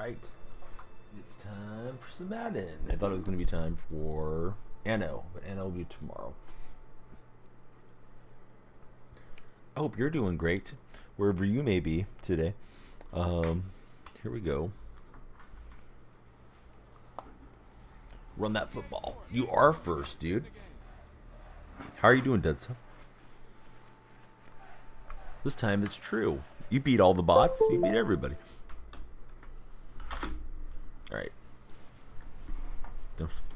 right. It's time for some Madden. I thought it was going to be time for NO, but NO will be tomorrow. I hope you're doing great wherever you may be today. Here we go. Run that football. You are first, dude. How are you doing, Deadson? This time it's true. You beat all the bots. You beat everybody. All right.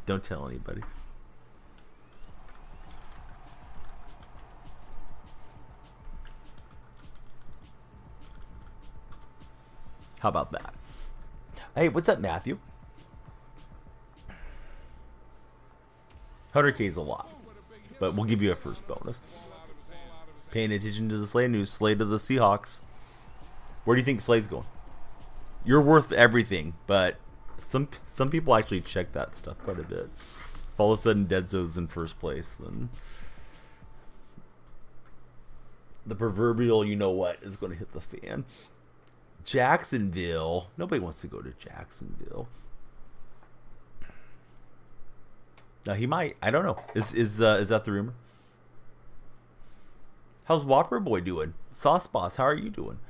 Don't tell anybody. How about that? Hey, what's up, Matthew? 100K is a lot, but we'll give you a first bonus. Paying attention to the Slay news, Slay to the Seahawks. Where do you think Slay's going? You're worth everything, but some people actually check that stuff quite a bit. If all of a sudden Deadzo's in first place, then the proverbial you know what is going to hit the fan. Jacksonville. Nobody wants to go to Jacksonville. Now he might. I don't know. Is that the rumor? How's Whopper Boy doing? Sauce Boss, how are you doing?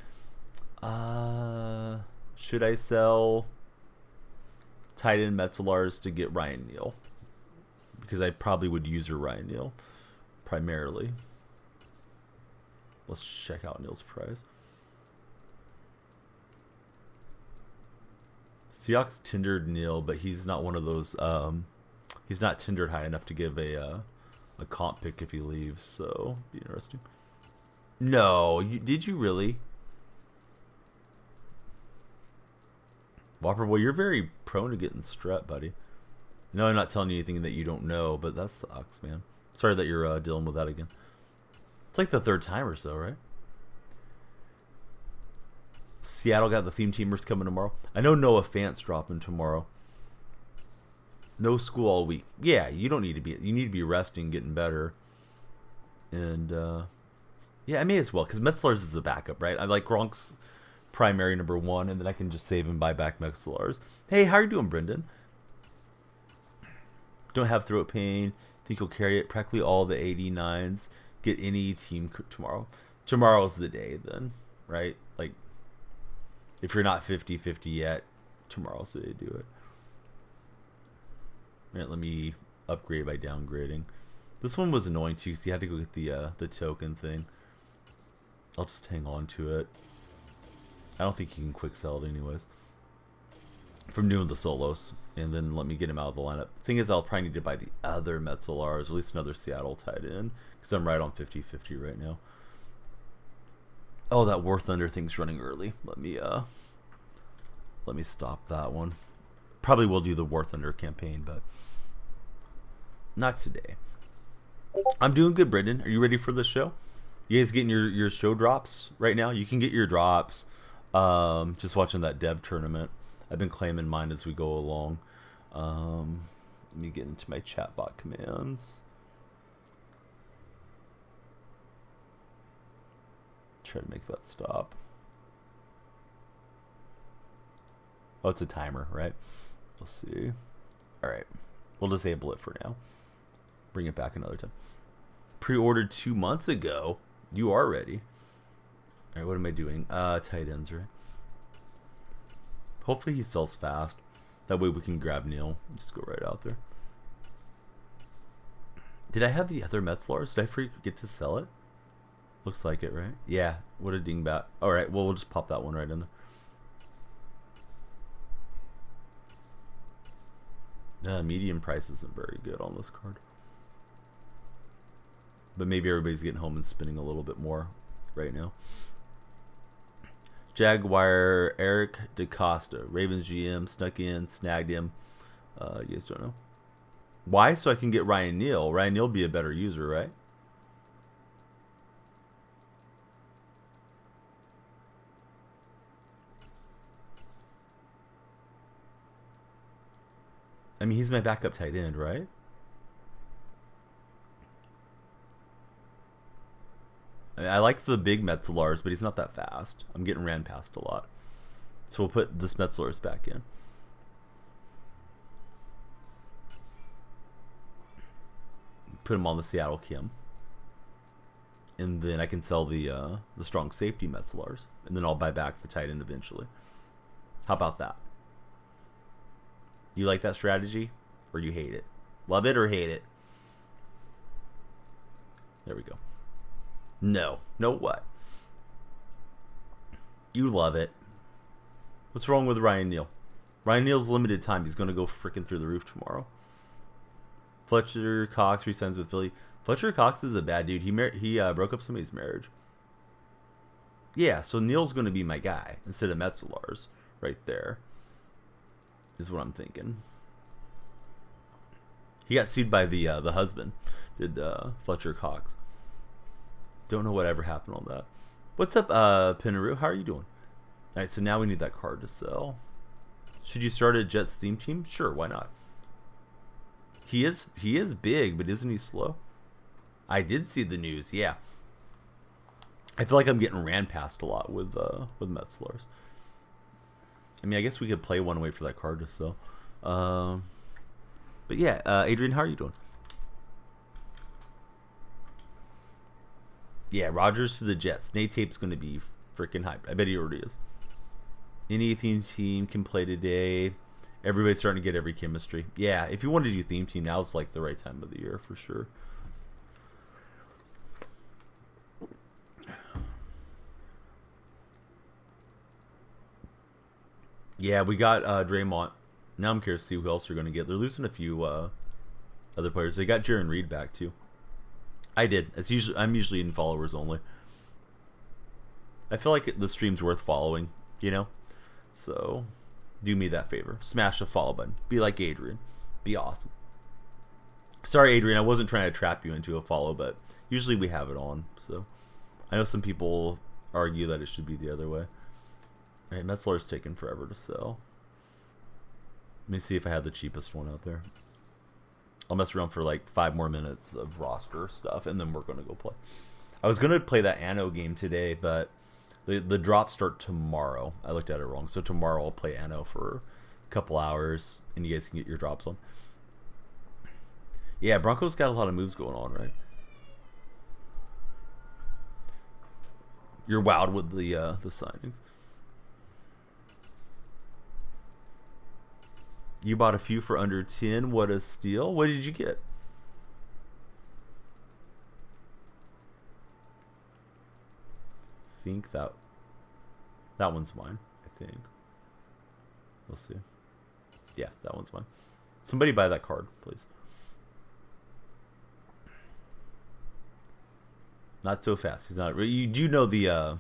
Should I sell tight end Metzlars to get Ryan Neal? Because I probably would use her Ryan Neal primarily. Let's check out Neal's price. Seahawks tendered Neal, but he's not one of those. He's not tendered high enough to give a comp pick if he leaves. So be interesting. No, did you really? Whopper Boy, you're very prone to getting strep, buddy. No, I'm not telling you anything that you don't know, but that sucks, man. Sorry that you're dealing with that again. It's like the third time or so, right? Seattle got the theme teamers coming tomorrow. I know Noah Fant's dropping tomorrow. No school all week. Yeah, you don't need to be. You need to be resting, getting better. And yeah, I may as well because Metzlars is the backup, right? I like Gronk's primary number one, and then I can just save and buy back Metzlars. Hey, how are you doing, Brendan? Don't have throat pain. Think you'll carry it. Practically all the 89s. Get any team tomorrow. Tomorrow's the day, then, right? Like, if you're not 50-50 yet, tomorrow's the day to do it. All right, let me upgrade by downgrading. This one was annoying too, because you had to go get the token thing. I'll just hang on to it. I don't think you can quick sell it anyways. From doing the solos, and then let me get him out of the lineup. Thing is, I'll probably need to buy the other Metzlars, at least another Seattle tight end, because I'm right on 50-50 right now. Oh, that War Thunder thing's running early. Let me stop that one. Probably will do the War Thunder campaign, but not today. I'm doing good, Brendan. Are you ready for the show? You guys getting your show drops right now? You can get your drops just watching that dev tournament. I've been claiming mine as we go along. Let me get into my chatbot commands. Try to make that stop. Oh, it's a timer, right? Let's see. All right. We'll disable it for now. Bring it back another time. Pre-ordered 2 months ago. You are ready. All right, what am I doing? Tight ends, right? Hopefully he sells fast. That way we can grab Neal. Just go right out there. Did I have the other Metzlars? Did I forget to sell it? Looks like it, right? Yeah. What a dingbat. All right, well, we'll just pop that one right in there. Medium price isn't very good on this card. But maybe everybody's getting home and spending a little bit more right now. Jaguar Eric DeCosta. Ravens GM snuck in, snagged him. You guys don't know. Why? So I can get Ryan Neal. Ryan Neal will be a better user, right? I mean, he's my backup tight end, right? I like the big Metzlars, but he's not that fast. I'm getting ran past a lot. So we'll put this Metzler's back in. Put him on the Seattle Kim. And then I can sell the strong safety Metzlars. And then I'll buy back the tight end eventually. How about that? You like that strategy? Or you hate it? Love it or hate it? There we go. No. No what? You love it. What's wrong with Ryan Neal? Ryan Neal's limited time. He's going to go freaking through the roof tomorrow. Fletcher Cox resigns with Philly. Fletcher Cox is a bad dude. He broke up somebody's marriage. Yeah, so Neal's going to be my guy instead of Metzelaars right there. Is what I'm thinking. He got sued by the husband. Did Fletcher Cox. Don't know whatever happened on that. What's up, Pinaroo? How are you doing? Alright, so now we need that card to sell. Should you start a Jets theme team? Sure, why not? He is big, but isn't he slow? I did see the news, yeah. I feel like I'm getting ran past a lot with Metzlers. I mean, I guess we could play one, wait for that card to sell. But yeah, Adrian, how are you doing? Yeah, Rodgers to the Jets. Nate Tape's going to be freaking hyped. I bet he already is. Any theme team can play today. Everybody's starting to get every chemistry. Yeah, if you want to do theme team, now's like the right time of the year for sure. Yeah, we got Draymond. Now I'm curious to see who else they're going to get. They're losing a few other players. They got Jaron Reed back too. I did. I'm usually in followers only. I feel like the stream's worth following, you know? So, do me that favor. Smash the follow button. Be like Adrian. Be awesome. Sorry, Adrian, I wasn't trying to trap you into a follow, but usually we have it on. So, I know some people argue that it should be the other way. Alright, Metzler's taking forever to sell. Let me see if I have the cheapest one out there. I'll mess around for like 5 more minutes of roster stuff, and then we're going to go play. I was going to play that Anno game today, but the drops start tomorrow. I looked at it wrong. So tomorrow I'll play Anno for a couple hours, and you guys can get your drops on. Yeah, Broncos got a lot of moves going on, right? You're wowed with the signings. You bought a few for under 10. What a steal. What did you get? I think that one's mine, I think. We'll see. Yeah, that one's mine. Somebody buy that card, please. Not so fast. He's not. You do know the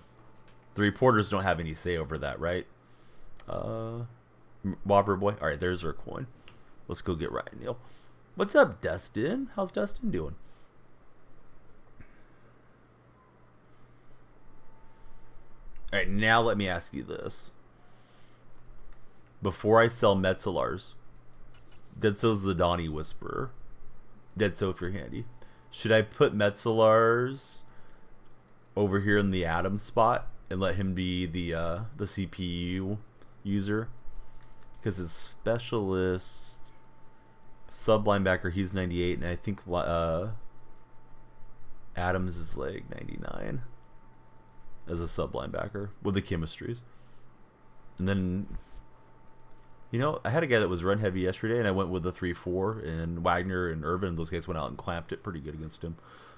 reporters don't have any say over that, right? Whopper boy. All right, there's our coin. Let's go get Ryan Neal. What's up, Dustin? How's Dustin doing? All right, now let me ask you this. Before I sell Metzelaars, Deadso's the Donnie Whisperer. Deadso, if you're handy. Should I put Metzelaars over here in the Adam spot and let him be the CPU user? Because his specialist sub linebacker, he's 98, and I think Adams is like 99 as a sub linebacker with the chemistries. And then, you know, I had a guy that was run heavy yesterday, and I went with the 3-4, and Wagner and Irvin, those guys went out and clamped it pretty good against him.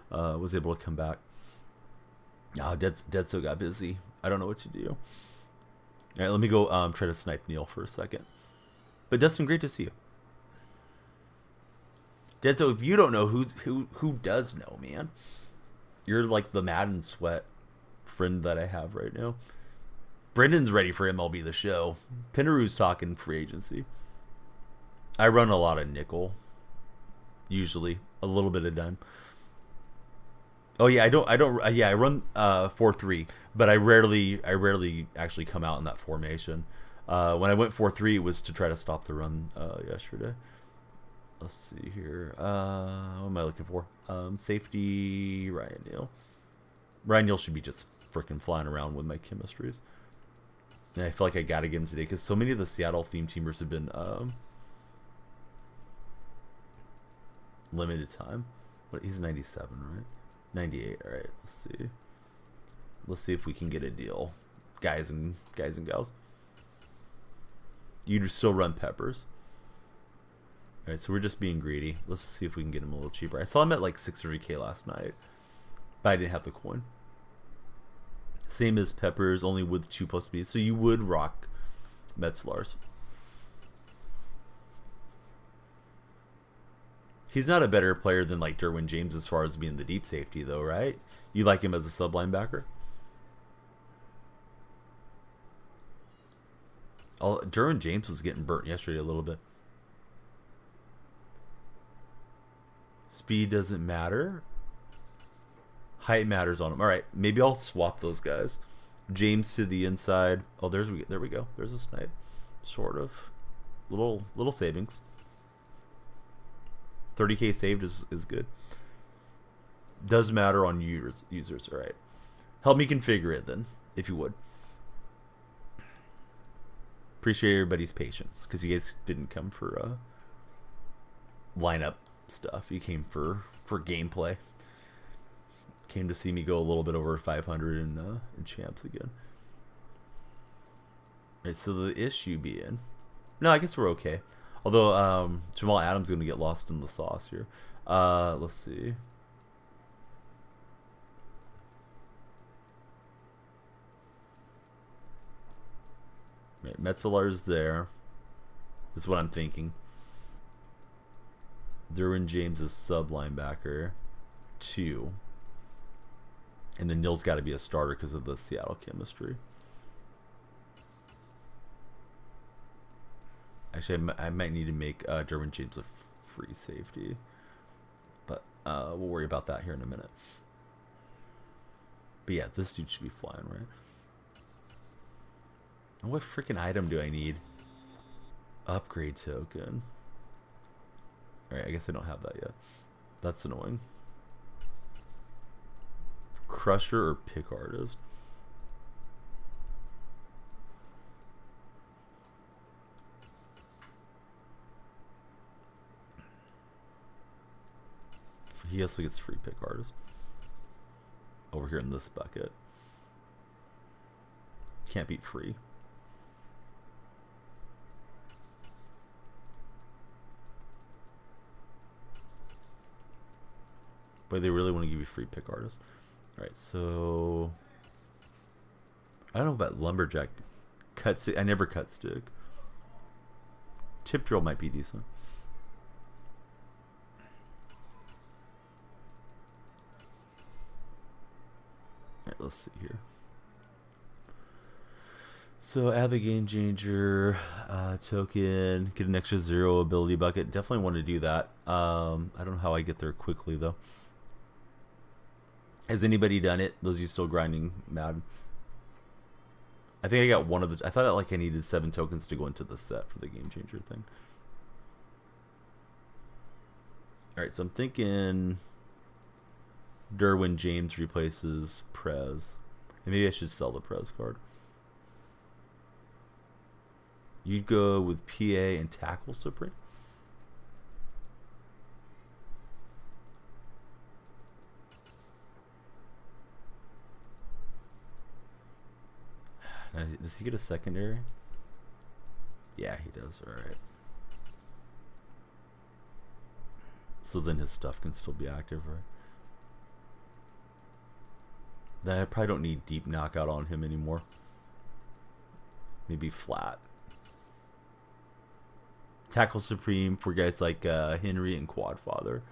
Was able to come back. Deadso got busy. I don't know what to do. All right, let me go try to snipe Neal for a second. But Dustin, great to see you. Deadso, if you don't know, who does know, man? You're like the Madden Sweat friend that I have right now. Brendan's ready for MLB The Show. Pinaroo's talking free agency. I run a lot of nickel. Usually. A little bit of dime. Oh yeah, I run 4-3, but I rarely actually come out in that formation. When I went 4-3, it was to try to stop the run yesterday. Let's see here. What am I looking for? Safety, Ryan Neal. Ryan Neal should be just freaking flying around with my chemistries. And I feel like I gotta get him today because so many of the Seattle theme teamers have been limited time. What, he's 97, right? 98. All right, let's see. Let's see if we can get a deal, guys and gals. You still run Peppers. All right, so we're just being greedy. Let's see if we can get him a little cheaper. I saw him at like 600K last night, but I didn't have the coin. Same as Peppers, only with 2+ speed. So you would rock Metzlars. He's not a better player than like Derwin James as far as being the deep safety, though, right? You like him as a sub linebacker? Oh, Derwin James was getting burnt yesterday a little bit. Speed doesn't matter. Height matters on him. All right, maybe I'll swap those guys. James to the inside. Oh, there we go. There's a snipe. Sort of. Little savings. 30K saved is good. Does matter on users. All right. Help me configure it then, if you would. Appreciate everybody's patience because you guys didn't come for lineup stuff. You came for gameplay. Came to see me go a little bit over 500 in champs again. All right, so the issue being, no, I guess we're okay. Although Jamal Adams is going to get lost in the sauce here. Let's see. Right, Metzlar's there. Is what I'm thinking. Derwin James is sub linebacker 2. And then Nil's got to be a starter because of the Seattle chemistry. Actually, I might need to make Derwin James a free safety. But we'll worry about that here in a minute. But yeah, this dude should be flying, right? And what freaking item do I need? Upgrade token. Alright, I guess I don't have that yet. That's annoying. Crusher or pick artist? He also gets free pick artist. Over here in this bucket. Can't beat free. But they really want to give you free pick artist. Alright, so I don't know about lumberjack. Cut stick. I never cut stick. Tip drill might be decent. Alright, let's see here. So add the game changer token, get an extra 0 ability bucket. Definitely want to do that. I don't know how I get there quickly though. Has anybody done it? Those of you still grinding Madden? I think I got one of the. I thought like I needed 7 tokens to go into the set for the game changer thing. All right, so I'm thinking Derwin James replaces Prez. And maybe I should sell the Prez card. You'd go with PA and tackle supreme. Does he get a secondary? Yeah, he does. All right. So then his stuff can still be active, right? Then I probably don't need deep knockout on him anymore. Maybe flat. Tackle supreme for guys like Henry and Quadfather.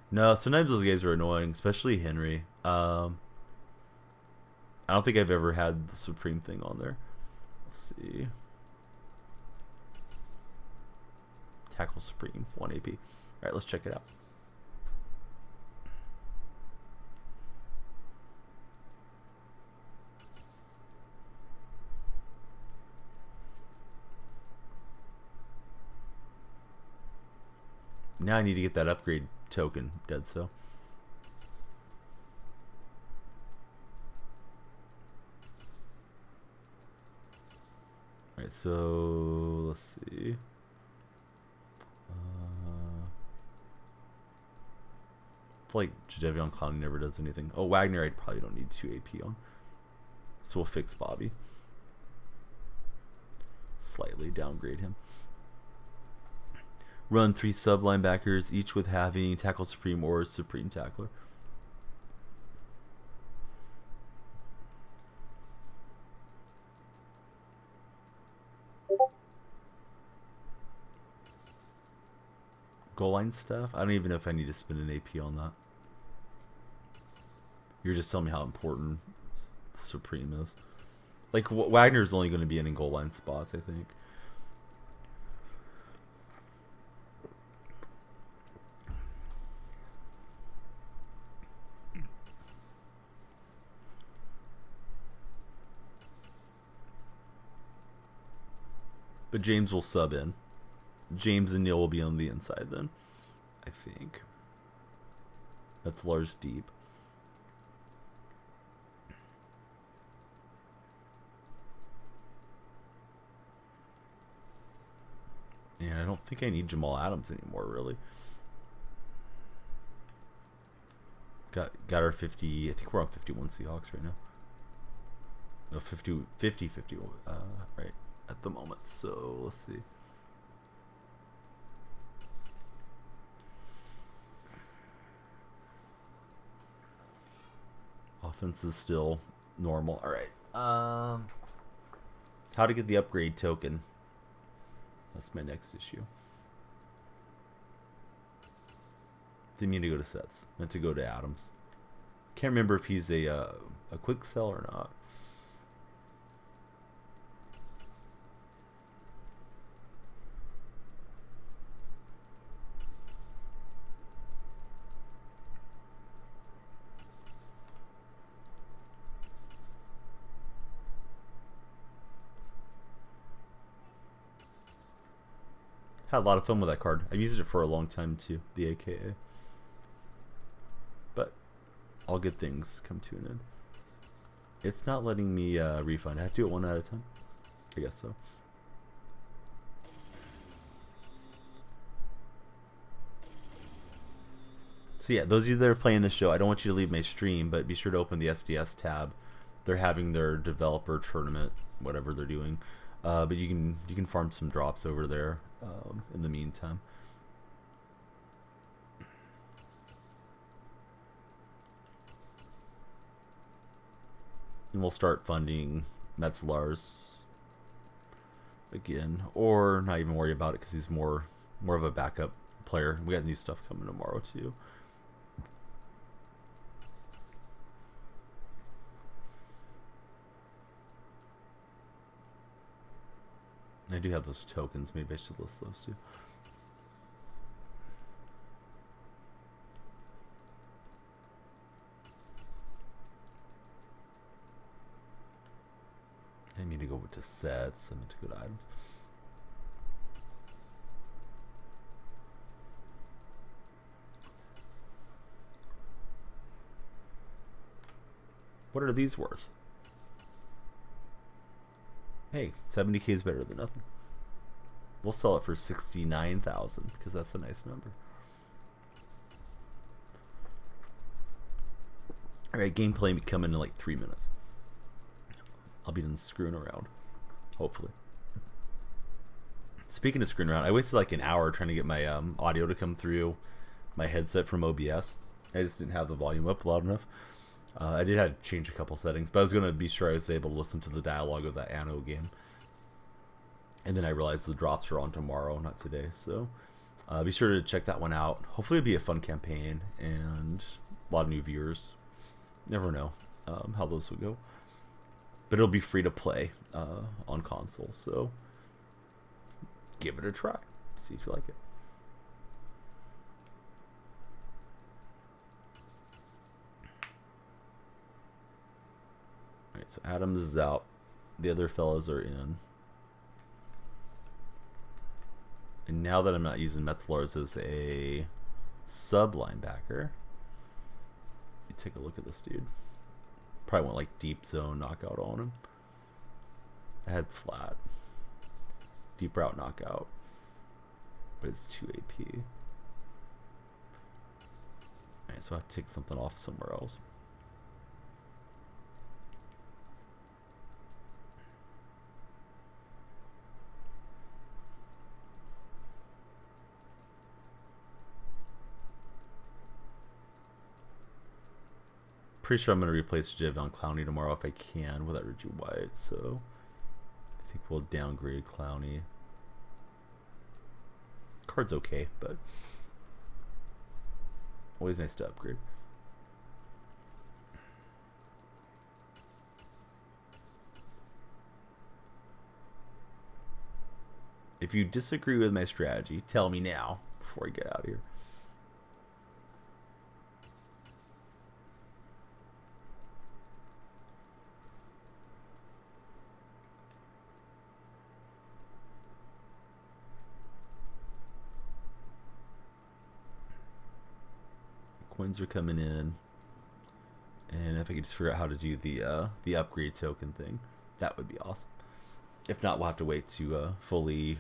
No, sometimes those guys are annoying, especially Henry. I don't think I've ever had the Supreme thing on there. Let's see. Tackle Supreme, 1 AP. Alright, let's check it out. Now I need to get that upgrade token, dead so. Alright, so let's see. I feel like Jadeveon Clowney never does anything. Oh, Wagner I probably don't need 2 AP on. So we'll fix Bobby. Slightly downgrade him. Run 3 sub linebackers, each with having tackle supreme or supreme tackler. Goal line stuff? I don't even know if I need to spend an AP on that. You're just telling me how important supreme is. Like, Wagner's only going to be in goal line spots, I think. But James will sub in. James and Neil will be on the inside then, I think. That's Lars deep. And I don't think I need Jamal Adams anymore, really. Got our 50. I think we're on 51 Seahawks right now. No, 50, right at the moment. So let's see. Offense is still normal. All right. How to get the upgrade token? That's my next issue. Didn't mean to go to sets. Meant to go to Adams. Can't remember if he's a quick sell or not. Had a lot of fun with that card. I've used it for a long time too, the AKA. But all good things come to an end. It's not letting me refund. I have to do it one at a time. I guess so. So yeah, those of you that are playing the show, I don't want you to leave my stream, but be sure to open the SDS tab. They're having their developer tournament, whatever they're doing. But you can farm some drops over there in the meantime. And we'll start funding Metzlars again, or not even worry about it because he's more of a backup player. We got new stuff coming tomorrow too. I do have those tokens. Maybe I should list those too. I need to go to sets. I need to go to items. What are these worth? Hey, 70k is better than nothing. We'll sell it for 69,000 because that's a nice number. Alright, gameplay may come in like 3 minutes. I'll be done screwing around. Hopefully. Speaking of screwing around, I wasted like an hour trying to get my audio to come through my headset from OBS. I just didn't have the volume up loud enough. I did have to change a couple settings, but I was going to be sure I was able to listen to the dialogue of that Anno game. And then I realized the drops are on tomorrow, not today. So be sure to check that one out. Hopefully it'll be a fun campaign and a lot of new viewers. Never know how those will go. But it'll be free to play on console. So give it a try. See if you like it. Alright, so Adams is out. The other fellas are in. And now that I'm not using Metzlars as a sub linebacker, you take a look at this dude. Probably want like deep zone knockout on him. I had flat. Deep route knockout. But it's 2 AP. Alright, so I have to take something off somewhere else. Pretty sure I'm going to replace Javion Clowney tomorrow if I can without Reggie White, so I think we'll downgrade Clowney. Card's okay, but always nice to upgrade. If you disagree with my strategy, tell me now before I get out of here. Coins are coming in, and if I could just figure out how to do the upgrade token thing, that would be awesome. If not, we'll have to wait to fully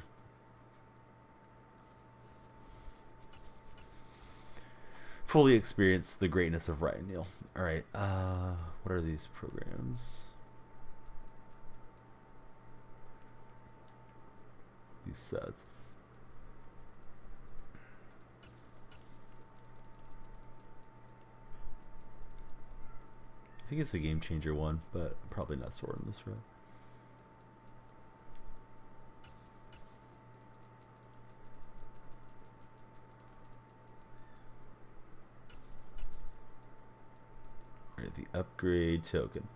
experience the greatness of Ryan Neal. All right, what are these programs? These sets. I think it's a game changer one, but probably not sorting this right. Alright, the upgrade token.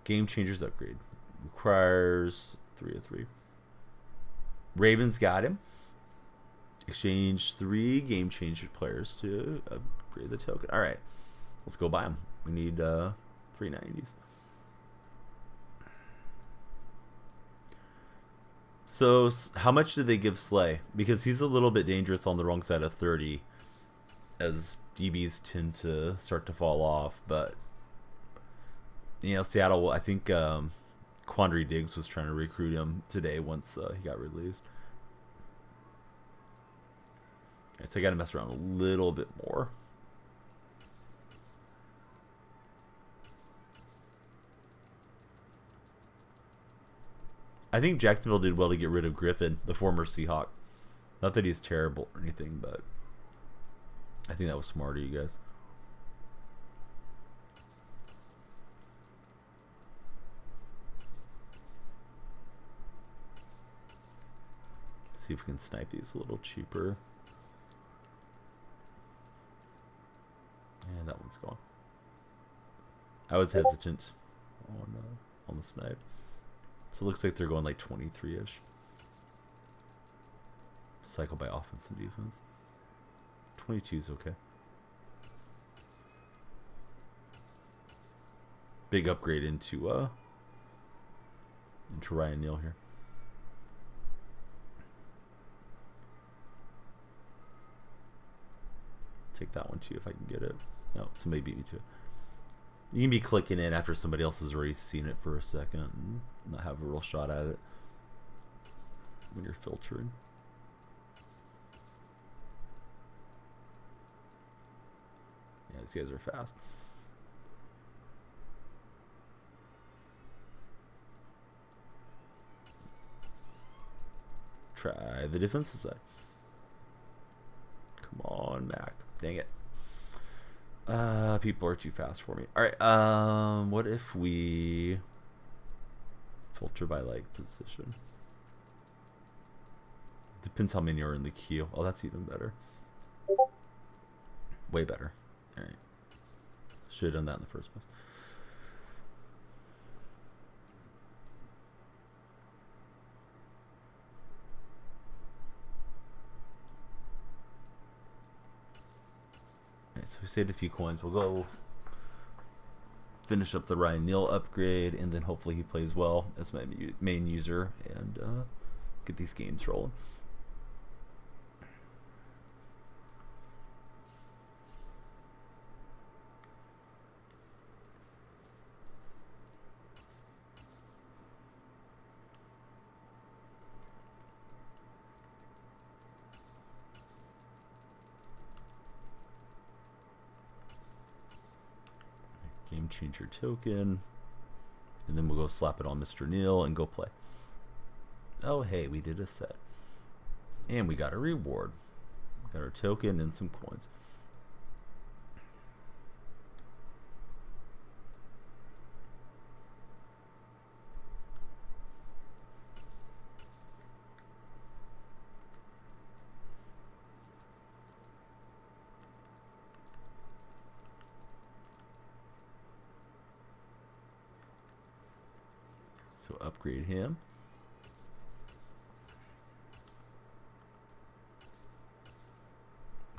Game changers upgrade. Requires 3 of 3. Ravens got him. Exchange 3 game changer players to upgrade the token. Alright, let's go buy them. We need 390s. So how much did they give Slay? Because he's a little bit dangerous on the wrong side of 30, as DBs tend to start to fall off. But you know, Seattle, I think Quandary Diggs was trying to recruit him today once he got released. Right, so I got to mess around a little bit more. I think Jacksonville did well to get rid of Griffin, the former Seahawk. Not that he's terrible or anything, but I think that was smart of you guys. See if we can snipe these a little cheaper. And that one's gone. I was hesitant on the snipe. So it looks like they're going like 23-ish. Cycle by offense and defense. 22 is okay. Big upgrade into Ryan Neal here. Take that one too if I can get it. No, somebody beat me to it. You can be clicking in after somebody else has already seen it for a second and not have a real shot at it when you're filtering. Yeah, these guys are fast. Try the defensive side. Come on, Mac. Dang it. People are too fast for me. Alright, what if we filter by like position? Depends how many are in the queue. Oh, that's even better. Way better. Alright. Should have done that in the first place. So we saved a few coins. We'll go finish up the Ryan Neal upgrade, and then hopefully he plays well as my main user, and get these games rolling. change your token. And then we'll go slap it on Mr. Neal and go play. Oh, hey, we did a set. And we got a reward. We got our token and some coins. So upgrade him.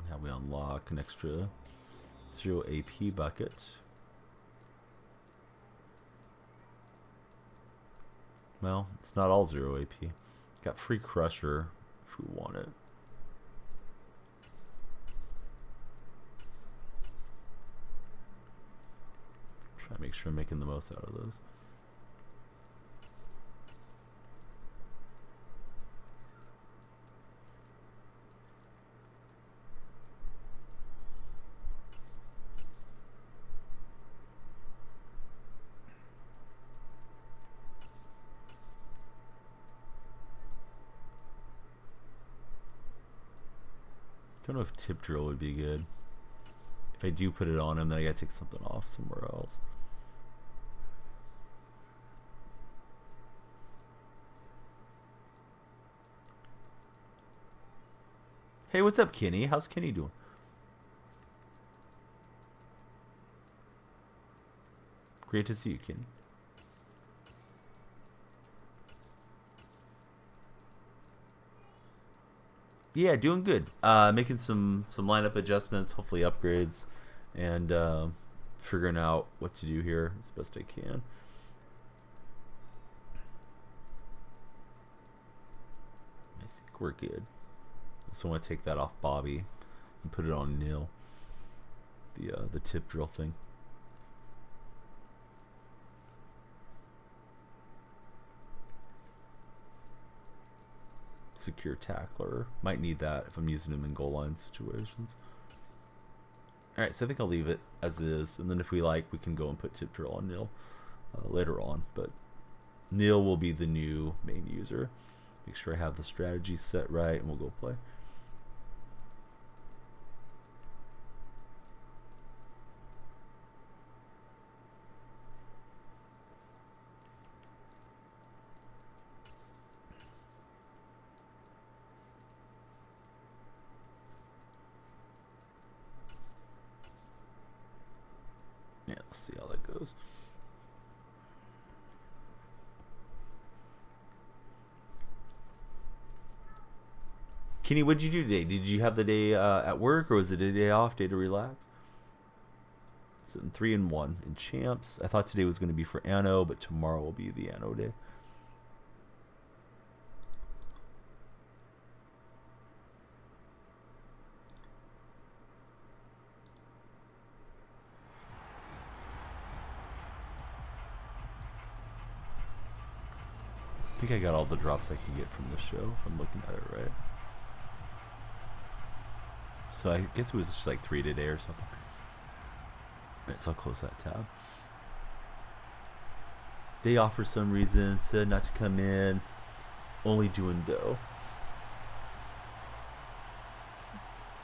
Now we unlock an extra 0 AP bucket. Well, it's not all 0 AP. Got free crusher if we want it. Try to make sure I'm making the most out of those. Don't know if tip drill would be good. If I do put it on him, then I gotta take something off somewhere else. Hey, what's up, Kenny? How's Kenny doing? Great to see you, Kenny. Yeah, doing good. Making some lineup adjustments, hopefully upgrades, and figuring out what to do here as best I can. I think we're good. So I want to take that off Bobby and put it on Neal. The tip drill thing. Secure tackler. Might need that if I'm using him in goal line situations. Alright, so I think I'll leave it as is, and then if we like, we can go and put tip drill on Neal later on, but Neal will be the new main user. Make sure I have the strategy set right, and we'll go play. Yeah, let's see how that goes. Kenny, what did you do today? Did you have the day at work, or was it a day off, day to relax? Sitting 3-1 in champs. I thought today was going to be for Anno, but tomorrow will be the Anno day. I think I got all the drops I can get from the show, if I'm looking at it right. So I guess it was just like 3 today or something. Alright, so I'll close that tab. Day off for some reason, said not to come in, only doing dough.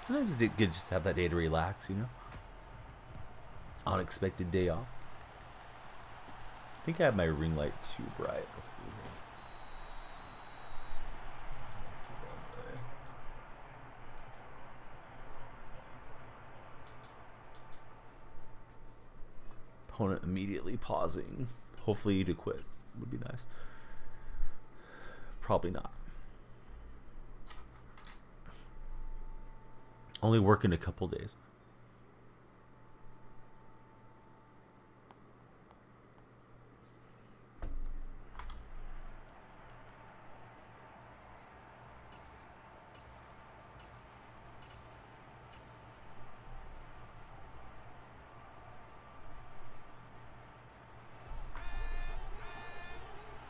Sometimes it's good just to have that day to relax, you know? Unexpected day off. I think I have my ring light too bright. Let's see here. Opponent immediately pausing. Hopefully to quit would be nice. Probably not. Only working a couple days.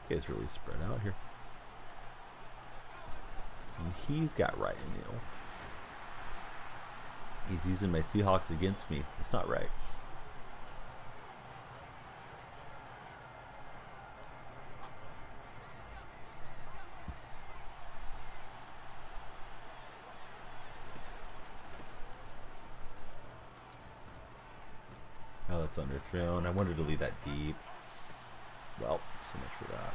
Guys really spread out here. And he's got right in Neal. He's using my Seahawks against me. It's not right. That's underthrown. I wanted to leave that deep. Well, so much for that.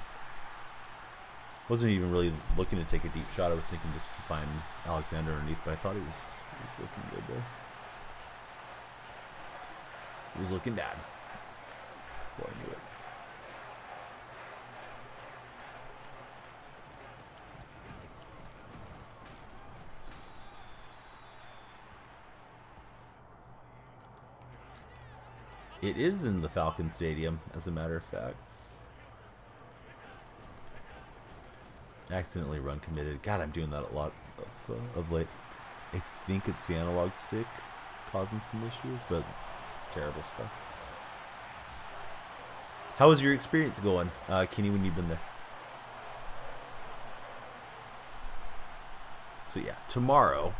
Wasn't even really looking to take a deep shot. I was thinking just to find Alexander underneath, but I thought he was looking good there. He was looking bad before I knew it. It is in the Falcon Stadium, as a matter of fact. Accidentally run committed. God, I'm doing that a lot of late. I think it's the analog stick causing some issues, but terrible stuff. How was your experience going, Kenny, when you've been there? So yeah, tomorrow,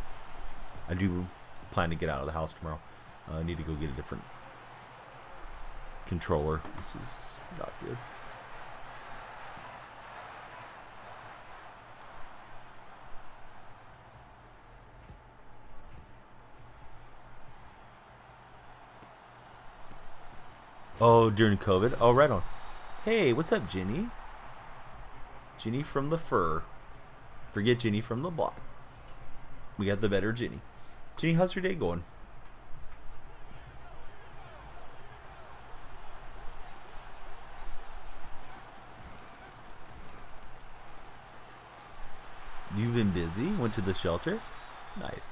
I do plan to get out of the house tomorrow. I need to go get a different controller. This is not good. Oh, during COVID? Oh, right on. Hey, what's up, Ginny? Ginny from the fur. Forget Ginny from the block. We got the better Ginny. Ginny, how's your day going? You've been busy? Went to the shelter? Nice.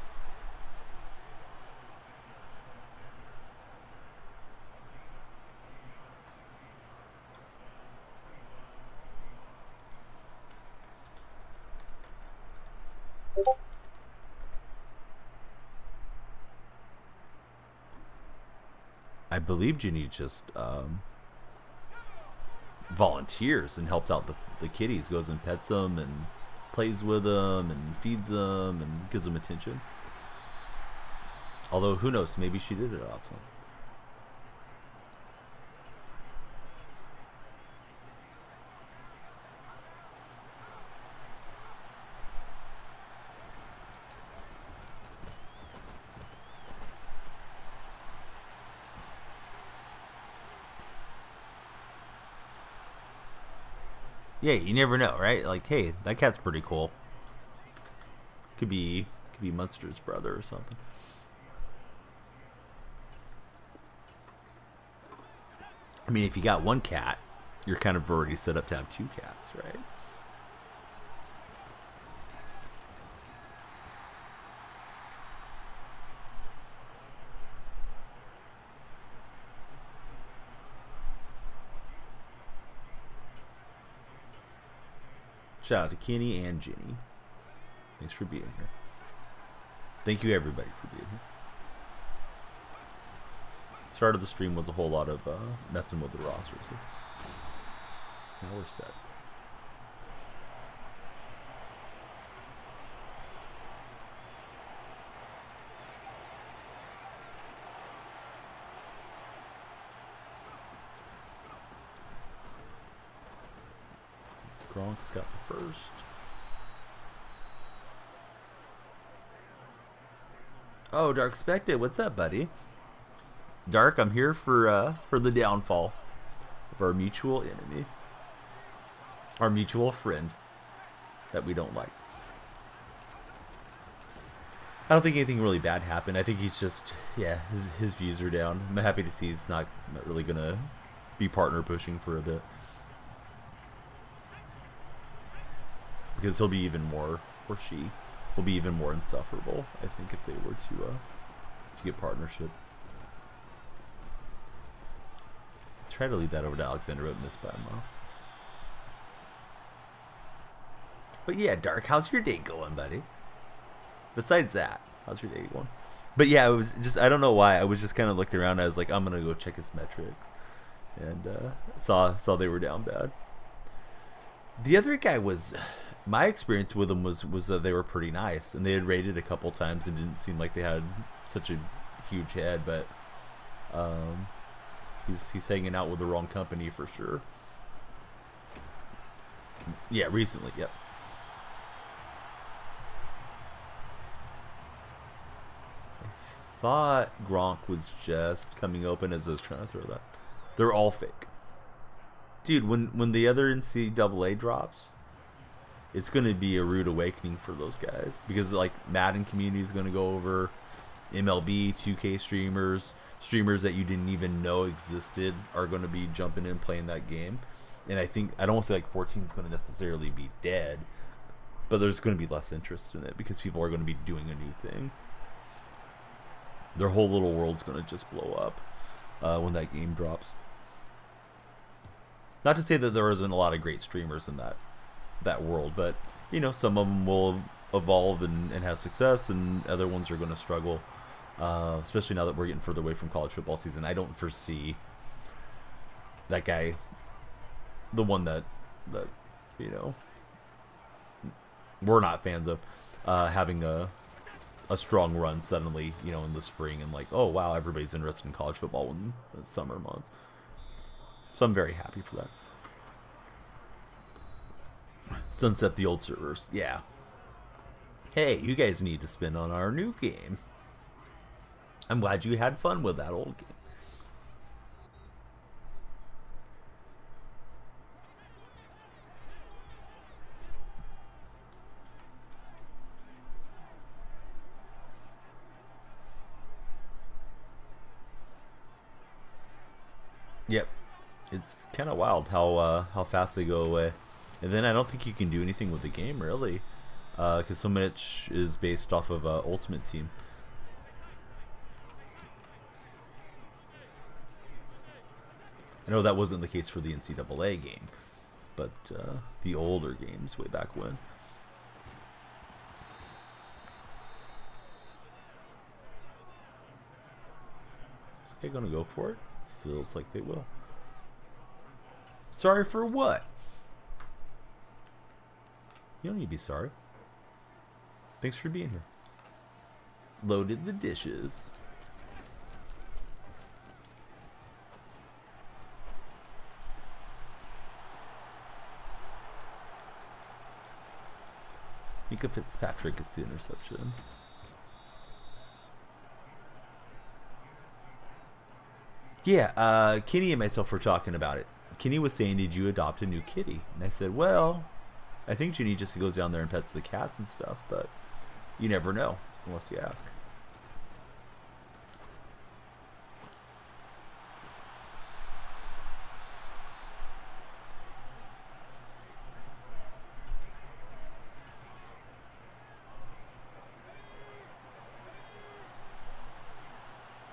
I believe Ginny just volunteers and helps out the kitties, goes and pets them and plays with them and feeds them and gives them attention. Although, who knows, maybe she did adopt some. Yeah, you never know, right? Like, hey, that cat's pretty cool. Could be Munster's brother or something. I mean, if you got one cat, you're kind of already set up to have two cats, right? Shout out to Kenny and Ginny. Thanks for being here. Thank you, everybody, for being here. Start of the stream was a whole lot of messing with the roster. So now we're set. Gronk's got the first. Oh, Dark Spected, what's up, buddy? Dark, I'm here for the downfall of our mutual enemy, our mutual friend that we don't like. I don't think anything really bad happened. I think he's just, yeah, his views are down. I'm happy to see he's not really gonna be partner pushing for a bit, because he'll be even more, or she will be even more insufferable, I think, if they were to get partnership. Try to leave that over to Alexander, but missed by a mile. But yeah, Dark, how's your day going, buddy? Besides that, how's your day going? But yeah, it was just, I don't know why, I was just kind of looking around. I was like, I'm gonna go check his metrics, and saw they were down bad. The other guy was, my experience with them was that they were pretty nice, and they had raided a couple times and didn't seem like they had such a huge head, but he's hanging out with the wrong company for sure. Yeah, recently, yep. I thought Gronk was just coming open as I was trying to throw that. They're all fake. Dude, when the other NCAA drops, it's going to be a rude awakening for those guys. Because, like, Madden community is going to go over, MLB, 2K streamers that you didn't even know existed are going to be jumping in playing that game. And I don't want to say, like, 14 is going to necessarily be dead, but there's going to be less interest in it because people are going to be doing a new thing. Their whole little world's going to just blow up when that game drops. Not to say that there isn't a lot of great streamers in that world, but you know, some of them will evolve and have success, and other ones are going to struggle. Especially now that we're getting further away from college football season, I don't foresee that guy, the one that you know we're not fans of, having a strong run suddenly, you know, in the spring, and like, oh wow, everybody's interested in college football in the summer months. So I'm very happy for that. Sunset the old servers. Yeah. Hey, you guys need to spin on our new game. I'm glad you had fun with that old game. Yep. It's kind of wild how fast they go away. And then I don't think you can do anything with the game, really. Because so much is based off of Ultimate Team. I know that wasn't the case for the NCAA game, but the older games way back when. Is the guy going to go for it? Feels like they will. Sorry for what? You don't need to be sorry. Thanks for being here. Loaded the dishes. Mika Fitzpatrick is the interception. Yeah, Kenny and myself were talking about it. Kenny was saying, did you adopt a new kitty? And I said, well, I think Ginny just goes down there and pets the cats and stuff, but you never know unless you ask.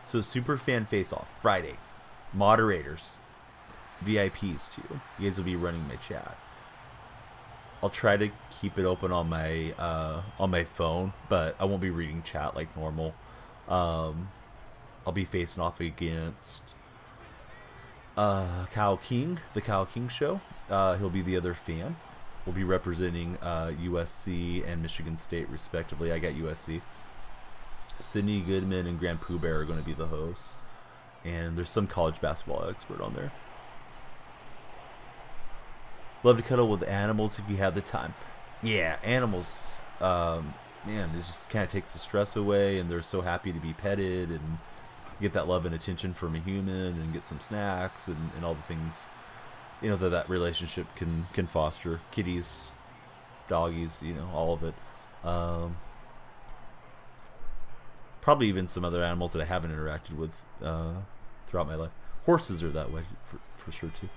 So Superfan Face-Off, Friday. Moderators. VIPs too. You guys will be running my chat. I'll try to keep it open on my phone, but I won't be reading chat like normal. I'll be facing off against Kyle King, the Kyle King Show. He'll be the other fan. We'll be representing USC and Michigan State respectively. I got USC. Sydney Goodman and Grant Pooh Bear are going to be the hosts, and there's some college basketball expert on there. Love to cuddle with animals if you have the time. Yeah, animals, man, it just kind of takes the stress away, and they're so happy to be petted and get that love and attention from a human and get some snacks and all the things, you know, that relationship can foster. Kitties, doggies, you know, all of it. Probably even some other animals that I haven't interacted with throughout my life. Horses are that way for sure too.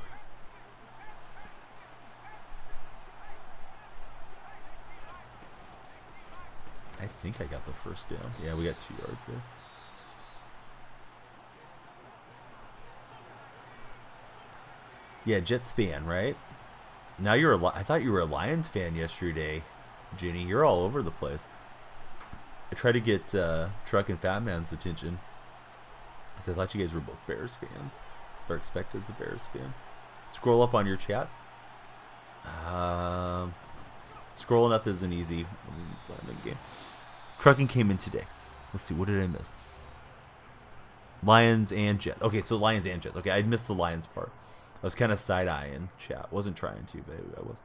I think I got the first down. Yeah, we got 2 yards there. Yeah, Jets fan, right? Now I thought you were a Lions fan yesterday, Ginny. You're all over the place. I tried to get Truck and Fat Man's attention because I thought you guys were both Bears fans, or expect as a Bears fan. Scroll up on your chats. Scrolling up isn't easy in the game. Trucking came in today. Let's see, what did I miss? Lions and Jets. Okay, so Lions and Jets. Okay, I missed the Lions part. I was kind of side-eyeing chat. Wasn't trying to, but I was.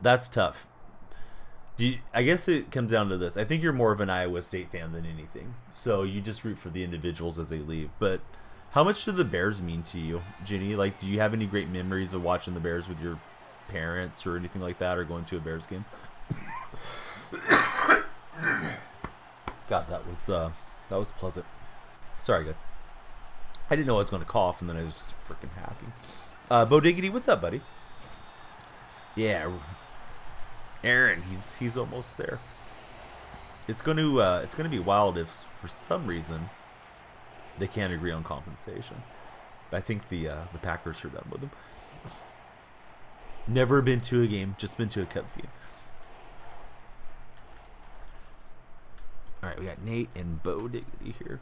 That's tough. I guess it comes down to this. I think you're more of an Iowa State fan than anything. So you just root for the individuals as they leave. But how much do the Bears mean to you, Ginny? Like, do you have any great memories of watching the Bears with your parents or anything like that, or going to a Bears game? God, that was pleasant. Sorry, guys. I didn't know I was going to cough, and then I was just freaking hacking. Bo Diggity, what's up, buddy? Yeah, Aaron, he's almost there. It's going to be wild if for some reason they can't agree on compensation. But I think the Packers are done with him. Never been to a game, just been to a Cubs game. All right, we got Nate and Bo Diggity here.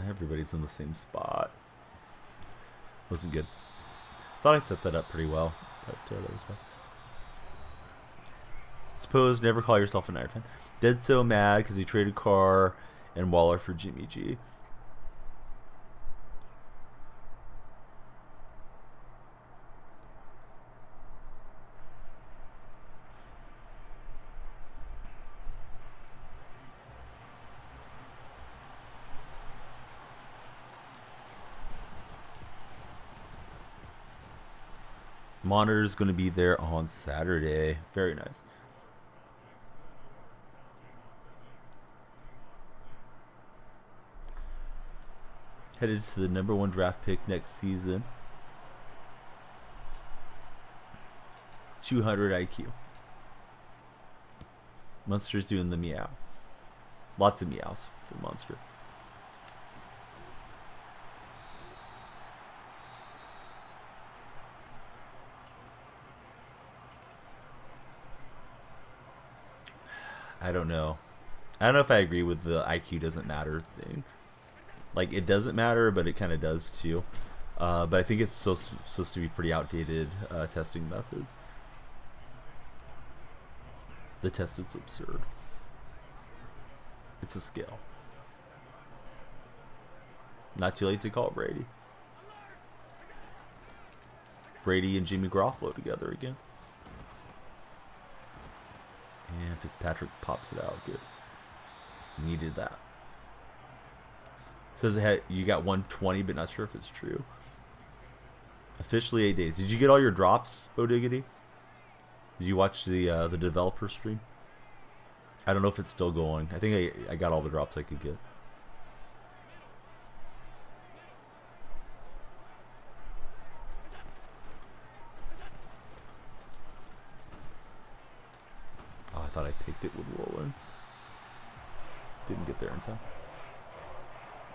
Everybody's in the same spot. Wasn't good. Thought I set that up pretty well, but that was fun. Suppose never call yourself an Iron fan. Dead so mad because he traded Carr and Waller for Jimmy G. Monitor's going to be there on Saturday. Very nice. Headed to the #1 draft pick next season. 200 IQ. Munster's doing the meow. Lots of meows for Munster. I don't know. I don't know if I agree with the IQ doesn't matter thing. Like, it doesn't matter, but it kind of does too. But I think it's supposed to be pretty outdated testing methods. The test is absurd. It's a skill. Not too late to call Brady. Brady and Jimmy Garoppolo together again. And Fitzpatrick pops it out. Good. Needed that. Says you got 120, but not sure if it's true. Officially 8 days. Did you get all your drops,Odiggity? Did you watch the developer stream? I don't know if it's still going. I think I got all the drops I could get. Oh, I thought I picked it with Roland. Didn't get there in time.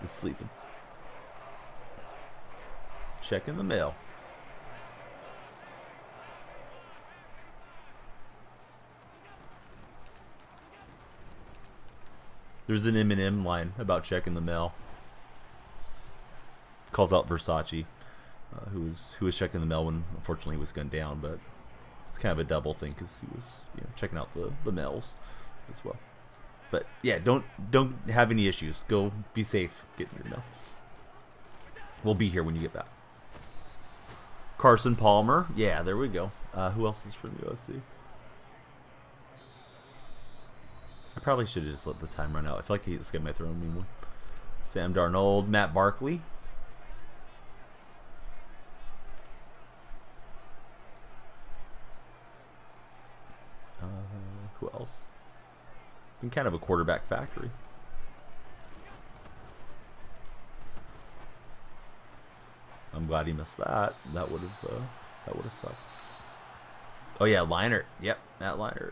Was sleeping. Checking the mail. There's an Eminem line about checking the mail. Calls out Versace, who was checking the mail when unfortunately he was gunned down, but it's kind of a double thing because he was checking out the mails as well. But yeah, don't have any issues. Go be safe getting your mail. We'll be here when you get back. Carson Palmer. Yeah, there we go. Who else is from USC? I probably should have just let the time run out. I feel like this guy might throw me one. Sam Darnold. Matt Barkley. Who else? Been kind of a quarterback factory. I'm glad he missed that. That would have sucked. Oh yeah, Leinart. Yep, Matt Leinart.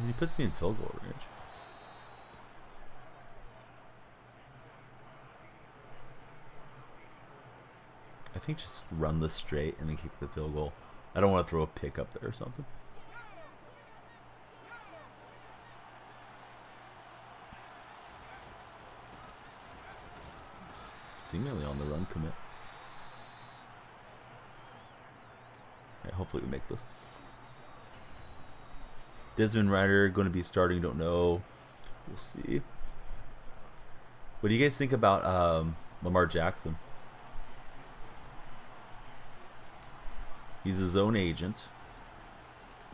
He puts me in field goal range. think just run this straight and then kick the field goal. I don't want to throw a pick up there or something. Seemingly on the run commit. Alright, hopefully we make this. Desmond Ryder going to be starting, don't know. We'll see. What do you guys think about Lamar Jackson? He's his own agent,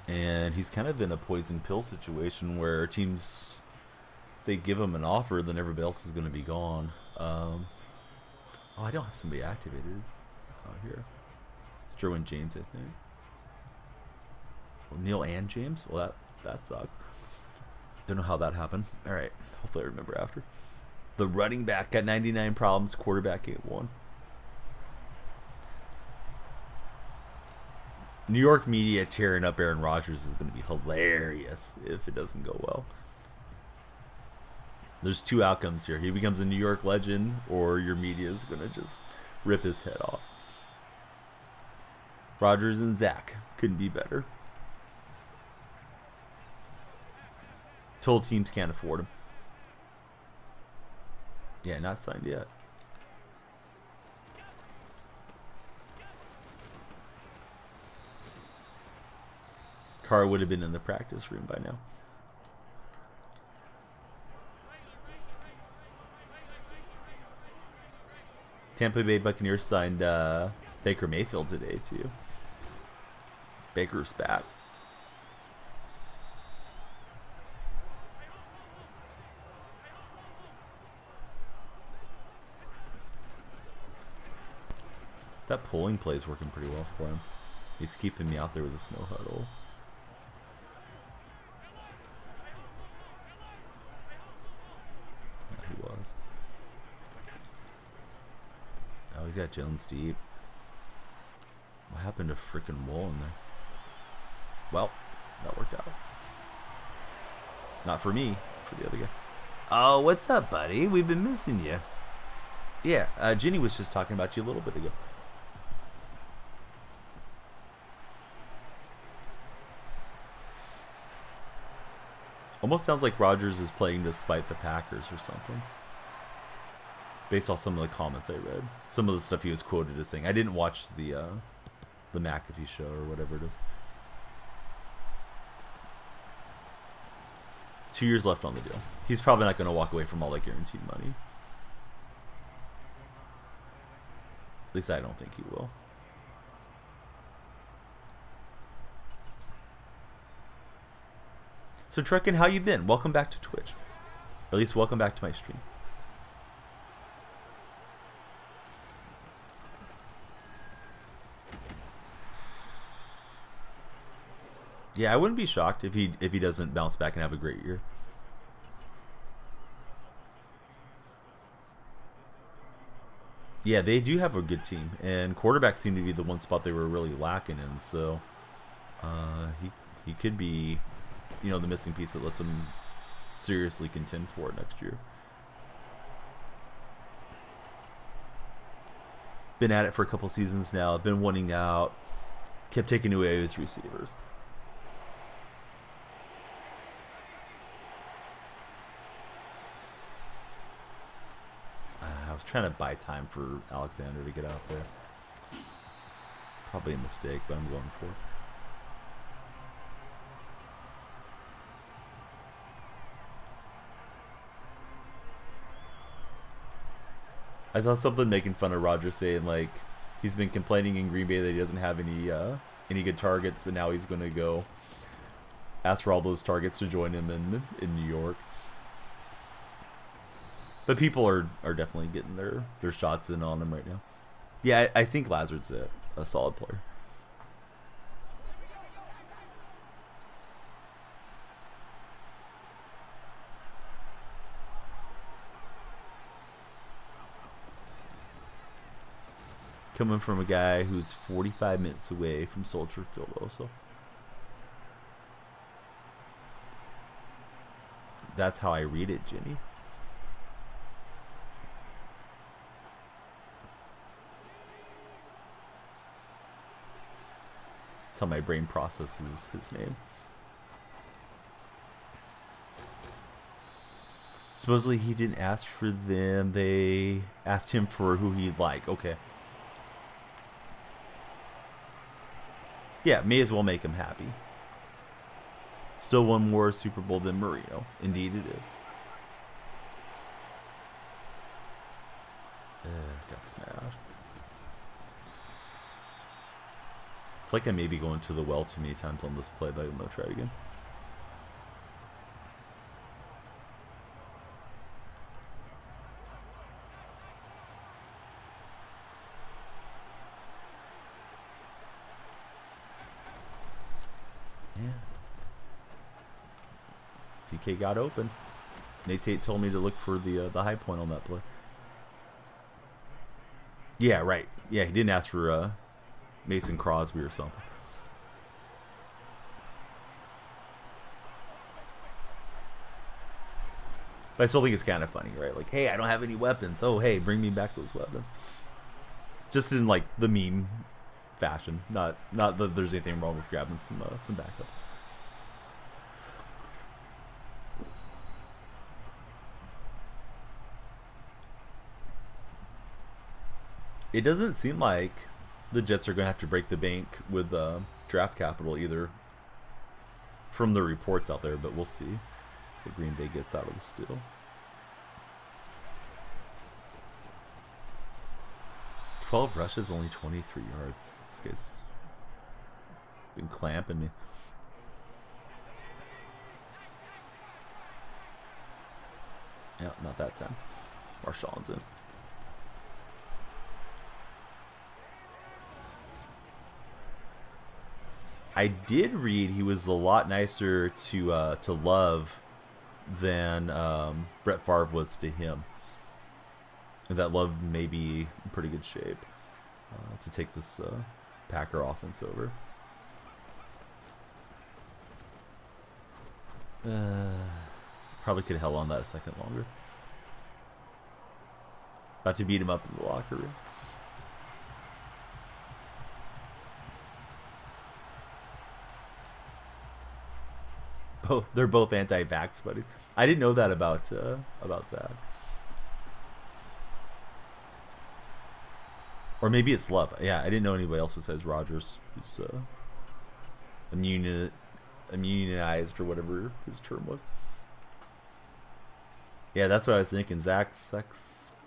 and he's kind of in a poison pill situation where teams, they give him an offer, then everybody else is going to be gone. Oh, I don't have somebody activated here. It's Derwin James, I think. Neil and James? Well, that sucks. Don't know how that happened. All right, hopefully I remember after. The running back got 99 problems. Quarterback 8-1. New York media tearing up Aaron Rodgers is going to be hilarious if it doesn't go well. There's two outcomes here. He becomes a New York legend, or your media is going to just rip his head off. Rodgers and Zach couldn't be better. Total teams can't afford him. Yeah, not signed yet. Carr would have been in the practice room by now. Tampa Bay Buccaneers signed Baker Mayfield today too. Baker's back. That pulling play is working pretty well for him. He's keeping me out there with a snow huddle. He was. Oh, he's got Jones deep. What happened to frickin' Wool in there? Well, that worked out. Not for me, for the other guy. Oh, what's up, buddy? We've been missing you. Yeah, Ginny was just talking about you a little bit ago. Almost sounds like Rodgers is playing to spite the Packers or something. Based off some of the comments I read. Some of the stuff he was quoted as saying. I didn't watch the McAfee show or whatever it is. 2 years left on the deal. He's probably not going to walk away from all that guaranteed money. At least I don't think he will. So Truckin', how you been? Welcome back to Twitch. Or at least welcome back to my stream. Yeah, I wouldn't be shocked if he doesn't bounce back and have a great year. Yeah, they do have a good team, and quarterbacks seem to be the one spot they were really lacking in. So he could be, you know, the missing piece that lets them seriously contend for it next year. Been at it for a couple seasons now. Been winning out. Kept taking away his receivers. I was trying to buy time for Alexander to get out there. Probably a mistake, but I'm going for it. I saw something making fun of Rodgers saying like he's been complaining in Green Bay that he doesn't have any good targets, and now he's going to go ask for all those targets to join him in New York. But people are definitely getting their shots in on him right now. Yeah, I think Lazard's a solid player. Coming from a guy who's 45 minutes away from Soldier Field also. That's how I read it, Jenny. That's how my brain processes his name. Supposedly he didn't ask for them. They asked him for who he'd like. Okay. Yeah, may as well make him happy. Still one more Super Bowl than Marino. Indeed it is. Got smashed. I feel like I may be going to the well too many times on this play, but I'm going to try it again. Yeah. DK got open. Nate Tate told me to look for the high point on that play. Yeah, right. Yeah, he didn't ask for Mason Crosby or something. But I still think it's kind of funny, right? Like, hey, I don't have any weapons. Oh, hey, bring me back those weapons. Just in like the meme fashion. Not that there's anything wrong with grabbing some backups. It doesn't seem like the Jets are going to have to break the bank with draft capital either from the reports out there, but we'll see what Green Bay gets out of this deal. 12 rushes, only 23 yards. This guy's been clamping me. Yeah, not that time. Marshawn's in. I did read he was a lot nicer to Love than Brett Favre was to him. And that Love may be in pretty good shape to take this Packer offense over. Probably could have held on that a second longer. About to beat him up in the locker room. They're both anti-vax buddies. I didn't know that about Zach. Or maybe it's Love. Yeah, I didn't know anybody else besides Rodgers who's immunized or whatever his term was. Yeah, that's what I was thinking. Zach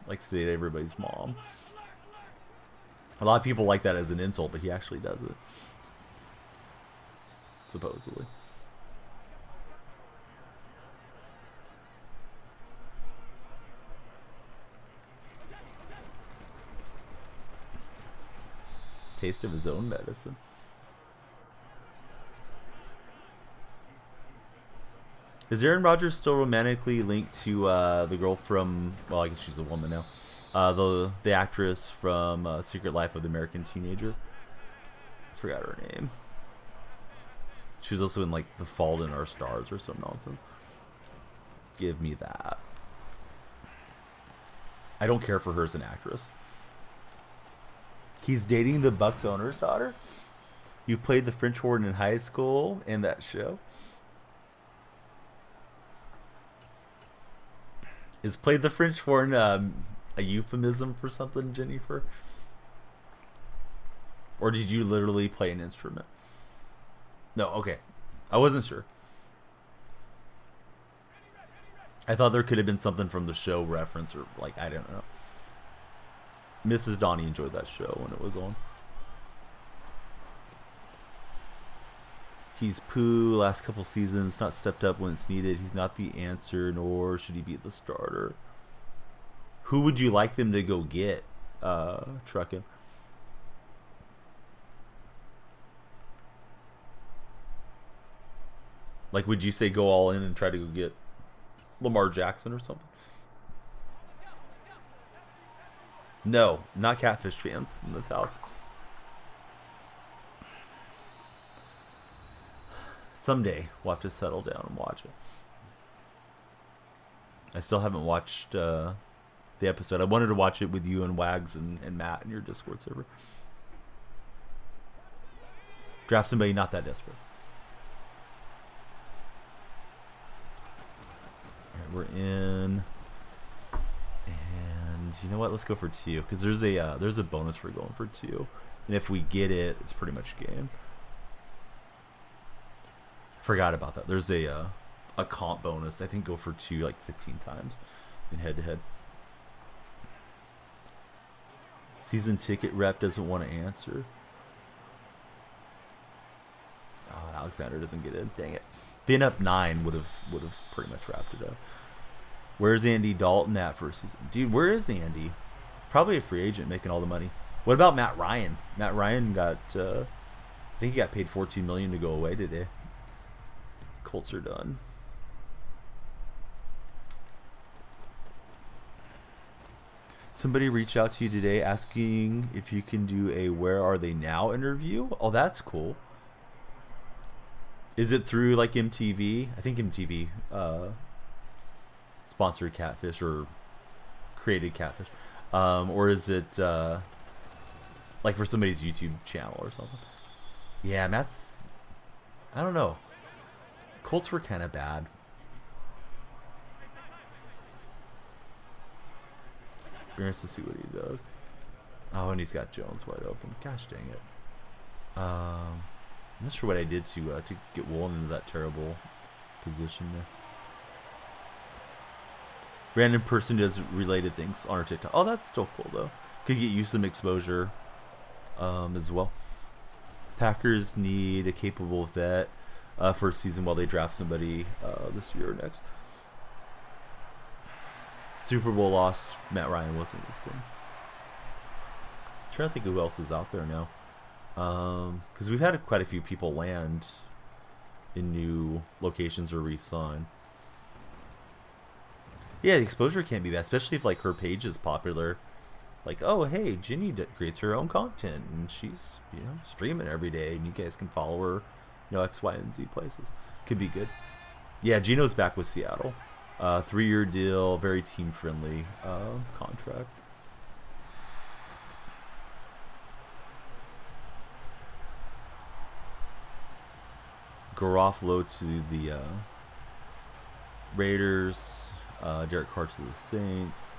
likes to date everybody's mom. A lot of people like that as an insult, but he actually does it. Supposedly. Taste of his own medicine. Is Aaron Rodgers still romantically linked to the girl from, well, I guess she's a woman now, the actress from Secret Life of the American Teenager? I forgot her name. She was also in like The Fault in Our Stars or some nonsense. Give me that. I don't care for her as an actress. He's dating the Bucks owner's daughter? You played the French horn in high school in that show? Is played the French horn a euphemism for something, Jennifer? Or did you literally play an instrument? No, okay. I wasn't sure. I thought there could have been something from the show reference or like, I don't know. Mrs. Donnie enjoyed that show when it was on. He's poo last couple seasons, not stepped up when it's needed. He's not the answer, nor should he be the starter. Who would you like them to go get? Truckin'. Like, would you say go all in and try to go get Lamar Jackson or something? No, not Catfish fans in this house. Someday we'll have to settle down and watch it. I still haven't watched the episode. I wanted to watch it with you and Wags and Matt in your Discord server. Draft somebody not that desperate. All right, we're in. And you know what? Let's go for 2 because there's a bonus for going for 2, and if we get it, it's pretty much game. Forgot about that. There's a comp bonus. I think go for 2 like 15 times in head to head. Season ticket rep doesn't want to answer. Oh, Alexander doesn't get in. Dang it. Being up 9 would have pretty much wrapped it up. Where's Andy Dalton at for a season? Dude, where is Andy? Probably a free agent making all the money. What about Matt Ryan? Matt Ryan got, I think he got paid $14 million to go away today. Colts are done. Somebody reached out to you today asking if you can do a Where Are They Now interview. Oh, that's cool. Is it through like MTV? I think MTV sponsored Catfish or created Catfish. Or is it like for somebody's YouTube channel or something? Yeah, Matt's... I don't know. Colts were kind of bad. Curious to see what he does. Oh, and he's got Jones wide open. Gosh dang it. I'm not sure what I did to get Woolen into that terrible position there. Random person does related things on our TikTok. Oh, that's still cool though. Could get you some exposure as well. Packers need a capable vet for a season while they draft somebody this year or next. Super Bowl loss, Matt Ryan wasn't the same. I'm trying to think of who else is out there now. Because we've had quite a few people land in new locations or re-sign. Yeah, the exposure can't be bad, especially if like her page is popular. Like, oh hey, Ginny creates her own content and she's streaming every day, and you guys can follow her, X, Y, and Z places. Could be good. Yeah, Gino's back with Seattle. 3-year deal, very team friendly contract. Garofalo to the Raiders. Derek Carr to the Saints.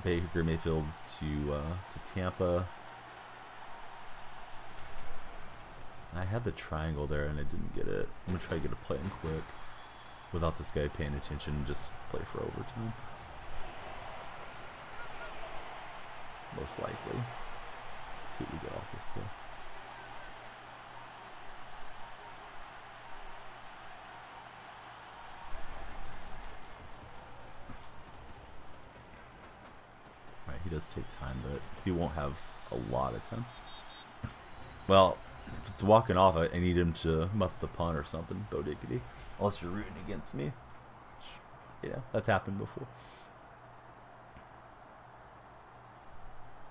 Baker Mayfield to Tampa. I had the triangle there and I didn't get it. I'm gonna try to get a play in quick without this guy paying attention and just play for overtime. Most likely. Let's see what we get off this play. Right, he does take time, but he won't have a lot of time. Well, if it's walking off, I need him to muff the punt or something. Bo diggity. Unless you're rooting against me. Yeah, that's happened before.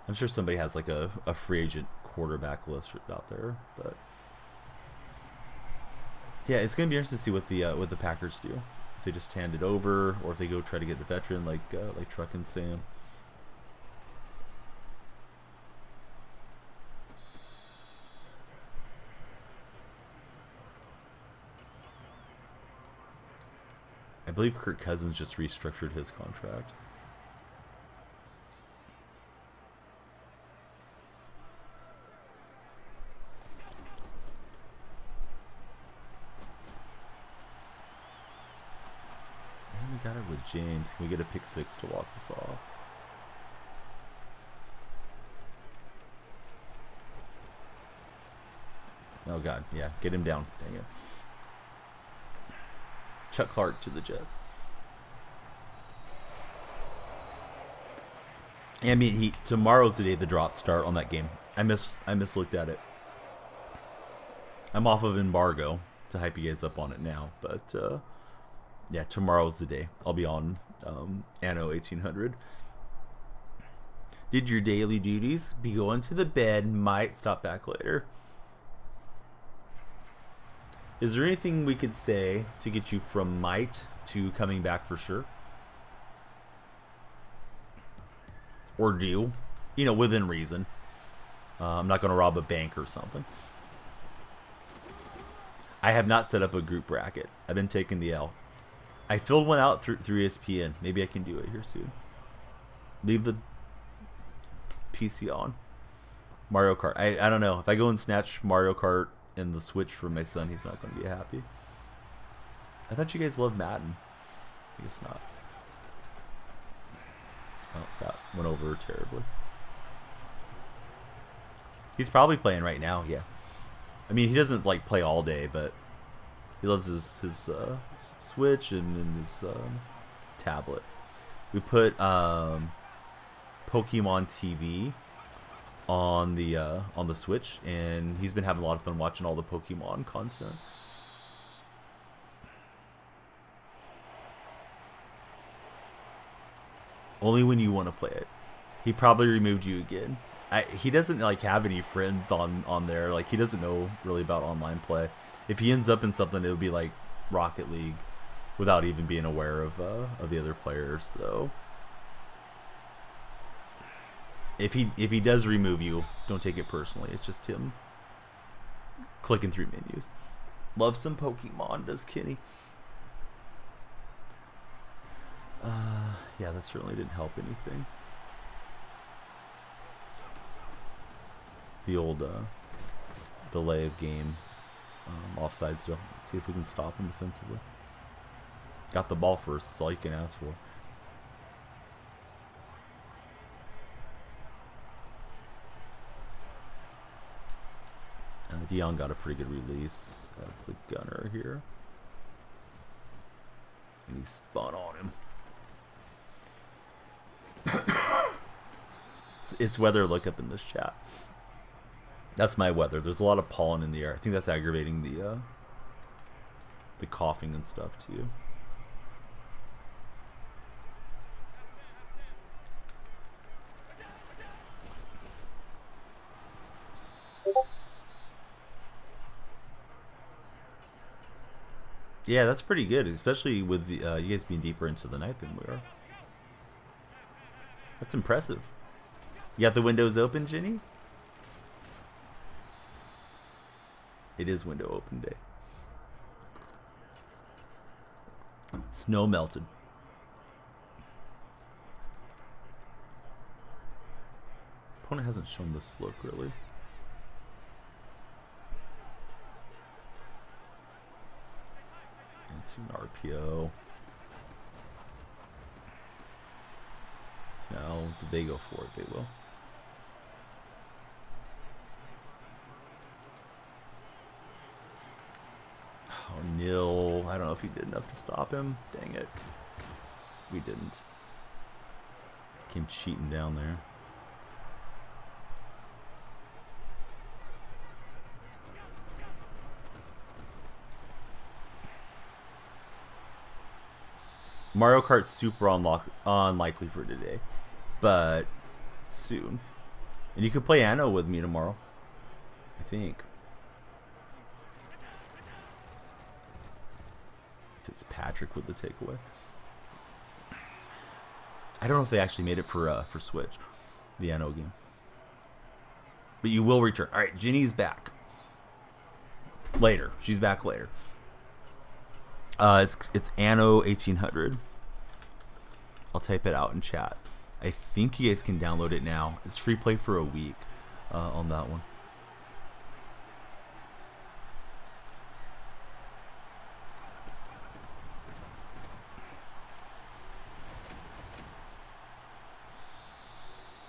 I'm sure somebody has like a free agent quarterback list out there, but yeah, it's gonna be interesting to see what the Packers do. If they just hand it over, or if they go try to get the veteran like Truck and Sam. I believe Kirk Cousins just restructured his contract. And we got it with James. Can we get a pick 6 to walk this off? Oh god, yeah, get him down. Dang it. Chuck Clark to the Jets. I mean, tomorrow's the day the drops start on that game. I mislooked at it. I'm off of embargo to hype you guys up on it now, but yeah, tomorrow's the day. I'll be on Anno 1800. Did your daily duties? Be going to the bed. Might stop back later. Is there anything we could say to get you from might to coming back for sure? Or do, within reason. I'm not going to rob a bank or something. I have not set up a group bracket. I've been taking the L. I filled one out through ESPN. Maybe I can do it here soon. Leave the PC on. Mario Kart. I don't know. If I go and snatch Mario Kart and the Switch from my son, he's not going to be happy. I thought you guys loved Madden. I guess not. Oh, that went over terribly. He's probably playing right now, yeah. I mean, he doesn't like play all day, but he loves his Switch and his tablet. We put Pokemon TV on the Switch, and he's been having a lot of fun watching all the Pokemon content. Only when you want to play it. He probably removed you again. He doesn't like have any friends on there. Like, he doesn't know really about online play. If he ends up in something, it'll be like Rocket League, without even being aware of the other players. So if he does remove you, don't take it personally. It's just him clicking through menus. Love some Pokemon, does Kenny? Yeah, that certainly didn't help anything. The old delay of game, offside still. Let's see if we can stop him defensively. Got the ball first. That's all you can ask for. Dion got a pretty good release as the gunner here. And he spun on him. It's weather look up in this chat. That's my weather. There's a lot of pollen in the air. I think that's aggravating the coughing and stuff too. Yeah, that's pretty good, especially with the, you guys being deeper into the night than we are. That's impressive. You got the windows open, Jenny? It is window open day. Snow melted. Opponent hasn't shown this look really. It's an RPO. So now, did they go for it? They will. Oh, nil. I don't know if he did enough to stop him. Dang it. We didn't. Came cheating down there. Mario Kart's super unlikely for today, but soon. And you could play Anno with me tomorrow, I think. Fitzpatrick with the takeaway. I don't know if they actually made it for Switch, the Anno game. But you will return. All right, Ginny's back. Later. She's back later. It's Anno 1800. I'll type it out in chat. I think you guys can download it now. It's free play for a week on that one.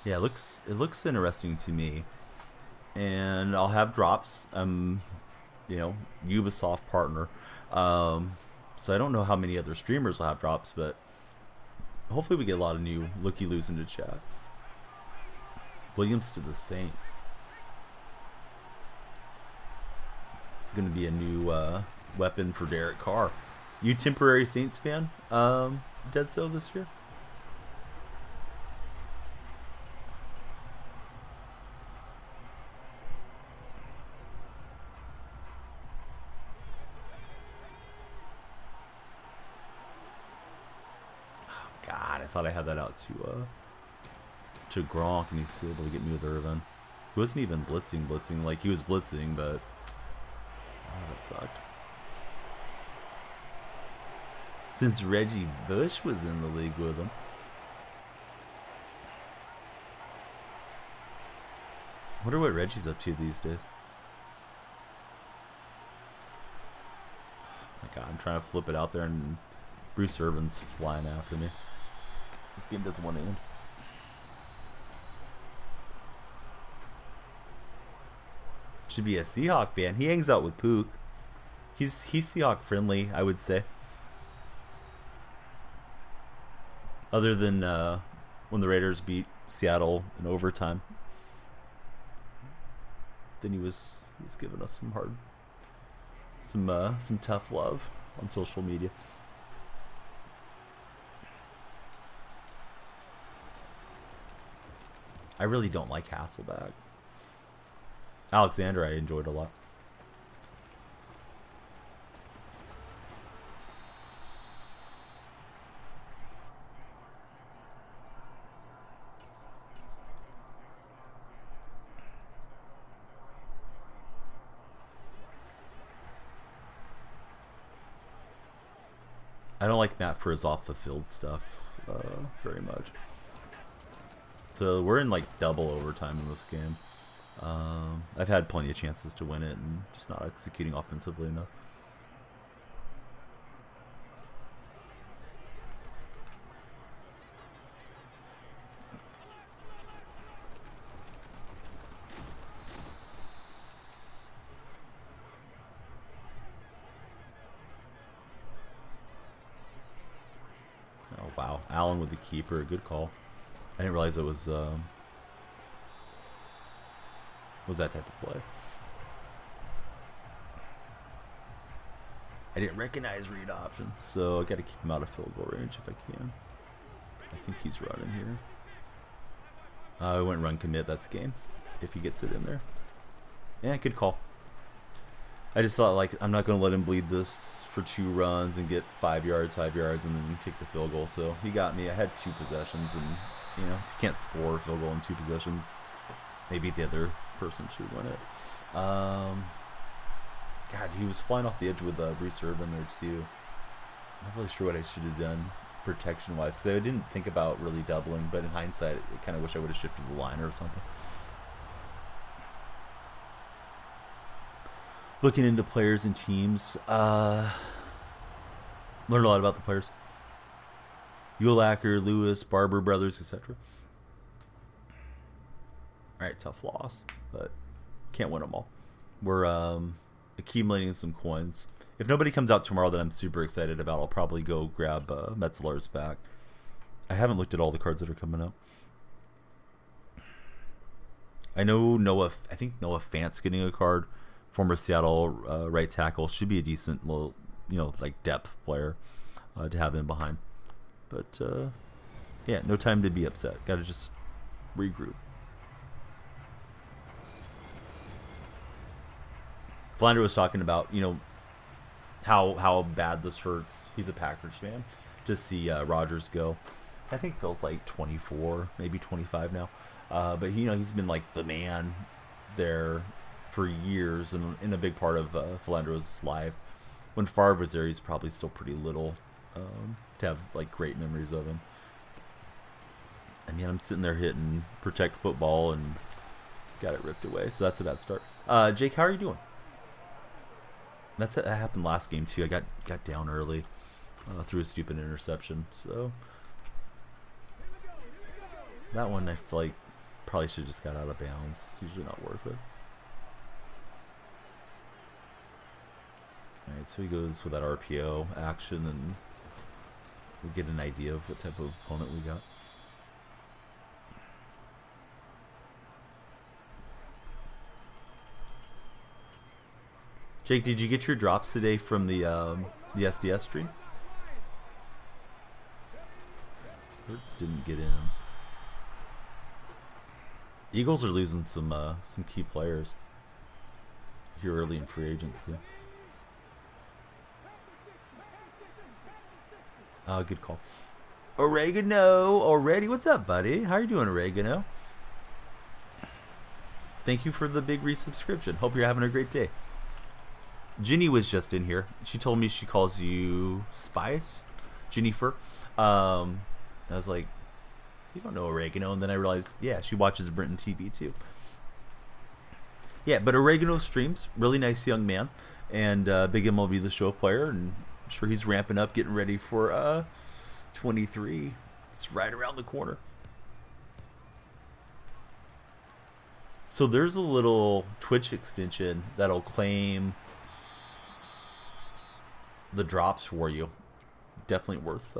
Yeah, it looks interesting to me, and I'll have drops. You know, Ubisoft partner. So I don't know how many other streamers will have drops, but hopefully we get a lot of new looky-loos into chat. Williams to the Saints. Going to be a new weapon for Derek Carr. You temporary Saints fan, Dead So this year? God, I thought I had that out to Gronk, and he's able to get me with Irvin. He wasn't even blitzing. Like, he was blitzing, but oh, that sucked. Since Reggie Bush was in the league with him. Wonder what Reggie's up to these days. Oh my God, I'm trying to flip it out there and Bruce Irvin's flying after me. This game doesn't want to end. Should be a Seahawk fan. He hangs out with Pook. He's Seahawk friendly, I would say. Other than when the Raiders beat Seattle in overtime. Then he was giving us some tough love on social media. I really don't like Hasselback. Alexander I enjoyed a lot. I don't like Matt for his off the field stuff very much. So we're in like double overtime in this game. I've had plenty of chances to win it and just not executing offensively enough. Oh wow, Allen with the keeper, good call. I didn't realize it was that type of play. I didn't recognize read option, so I got to keep him out of field goal range if I can. I think he's running here. I went run commit. That's game if he gets it in there. Yeah, good call. I just thought, like, I'm not going to let him bleed this for 2 runs and get 5 yards, and then kick the field goal. So he got me. I had 2 possessions, and you know, if you can't score a field goal in 2 possessions, maybe the other person should win it. God, he was flying off the edge with Bruce Irvin there too. I'm not really sure what I should have done protection-wise, because I didn't think about really doubling, but in hindsight, I kind of wish I would have shifted the line or something. Looking into players and teams, learned a lot about the players. Ulacher, Lewis, Barber brothers, etc. Alright, tough loss, but can't win them all. We're accumulating some coins. If nobody comes out tomorrow that I'm super excited about, I'll probably go grab Metzler's back. I haven't looked at all the cards that are coming up. I know I think Noah Fant's getting a card. Former Seattle right tackle. Should be a decent little, like depth player to have in behind. But, yeah, no time to be upset. Got to just regroup. Flander was talking about, how bad this hurts. He's a Packers fan. To see Rodgers go. I think Phil's like 24, maybe 25 now. But, he's been like the man there for years and in a big part of Philandero's life. When Favre was there, he's probably still pretty little to have like great memories of him. I mean, I'm sitting there hitting protect football and got it ripped away, so that's a bad start. Jake, how are you doing? That happened last game too. I got down early through a stupid interception, so that one I feel like probably should have just got out of bounds. It's usually not worth it. Alright, so he goes with that RPO action, and we'll get an idea of what type of opponent we got. Jake, did you get your drops today from the SDS stream? Hurts didn't get in. Eagles are losing some key players here early in free agency. Good call. Oregano already. What's up, buddy? How are you doing, Oregano? Thank you for the big resubscription. Hope you're having a great day. Ginny was just in here. She told me she calls you Spice. Jennifer. I was like, you don't know oregano, and then I realized, yeah, she watches Brenton TV too. Yeah, but Oregano streams, really nice young man, and big MLB The Show player, and I'm sure he's ramping up, getting ready for 23. It's right around the corner. So there's a little Twitch extension that'll claim the drops for you. Definitely worth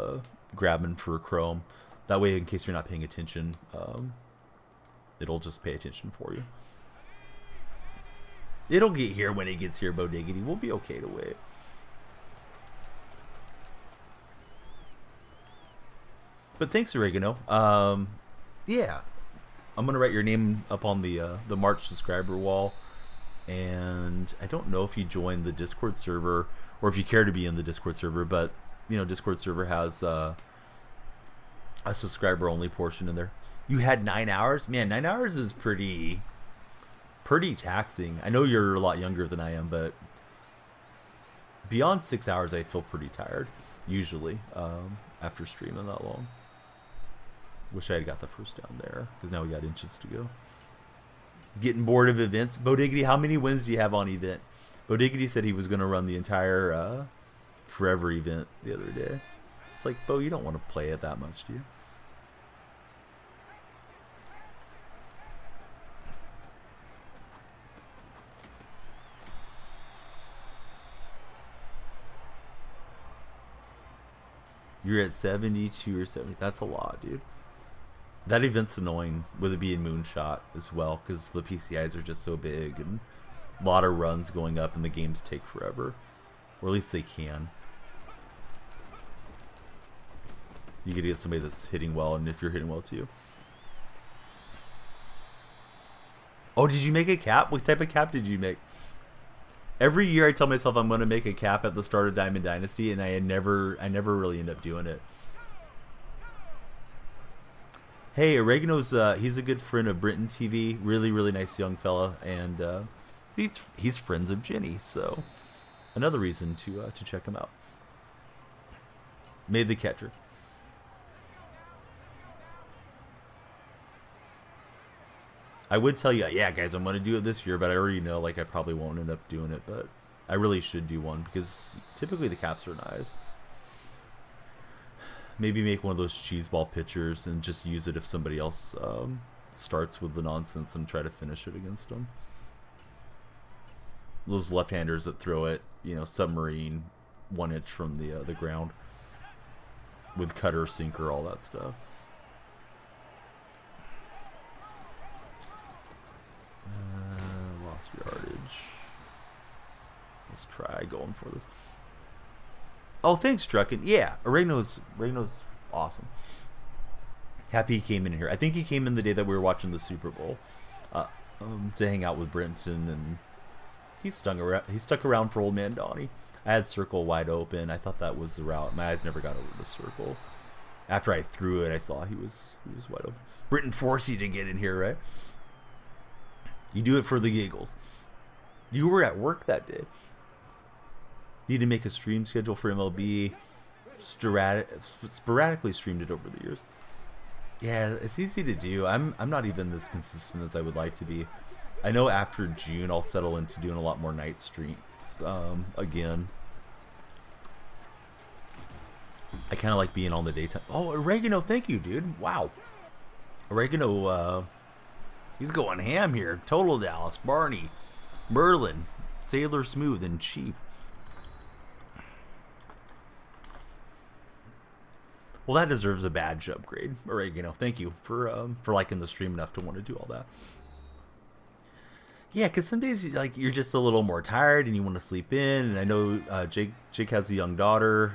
grabbing for Chrome. That way, in case you're not paying attention, it'll just pay attention for you. It'll get here when it gets here, Bo Diggity. We'll be okay to wait. But thanks, Oregano. Yeah, I'm gonna write your name up on the March subscriber wall, and I don't know if you joined the Discord server or if you care to be in the Discord server, but you know, Discord server has a subscriber only portion in there. You had 9 hours, man. 9 hours is pretty taxing. I know you're a lot younger than I am, but beyond 6 hours, I feel pretty tired usually after streaming that long. Wish I had got the first down there, because now we got inches to go. Getting bored of events. Bo Diggity, how many wins do you have on event? Bo Diggity said he was going to run the entire Forever event the other day. It's like, Bo, you don't want to play it that much, do you? You're at 72 or 70. That's a lot, dude. That event's annoying with it being Moonshot as well, because the PCIs are just so big and a lot of runs going up and the games take forever. Or at least they can. You gotta get somebody that's hitting well, and if you're hitting well too. Oh, did you make a cap? What type of cap did you make? Every year I tell myself I'm going to make a cap at the start of Diamond Dynasty, and I never really end up doing it. Hey, Oregano's he's a good friend of Brenton TV. Really, really nice young fella, and he's friends of Jenny, so another reason to check him out. Made the catcher. I would tell you, yeah, guys, I'm going to do it this year, but I already know, like, I probably won't end up doing it, but I really should do one, because typically the caps are nice. Maybe make one of those cheese ball pitchers and just use it if somebody else starts with the nonsense and try to finish it against them. Those left-handers that throw it, you know, submarine, 1 inch from the ground, with cutter, sinker, all that stuff. Lost yardage. Let's try going for this. Oh, thanks, Drucken. Yeah, Oregano's awesome. Happy he came in here. I think he came in the day that we were watching the Super Bowl to hang out with Brenton, and he stuck around for old man Donnie. I had circle wide open. I thought that was the route. My eyes never got over the circle. After I threw it, I saw he was wide open. Brenton forced you to get in here, right? You do it for the giggles. You were at work that day. Need to make a stream schedule for MLB. Sporadically streamed it over the years. Yeah, it's easy to do. I'm not even as consistent as I would like to be. I know after June I'll settle into doing a lot more night streams again. I kind of like being on the daytime. Oh, Oregano, thank you, dude. Wow. Oregano, he's going ham here. Total Dallas, Barney, Merlin, Sailor Smooth, and Chief. Well, that deserves a badge upgrade, Oregano. Thank you for liking the stream enough to want to do all that. Yeah, because some days you're just a little more tired and you want to sleep in. And I know Jake has a young daughter.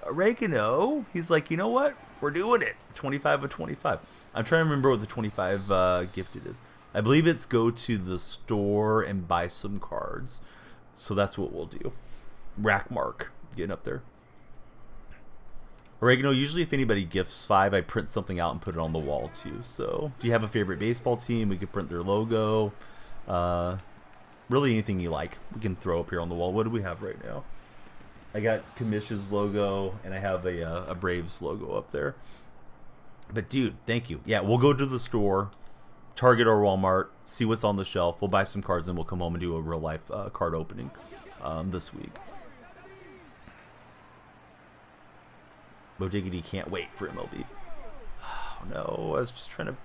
Oregano, he's like, you know what? We're doing it. 25 of 25. I'm trying to remember what the 25 gifted is. I believe it's go to the store and buy some cards. So that's what we'll do. Rack mark, getting up there. Oregano, usually if anybody gifts 5, I print something out and put it on the wall too. So do you have a favorite baseball team? We could print their logo. Really anything you like, we can throw up here on the wall. What do we have right now? I got Kamish's logo, and I have a Braves logo up there. But dude, thank you. Yeah, we'll go to the store, Target or Walmart, see what's on the shelf. We'll buy some cards, and we'll come home and do a real life card opening this week. Bodiggity can't wait for MLB. Oh no, I was just trying to.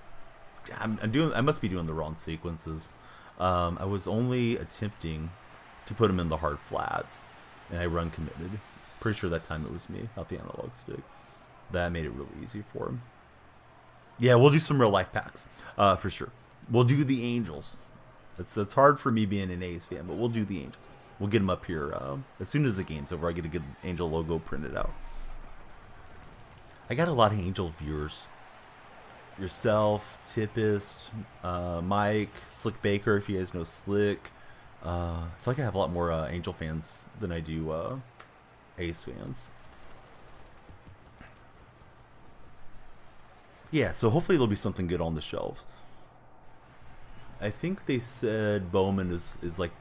I must be doing the wrong sequences. I was only attempting to put them in the hard flats, and I run committed. Pretty sure that time it was me, not the analog stick. That made it really easy for him. Yeah, we'll do some real life packs for sure. We'll do the Angels. That's hard for me being an A's fan, but we'll do the Angels. We'll get them up here as soon as the game's over. I get a good Angel logo printed out. I got a lot of Angel viewers. Yourself, Tippist, Mike, Slick Baker, if you guys know Slick. I feel like I have a lot more Angel fans than I do Ace fans. Yeah, so hopefully there'll be something good on the shelves. I think they said Bowman is like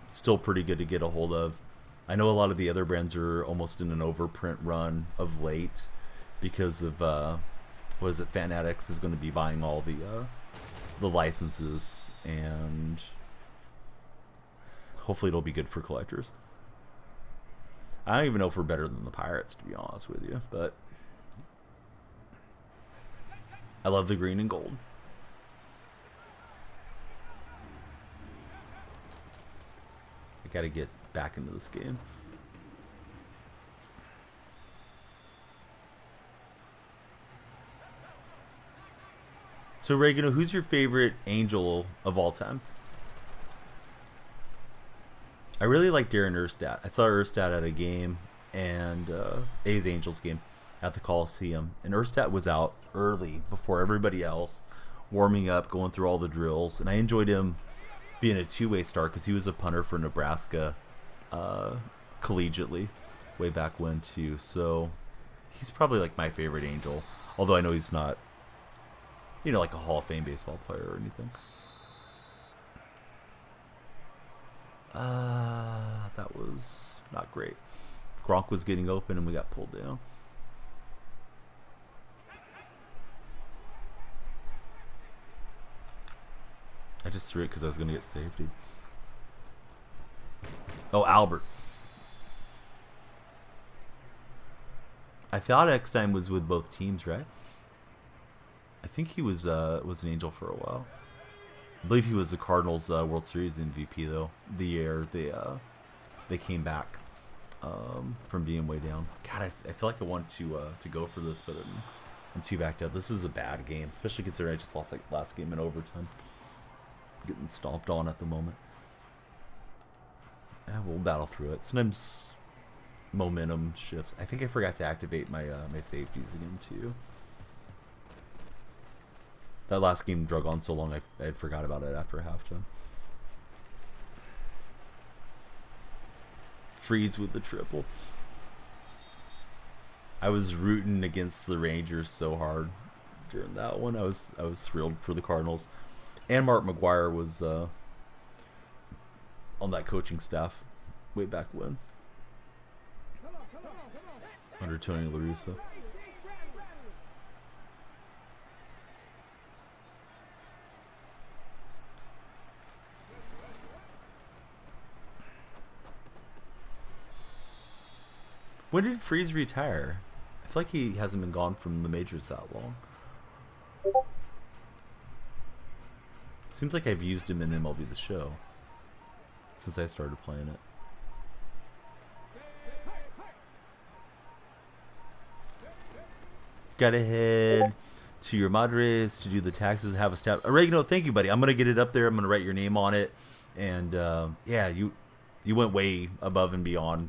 still pretty good to get a hold of. I know a lot of the other brands are almost in an overprint run of late because of what is it? Fanatics is going to be buying all the licenses, and hopefully it'll be good for collectors. I don't even know if we're better than the Pirates, to be honest with you, but I love the green and gold. I gotta get back into this game. So, Reagan, who's your favorite Angel of all time? I really like Darren Erstad. I saw Erstad at a game, and A's Angels game at the Coliseum. And Erstad was out early before everybody else, warming up, going through all the drills. And I enjoyed him being a two-way start because he was a punter for Nebraska collegiately way back when, too. So he's probably like my favorite Angel, although I know he's not, you know, like a Hall of Fame baseball player or anything. That was not great. Gronk was getting open and we got pulled down. I just threw it because I was going to get safety. Oh, Albert. I thought Eckstein was with both teams, right? I think he was an Angel for a while. I believe he was the Cardinals World Series MVP though. The year they came back from being way down. God, I feel like I want to go for this, but I'm too backed up. This is a bad game, especially considering I just lost like last game in overtime. Getting stomped on at the moment. Yeah, we'll battle through it. Sometimes momentum shifts. I think I forgot to activate my my safeties again too. That last game drug on so long I had forgot about it after halftime. Freeze with the triple. I was rooting against the Rangers so hard during that one. I was thrilled for the Cardinals. And Mark McGuire was on that coaching staff way back when. Under Tony La Russa. When did Freeze retire? I feel like he hasn't been gone from the majors that long. Seems like I've used him in MLB The Show since I started playing it. Gotta head to your Madres to do the taxes, have a stab. Oregano, thank you, buddy. I'm gonna get it up there. I'm gonna write your name on it, and yeah, you went way above and beyond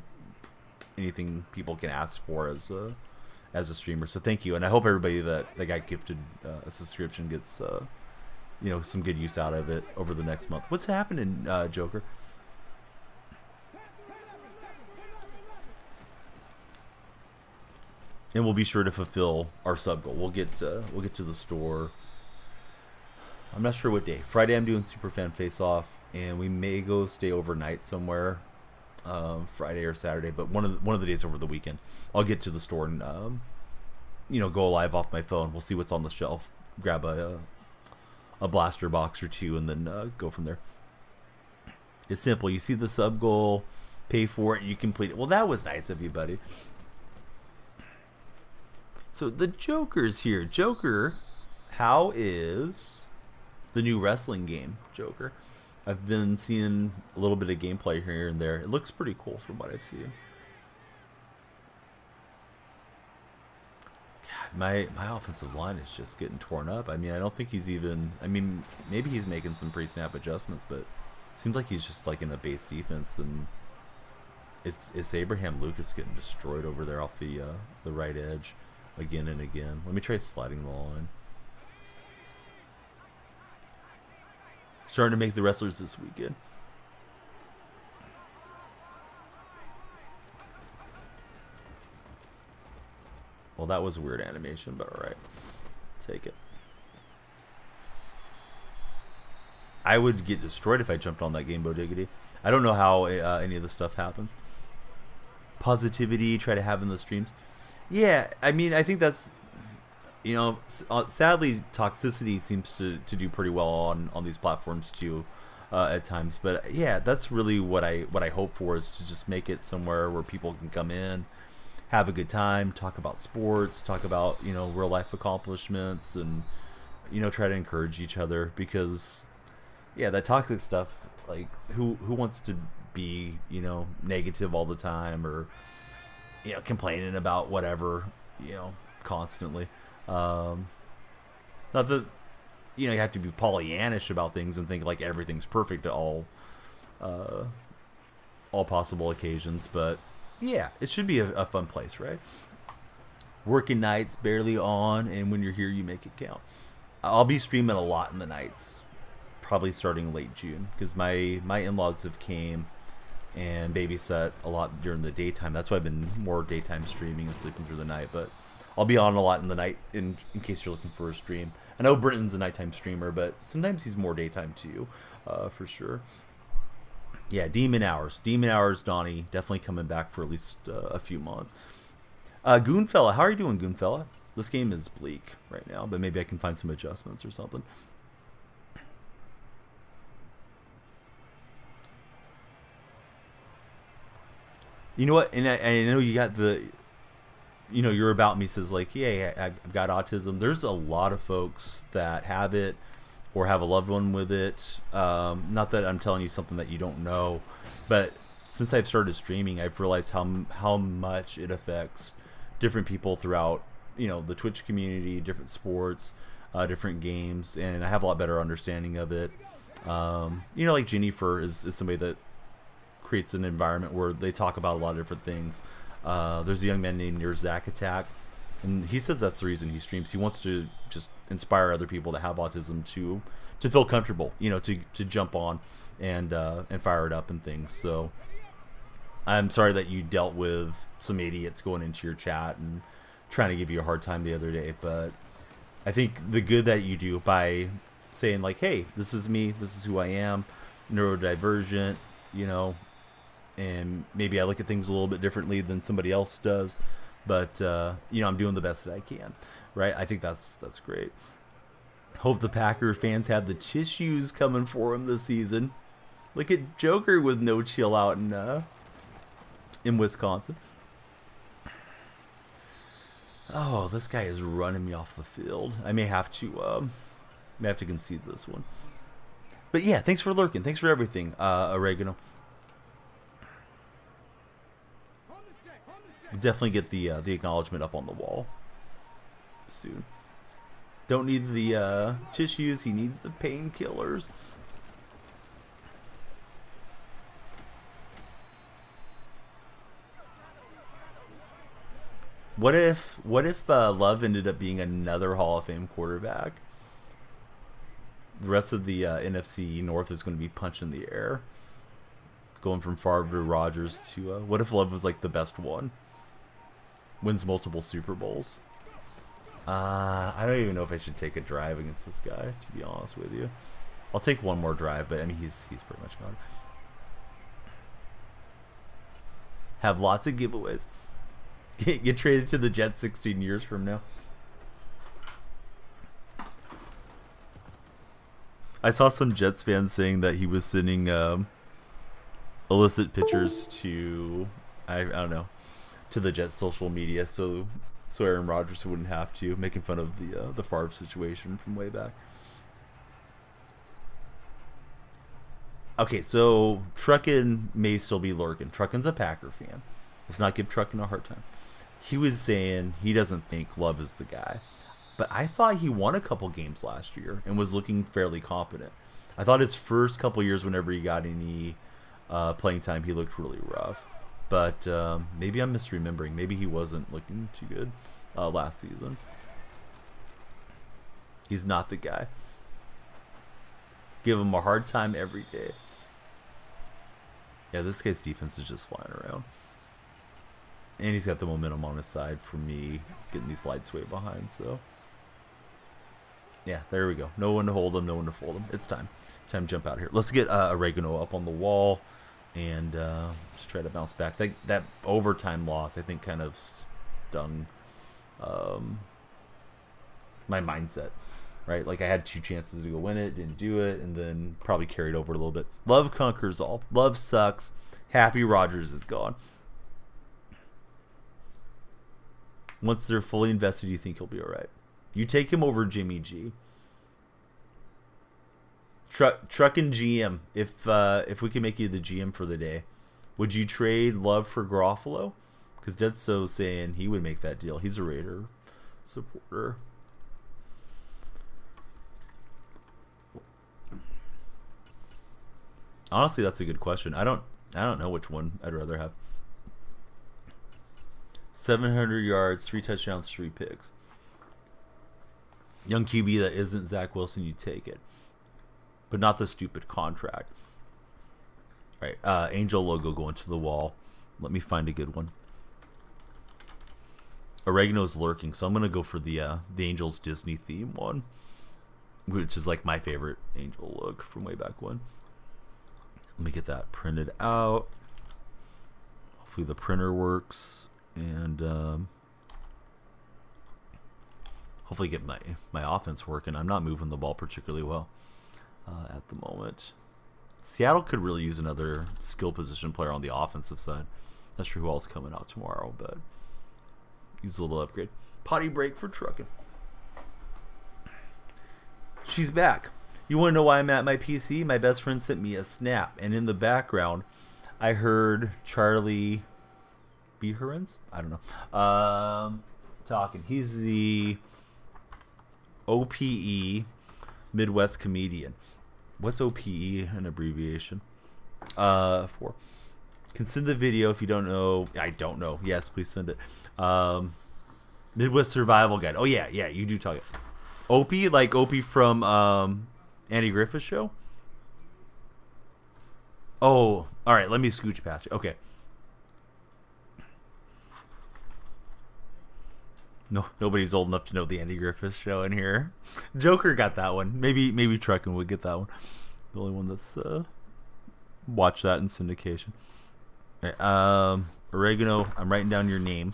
anything people can ask for as a streamer. So thank you, and I hope everybody that got gifted a subscription gets you know, some good use out of it over the next month. What's happening, Joker? And we'll be sure to fulfill our sub goal. We'll get to the store. I'm not sure what day. Friday I'm doing Superfan Face Off, and we may go stay overnight somewhere. Friday or Saturday, but one of the days over the weekend, I'll get to the store and go live off my phone. We'll see what's on the shelf, grab a blaster box or two, and then go from there. It's simple. You see the sub goal, pay for it, and you complete it. Well, that was nice of you, buddy. So the Joker's here. Joker, how is the new wrestling game, Joker? I've been seeing a little bit of gameplay here and there. It looks pretty cool from what I've seen. God, my offensive line is just getting torn up. I mean, I don't think he's even... I mean, maybe he's making some pre-snap adjustments, but it seems like he's just like in a base defense, and it's Abraham Lucas getting destroyed over there off the right edge again and again. Let me try sliding the line. Starting to make the wrestlers this weekend. Well, that was a weird animation, but alright. Take it. I would get destroyed if I jumped on that game, Bo Diggity. I don't know how any of this stuff happens. Positivity, try to have in the streams. Yeah, I mean, I think that's... sadly, toxicity seems to do pretty well on these platforms too, at times. But yeah, that's really what I hope for, is to just make it somewhere where people can come in, have a good time, talk about sports, talk about real life accomplishments, and try to encourage each other. Because yeah, that toxic stuff, like who wants to be negative all the time, or complaining about whatever constantly. Not that you have to be Pollyannish about things and think like everything's perfect at all possible occasions, but yeah, it should be a fun place, right? Working nights, barely on, and when you're here, you make it count. I'll be streaming a lot in the nights, probably starting late June, because my in-laws have came and babysat a lot during the daytime. That's why I've been more daytime streaming and sleeping through the night, but I'll be on a lot in the night in case you're looking for a stream. I know Britton's a nighttime streamer, but sometimes he's more daytime too, for sure. Yeah, Demon Hours, Donnie, definitely coming back for at least a few months. Goonfella, how are you doing, Goonfella? This game is bleak right now, but maybe I can find some adjustments or something. You know what? And I know you got the... your About Me says like, yeah, I've got autism. There's a lot of folks that have it or have a loved one with it. Not that I'm telling you something that you don't know, but since I've started streaming, I've realized how much it affects different people throughout, the Twitch community, different sports, different games, and I have a lot better understanding of it. Like Jennifer is somebody that creates an environment where they talk about a lot of different things. There's a young man named Zach Attack, and he says that's the reason he streams. He wants to just inspire other people that have autism to feel comfortable, to jump on and fire it up and things. So I'm sorry that you dealt with some idiots going into your chat and trying to give you a hard time the other day, but I think the good that you do by saying like, hey, this is me, this is who I am, neurodivergent, and maybe I look at things a little bit differently than somebody else does, but I'm doing the best that I can, right? I think that's great. Hope the Packer fans have the tissues coming for them this season. Look at Joker with no chill out in Wisconsin. Oh, this guy is running me off the field. I may have to concede this one. But yeah, thanks for lurking. Thanks for everything, Oregano. Definitely get the acknowledgement up on the wall soon. Don't need the tissues. He needs the painkillers. What if Love ended up being another Hall of Fame quarterback? The rest of the NFC North is going to be punching the air, going from Favre to Rodgers to what if Love was like the best one? Wins multiple Super Bowls. I don't even know if I should take a drive against this guy, to be honest with you. I'll take one more drive, but I mean he's pretty much gone. Have lots of giveaways. Get traded to the Jets 16 years from now. I saw some Jets fans saying that he was sending illicit pictures to I don't know, to the Jets social media so Aaron Rodgers wouldn't have to, making fun of the Favre situation from way back. Okay, so Truckin may still be lurking. Truckin's a Packer fan. Let's not give Truckin a hard time. He was saying he doesn't think Love is the guy. But I thought he won a couple games last year and was looking fairly competent. I thought his first couple years, whenever he got any playing time, he looked really rough. But maybe I'm misremembering. Maybe he wasn't looking too good last season. He's not the guy. Give him a hard time every day. Yeah, this guy's defense is just flying around. And he's got the momentum on his side for me getting these lights way behind. So, yeah, there we go. No one to hold him, no one to fold him. It's time. It's time to jump out here. Let's get Oregano up on the wall and just try to bounce back. That overtime loss, I think, kind of stung my mindset. Right? Like, I had 2 chances to go win it, didn't do it, and then probably carried over a little bit. Love conquers all. Love sucks. Happy Rodgers is gone. Once they're fully invested, you think he'll be all right. You take him over Jimmy G. Truck and GM. If we can make you the GM for the day, would you trade Love for Garofalo? Because Deadso's saying he would make that deal. He's a Raider supporter. Honestly, that's a good question. I don't know which one I'd rather have. 700 yards, 3 touchdowns, 3 picks. Young QB that isn't Zach Wilson, you take it. But not the stupid contract. All right, Angel logo going to the wall. Let me find a good one. Oregano's lurking, so I'm going to go for the Angels Disney theme one, which is like my favorite Angel look from way back when. Let me get that printed out. Hopefully the printer works. And hopefully get my offense working. I'm not moving the ball particularly well at the moment. Seattle could really use another skill position player on the offensive side. Not sure who else is coming out tomorrow, but use a little upgrade. Potty break for Truckin'. She's back. You want to know why I'm at my PC? My best friend sent me a snap, and in the background, I heard Charlie Beherens? I don't know. Talking. He's the OPE Midwest comedian. What's OPE an abbreviation? For. Can send the video if you don't know. I don't know. Yes, please send it. Midwest Survival Guide. Oh yeah, you do talk it. Opie, like Opie from Andy Griffith's show? Oh, all right, let me scooch past you. Okay. No, nobody's old enough to know the Andy Griffith show in here. Joker got that one. Maybe Truckin' would get that one. The only one that's watched that in syndication. All right, Oregano, I'm writing down your name.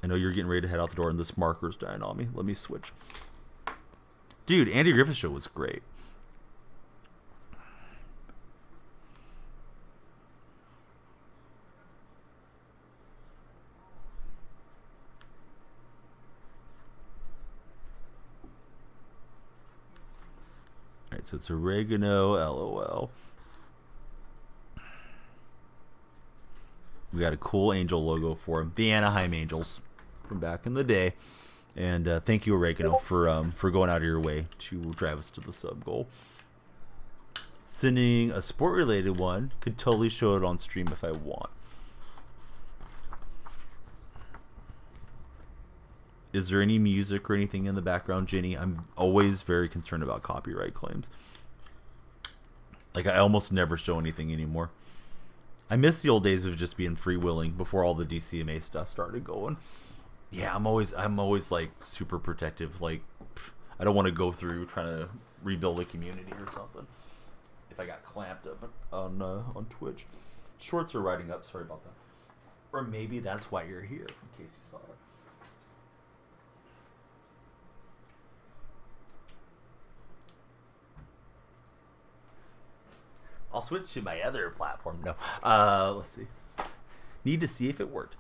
I know you're getting ready to head out the door, and this marker's dying on me. Let me switch. Dude, Andy Griffith show was great. Alright, so it's Oregano, LOL. We got a cool Angel logo for him. The Anaheim Angels from back in the day. And thank you, Oregano, for going out of your way to drive us to the sub goal. Sending a sport-related one. Could totally show it on stream if I want. Is there any music or anything in the background, Jenny? I'm always very concerned about copyright claims. Like, I almost never show anything anymore. I miss the old days of just being freewheeling before all the DCMA stuff started going. Yeah, I'm always like super protective. Like, I don't want to go through trying to rebuild a community or something. If I got clamped up on Twitch. Shorts are riding up. Sorry about that. Or maybe that's why you're here, in case you saw it. I'll switch to my other platform. No. Let's see. Need to see if it worked.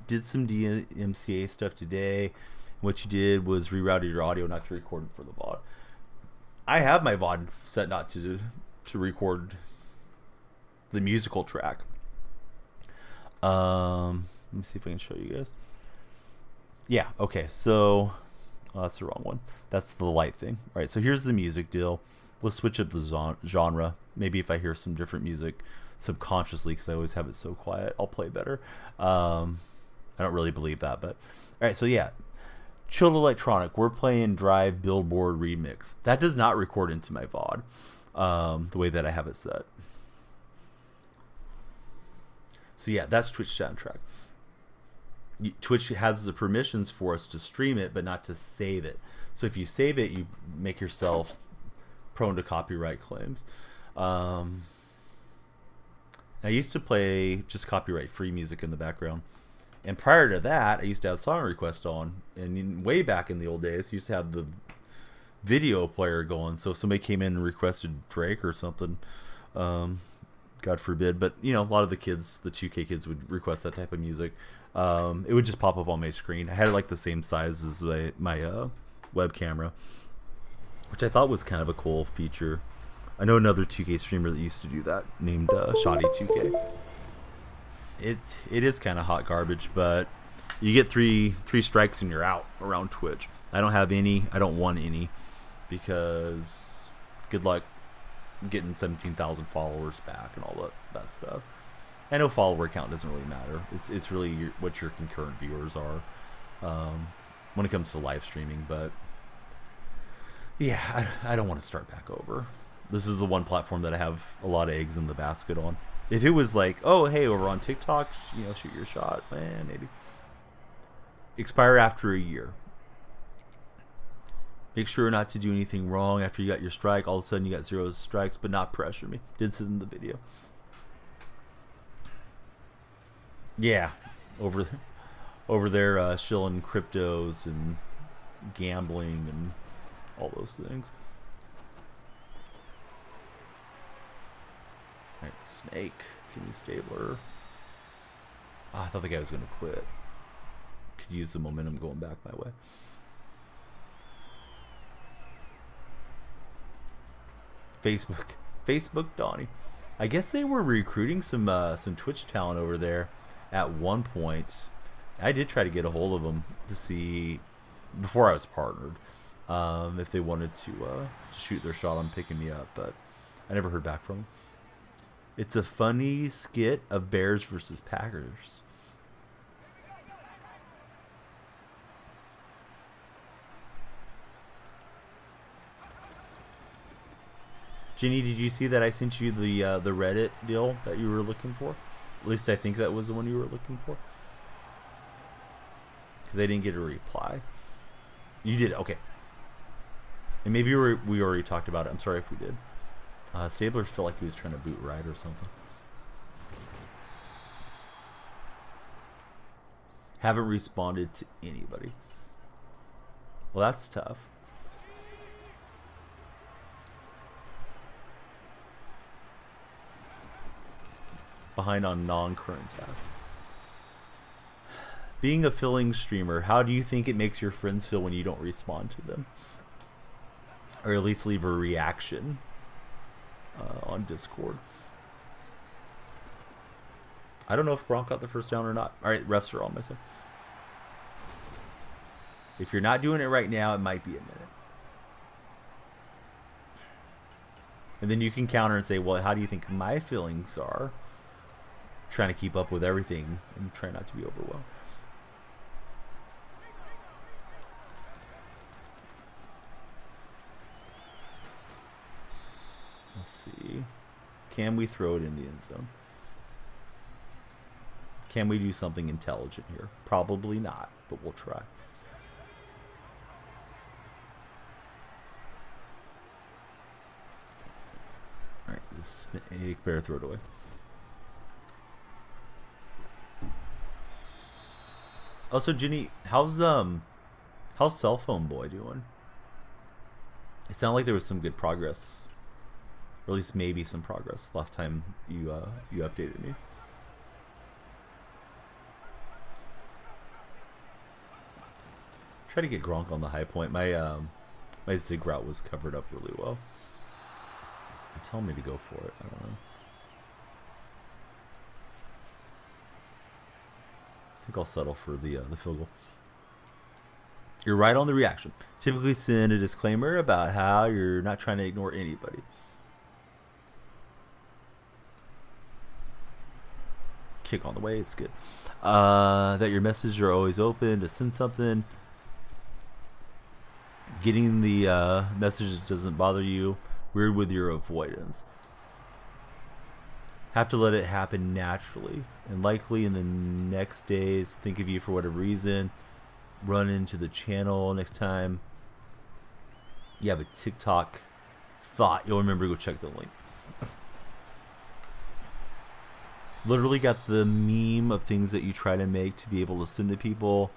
Did some DMCA stuff today. What you did was rerouted your audio not to record it for the VOD. I have my VOD set not to record the musical track. Let me see if I can show you guys. Yeah, okay, so that's the wrong one. That's the light thing. All right, so here's the music deal. Let's switch up the genre. Maybe if I hear some different music subconsciously, because I always have it so quiet, I'll play better. I don't really believe that, but all right, so yeah. Chilled Electronic, we're playing Drive Billboard Remix. That does not record into my VOD the way that I have it set. So yeah, that's Twitch soundtrack. Twitch has the permissions for us to stream it, but not to save it. So if you save it, you make yourself prone to copyright claims. I used to play just copyright-free music in the background. And prior to that, I used to have song request on. And way back in the old days, I used to have the video player going. So if somebody came in and requested Drake or something, God forbid, but you know, a lot of the kids, the 2K kids, would request that type of music. It would just pop up on my screen. I had it like the same size as my web camera, which I thought was kind of a cool feature. I know another 2K streamer that used to do that, named Shoddy 2K. It is kind of hot garbage, but you get three strikes and you're out around Twitch. I don't have any. I don't want any, because good luck getting 17,000 followers back and all that stuff. I know follower count doesn't really matter. It's really what your concurrent viewers are when it comes to live streaming. But yeah, I don't want to start back over. This is the one platform that I have a lot of eggs in the basket on. If it was like, oh hey, over on TikTok, you know, shoot your shot, man, maybe. Expire after a year. Make sure not to do anything wrong after you got your strike. All of a sudden you got 0 strikes, but not pressure me. Did sit in the video. Yeah, over there shilling cryptos and gambling and all those things. Alright, the snake. Give me stabler. Oh, I thought the guy was going to quit. Could use the momentum going back my way. Facebook Donnie. I guess they were recruiting some Twitch talent over there at one point. I did try to get a hold of them to see, before I was partnered, if they wanted to shoot their shot on picking me up, but I never heard back from them. It's a funny skit of Bears versus Packers. Ginny, did you see that I sent you the Reddit deal that you were looking for? At least I think that was the one you were looking for. Because I didn't get a reply. You did, okay. And maybe we already talked about it. I'm sorry if we did. Stabler felt like he was trying to boot right or something. Haven't responded to anybody. Well, that's tough. Behind on non-current tasks. Being a filling streamer, how do you think it makes your friends feel when you don't respond to them? Or at least leave a reaction on Discord. I don't know if Gronk got the first down or not. Alright, refs are on my side. If you're not doing it right now, it might be a minute. And then you can counter and say, well, how do you think my feelings are? Trying to keep up with everything and try not to be overwhelmed. Let's see. Can we throw it in the end zone? Can we do something intelligent here? Probably not, but we'll try. Alright, the snake, better throw it away. Also, Ginny, how's Cell Phone Boy doing? It sounded like there was some good progress, or at least maybe some progress last time you updated me. Try to get Gronk on the high point. My zig route was covered up really well. They're telling me to go for it. I don't know. I think I'll settle for the field goal. You're right on the reaction. Typically send a disclaimer about how you're not trying to ignore anybody. Kick on the way, it's good. That your messages are always open to send something. Getting the messages doesn't bother you. Weird with your avoidance. Have to let it happen naturally. And likely in the next days, think of you for whatever reason. Run into the channel next time. You have a TikTok thought. You'll remember to go check the link. Literally got the meme of things that you try to make to be able to send to people.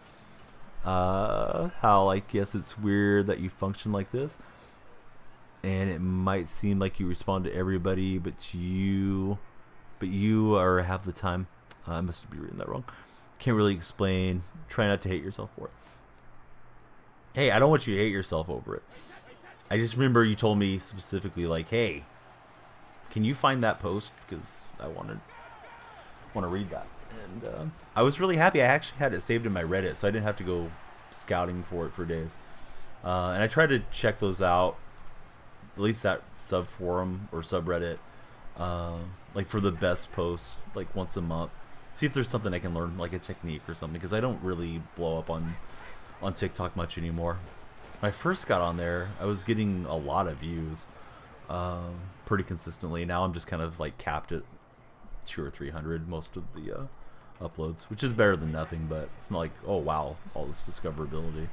How, like, yes, it's weird that you function like this. And it might seem like you respond to everybody, but you are half the time. I must be reading that wrong. Can't really explain. Try not to hate yourself for it. Hey, I don't want you to hate yourself over it. I just remember you told me specifically, like, hey, can you find that post? Because I want to read that. And I was really happy. I actually had it saved in my Reddit, so I didn't have to go scouting for it for days. And I tried to check those out, at least that sub forum or subreddit, like for the best posts, like once a month. See if there's something I can learn, like a technique or something, because I don't really blow up on TikTok much anymore. When I first got on there, I was getting a lot of views pretty consistently. Now I'm just kind of like capped at 200 or 300 most of the uploads, which is better than nothing, but it's not like, oh wow, all this discoverability.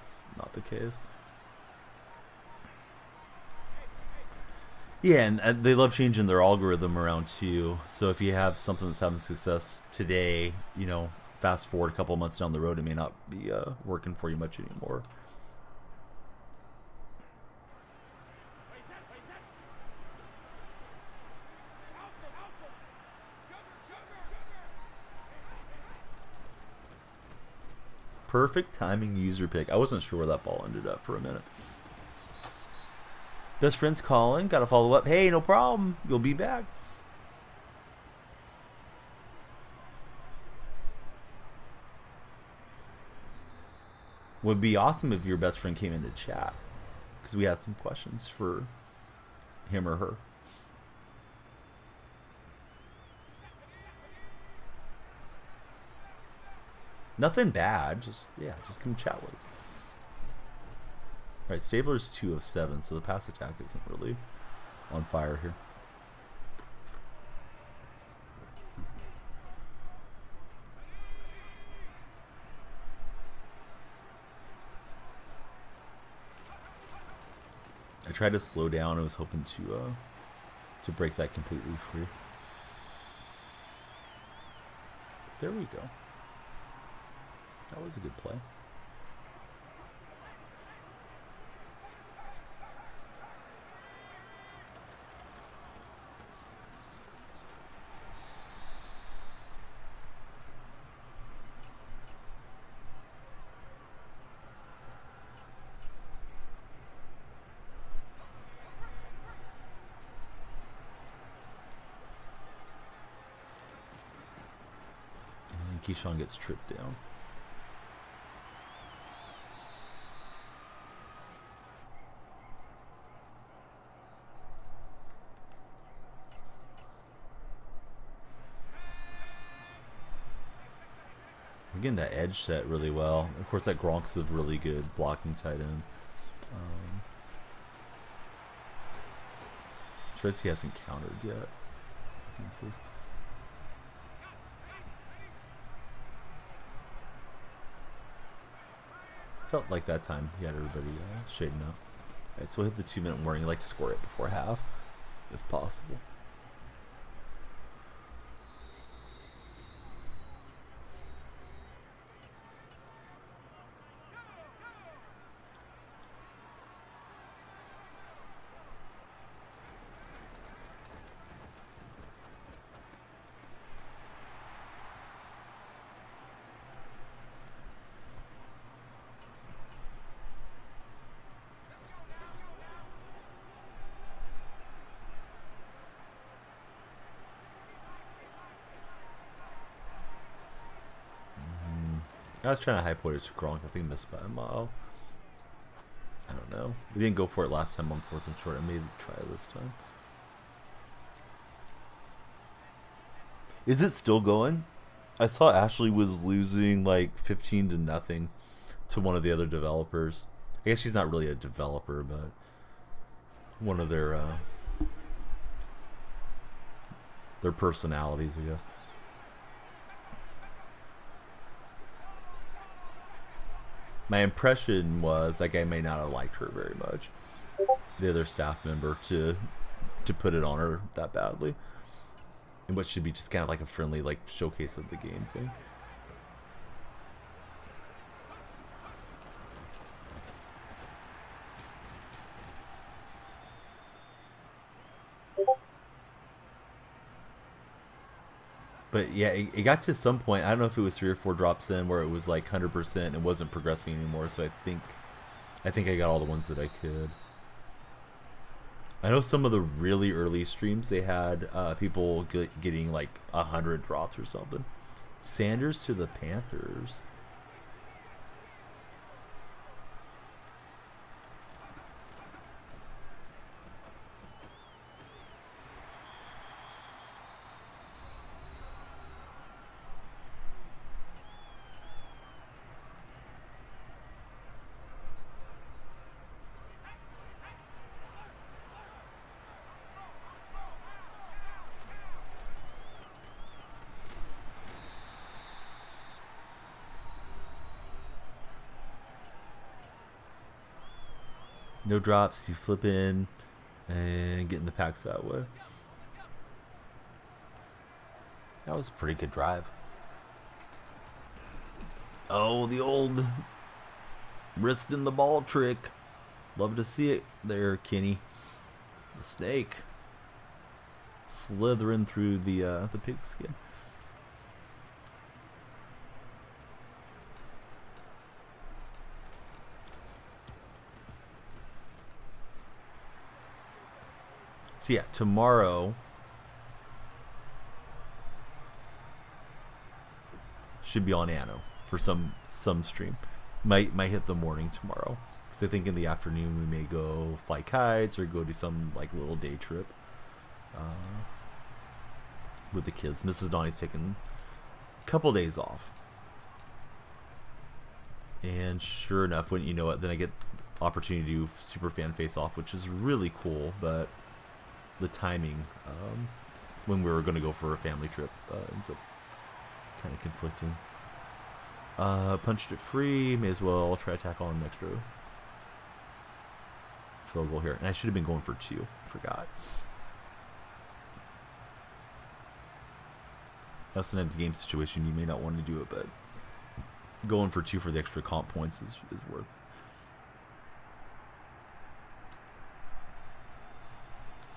It's not the case. Yeah, and they love changing their algorithm around too. So if you have something that's having success today, you know, fast forward a couple months down the road, it may not be working for you much anymore. Perfect timing user pick. I wasn't sure where that ball ended up for a minute. Best friend's calling. Got to follow up. Hey, no problem. You'll be back. Would be awesome if your best friend came into chat, because we had some questions for him or her. Nothing bad. Just come chat with us. Alright, Stabler's 2 of 7, so the pass attack isn't really on fire here. I tried to slow down. I was hoping to break that completely free. There we go. That was a good play. And Keyshawn gets tripped down. We're getting that edge set really well. Of course, that Gronk's a really good blocking tight end. Surprised he hasn't countered yet. Felt like that time he had everybody shading up. Alright, so we'll hit the 2-minute warning. I like to score it before half, if possible. I was trying to high point it to Gronk. I think I missed by a mile. I don't know. We didn't go for it last time on 4th and short. I may try it this time. Is it still going? I saw Ashley was losing like 15-0 to one of the other developers. I guess she's not really a developer, but one of their personalities, I guess. My impression was that guy may not have liked her very much. The other staff member to put it on her that badly. And what should be just kind of like a friendly like showcase of the game thing. But yeah, it got to some point. I don't know if it was 3 or 4 drops in where it was like 100% and wasn't progressing anymore. So I think I got all the ones that I could. I know some of the really early streams they had people getting like 100 drops or something. Sanders to the Panthers. No drops, you flip in and get in the packs that way. That was a pretty good drive. Oh, the old wrist in the ball trick. Love to see it there, Kenny. The snake slithering through the pigskin. So yeah, tomorrow should be on Anno for some stream. Might hit the morning tomorrow because I think in the afternoon we may go fly kites or go do some like little day trip with the kids. Mrs. Donnie's taking a couple days off, and sure enough, when you know it, then I get opportunity to do Super Fan Face Off, which is really cool, but the timing when we were going to go for a family trip ends up kind of conflicting. Punched it free. May as well try to tackle on an extra field goal here. And I should have been going for 2. Forgot. Now sometimes game situation you may not want to do it, but going for 2 for the extra comp points is worth it.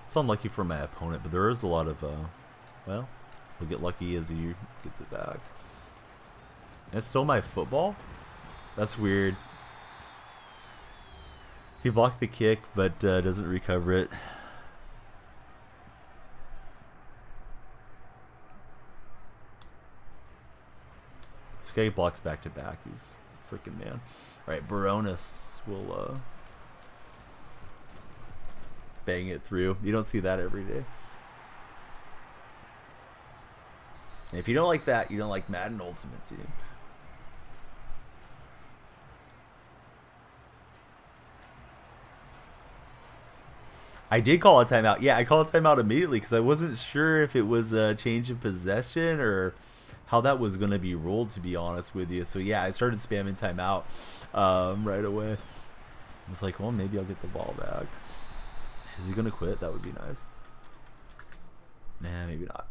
It's unlucky for my opponent, but there is a lot of, well, he'll get lucky as he gets it back. And it's still my football? That's weird. He blocked the kick, but doesn't recover it. This guy blocks back to back. He's the freaking man. Alright, Baronis will, bang it through. You don't see that every day. And if you don't like that, you don't like Madden Ultimate Team. I did call a timeout. Yeah, I called a timeout immediately because I wasn't sure if it was a change of possession or how that was going to be ruled, to be honest with you. So yeah, I started spamming timeout right away. I was like, well, maybe I'll get the ball back. Is he gonna quit? That would be nice. Nah, maybe not.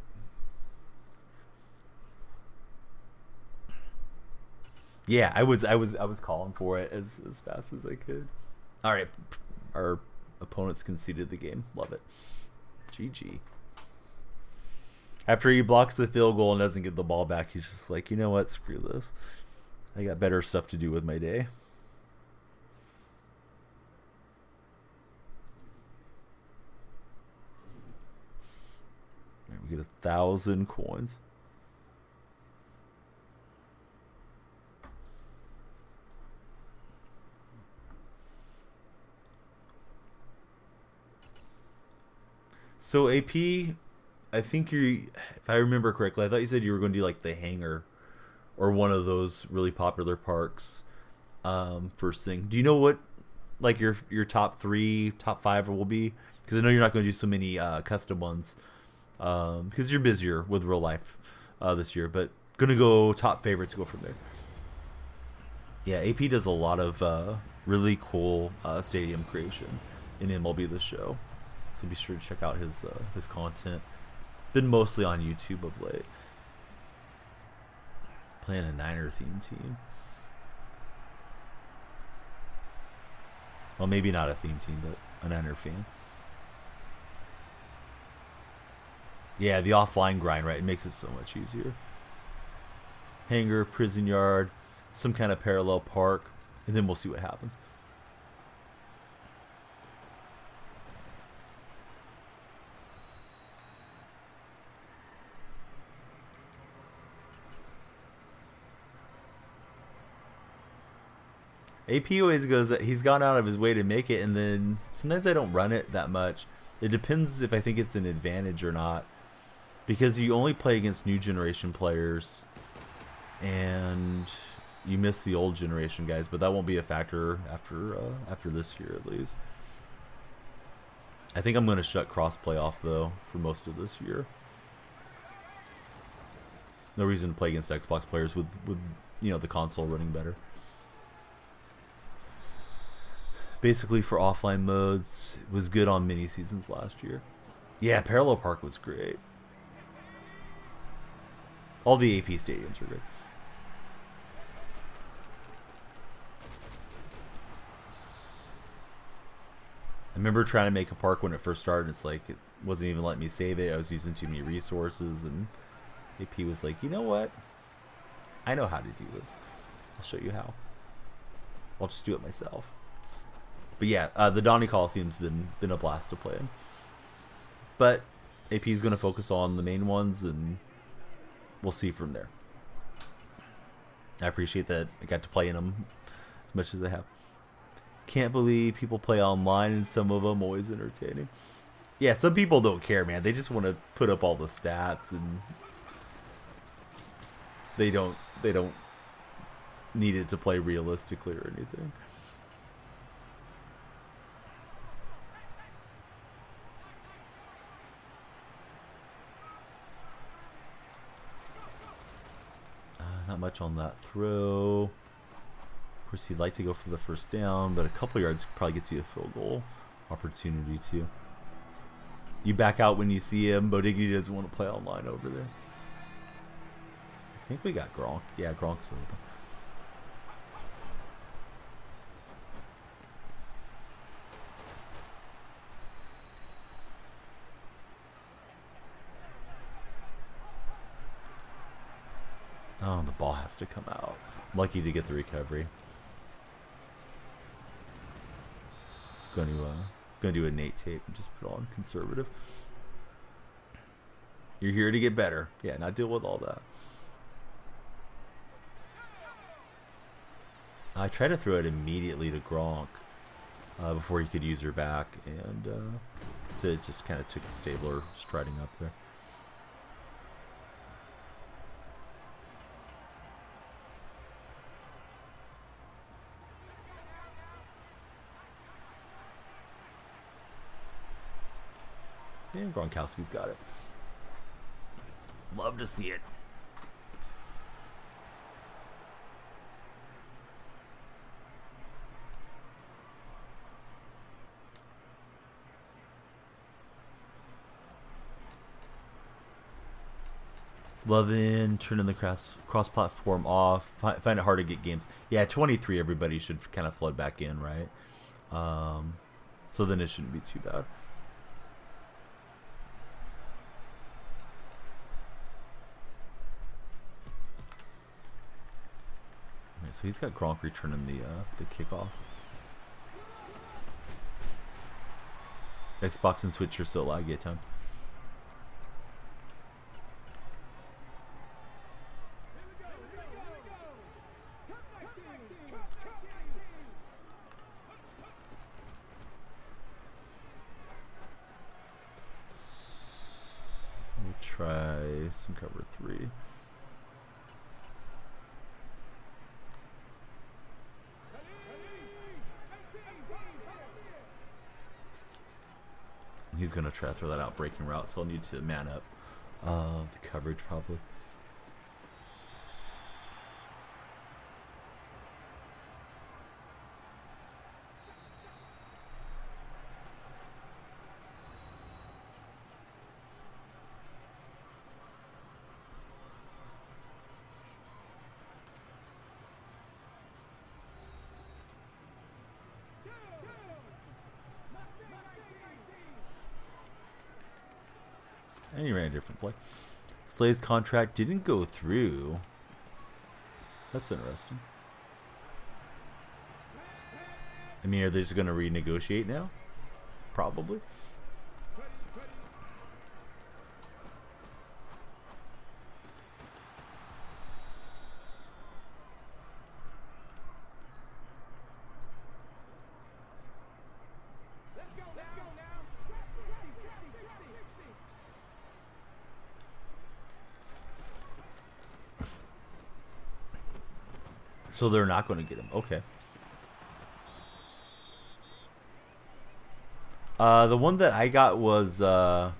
Yeah, I was calling for it as fast as I could. All right, our opponents conceded the game. Love it. GG. After he blocks the field goal and doesn't get the ball back, he's just like, you know what? Screw this. I got better stuff to do with my day. We get 1,000 coins. So AP, I think if I remember correctly, I thought you said you were going to do like the hangar or one of those really popular parks first thing. Do you know what like your top three, top five will be? Because I know you're not going to do so many custom ones because you're busier with real life this year. But gonna go top favorites. Go from there. Yeah, AP does a lot of really cool stadium creation in MLB this show, so be sure to check out his content. Been mostly on YouTube of late. Playing a Niner theme team. Well, maybe not a theme team, but a Niner fan. Yeah, the offline grind, right? It makes it so much easier. Hangar, prison yard, some kind of parallel park, and then we'll see what happens. AP always goes that he's gone out of his way to make it, and then sometimes I don't run it that much. It depends if I think it's an advantage or not, because you only play against new generation players, and you miss the old generation guys. But that won't be a factor after this year at least. I think I'm going to shut crossplay off though for most of this year. No reason to play against Xbox players with the console running better. Basically for offline modes, it was good on mini seasons last year. Yeah, Parallel Park was great. All the AP stadiums were good. I remember trying to make a park when it first started. It's like it wasn't even letting me save it. I was using too many resources, and AP was like, you know what? I know how to do this. I'll show you how. I'll just do it myself. But yeah, the Donny Coliseum's been a blast to play in. But AP's going to focus on the main ones, and we'll see from there. I appreciate that I got to play in them as much as I have. Can't believe people play online, and some of them always entertaining. Yeah, some people don't care, man. They just want to put up all the stats, and they don't need it to play realistically or anything. Not much on that throw. Of course, you'd like to go for the first down, but a couple yards probably gets you a field goal opportunity too. You back out when you see him. Bo Diggity doesn't want to play online over there. I think we got Gronk. Yeah, Gronk's open. Oh, the ball has to come out. I'm lucky to get the recovery. Gonna do a Nate tape and just put on conservative. You're here to get better. Yeah, not deal with all that. I tried to throw it immediately to Gronk before he could use her back, and so it just kind of took Stabler striding up there. And Gronkowski's got it. Love to see it. Loving turning the cross-platform off. Find it hard to get games. Yeah, 23 everybody should kind of flood back in, right? So then it shouldn't be too bad. So he's got Gronk returning the kickoff. Xbox and Switch are so laggy at times. try some cover 3. He's going to try to throw that out breaking route, so I'll need to man up the coverage probably. And he ran a different play. Slay's contract didn't go through. That's interesting. I mean, are they just going to renegotiate now? Probably. So they're not going to get him. Okay. The one that I got was from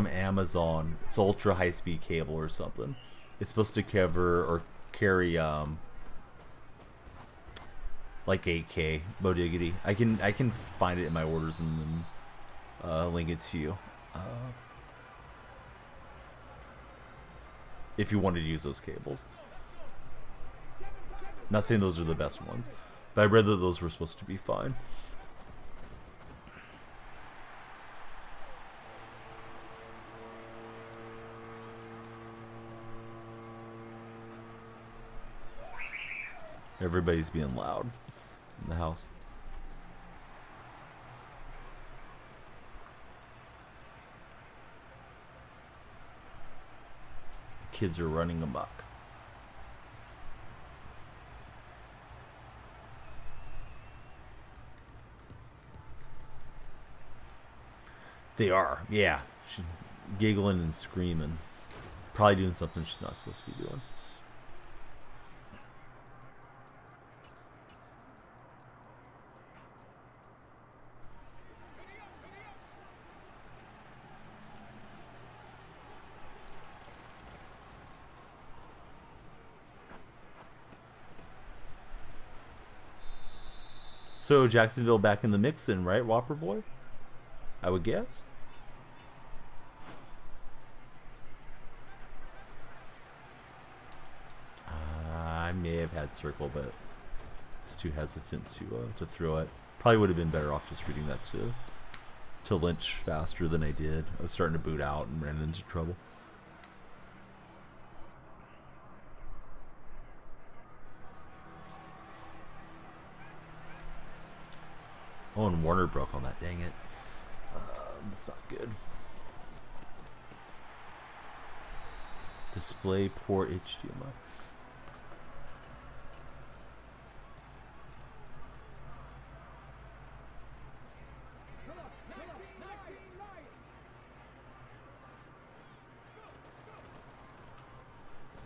Amazon. It's ultra high speed cable or something. It's supposed to cover or carry like 8K Bodiggity. I can find it in my orders and then link it to you. If you wanted to use those cables. Not saying those are the best ones, but I read that those were supposed to be fine. Everybody's being loud in the house. Kids are running amok. They are, yeah. She's giggling and screaming. Probably doing something she's not supposed to be doing. So Jacksonville back in the mix then, right, Whopper Boy? I would guess. I may have had circle, but I was too hesitant to throw it. Probably would have been better off just reading that to Lynch faster than I did. I was starting to boot out and ran into trouble. Oh, and Warner broke on that. Dang it. That's not good. Display port HDMI.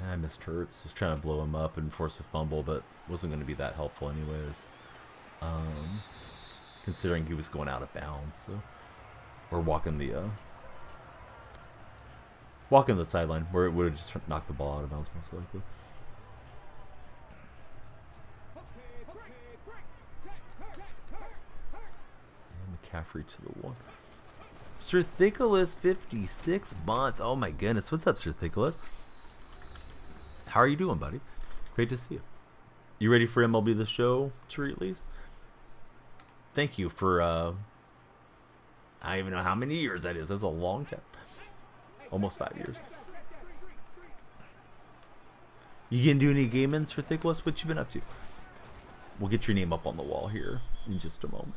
I missed Hurts. I was trying to blow him up and force a fumble, but wasn't going to be that helpful anyways. Considering he was going out of bounds, so or walking the sideline where it would have just knocked the ball out of bounds most likely. And McCaffrey to the one. Sir Thicolis, 56 months. Oh my goodness, what's up, Sir Thicolis? How are you doing, buddy? Great to see you. You ready for MLB The Show to release? Thank you for, I don't even know how many years that is. That's a long time. Almost 5 years. You gonna do any gaming, Sir Thicolis? What you been up to? We'll get your name up on the wall here in just a moment.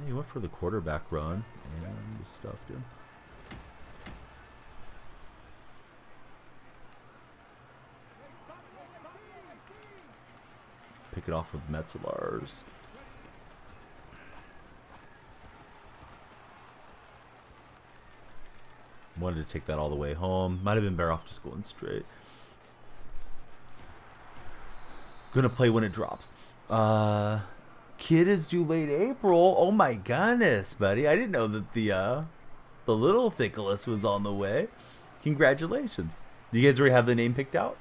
He went for the quarterback run and just stuffed him. kick it off with Metzelars. Wanted to take that all the way home. Might have been better off just going straight. Gonna play when it drops. Kid is due late April. Oh my goodness, buddy. I didn't know that the little Thickless was on the way. Congratulations. Do you guys already have the name picked out?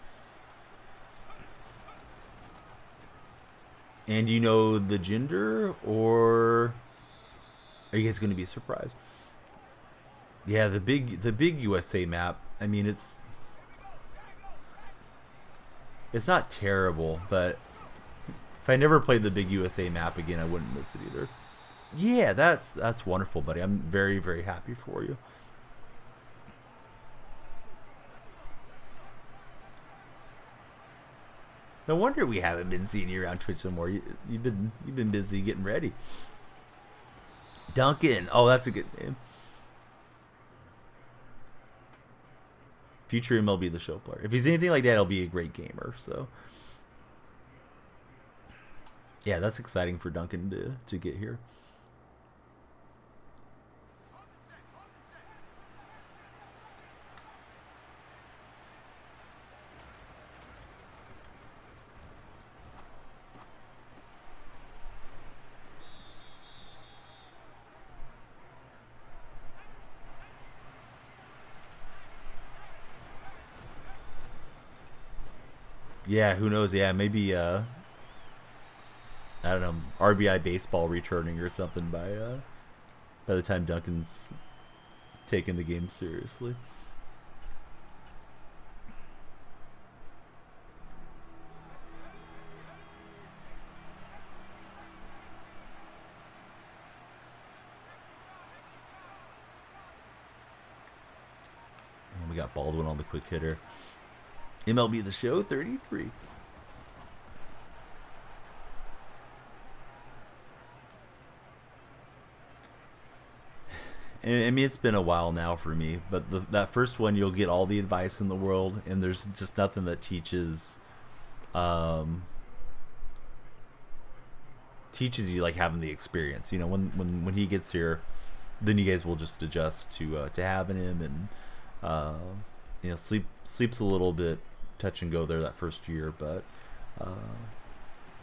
And you know the gender, or are you guys going to be surprised? Yeah, the big USA map. I mean, it's not terrible, but if I never played the big USA map again, I wouldn't miss it either. Yeah, that's wonderful, buddy. I'm very, very happy for you. No wonder we haven't been seeing you around Twitch no more. You've been busy getting ready. Duncan. Oh, that's a good name. Future MLB The Show player. If he's anything like that, he'll be a great gamer. So, yeah, that's exciting for Duncan to get here. Yeah, who knows? Yeah, maybe I don't know, RBI baseball returning or something by the time Duncan's taking the game seriously. And we got Baldwin on the quick hitter. MLB The Show 33. And I mean, it's been a while now for me, but that first one, you'll get all the advice in the world, and there's just nothing that teaches you like having the experience. You know, when he gets here, then you guys will just adjust to having him, and you know, sleeps a little bit touch and go there that first year, but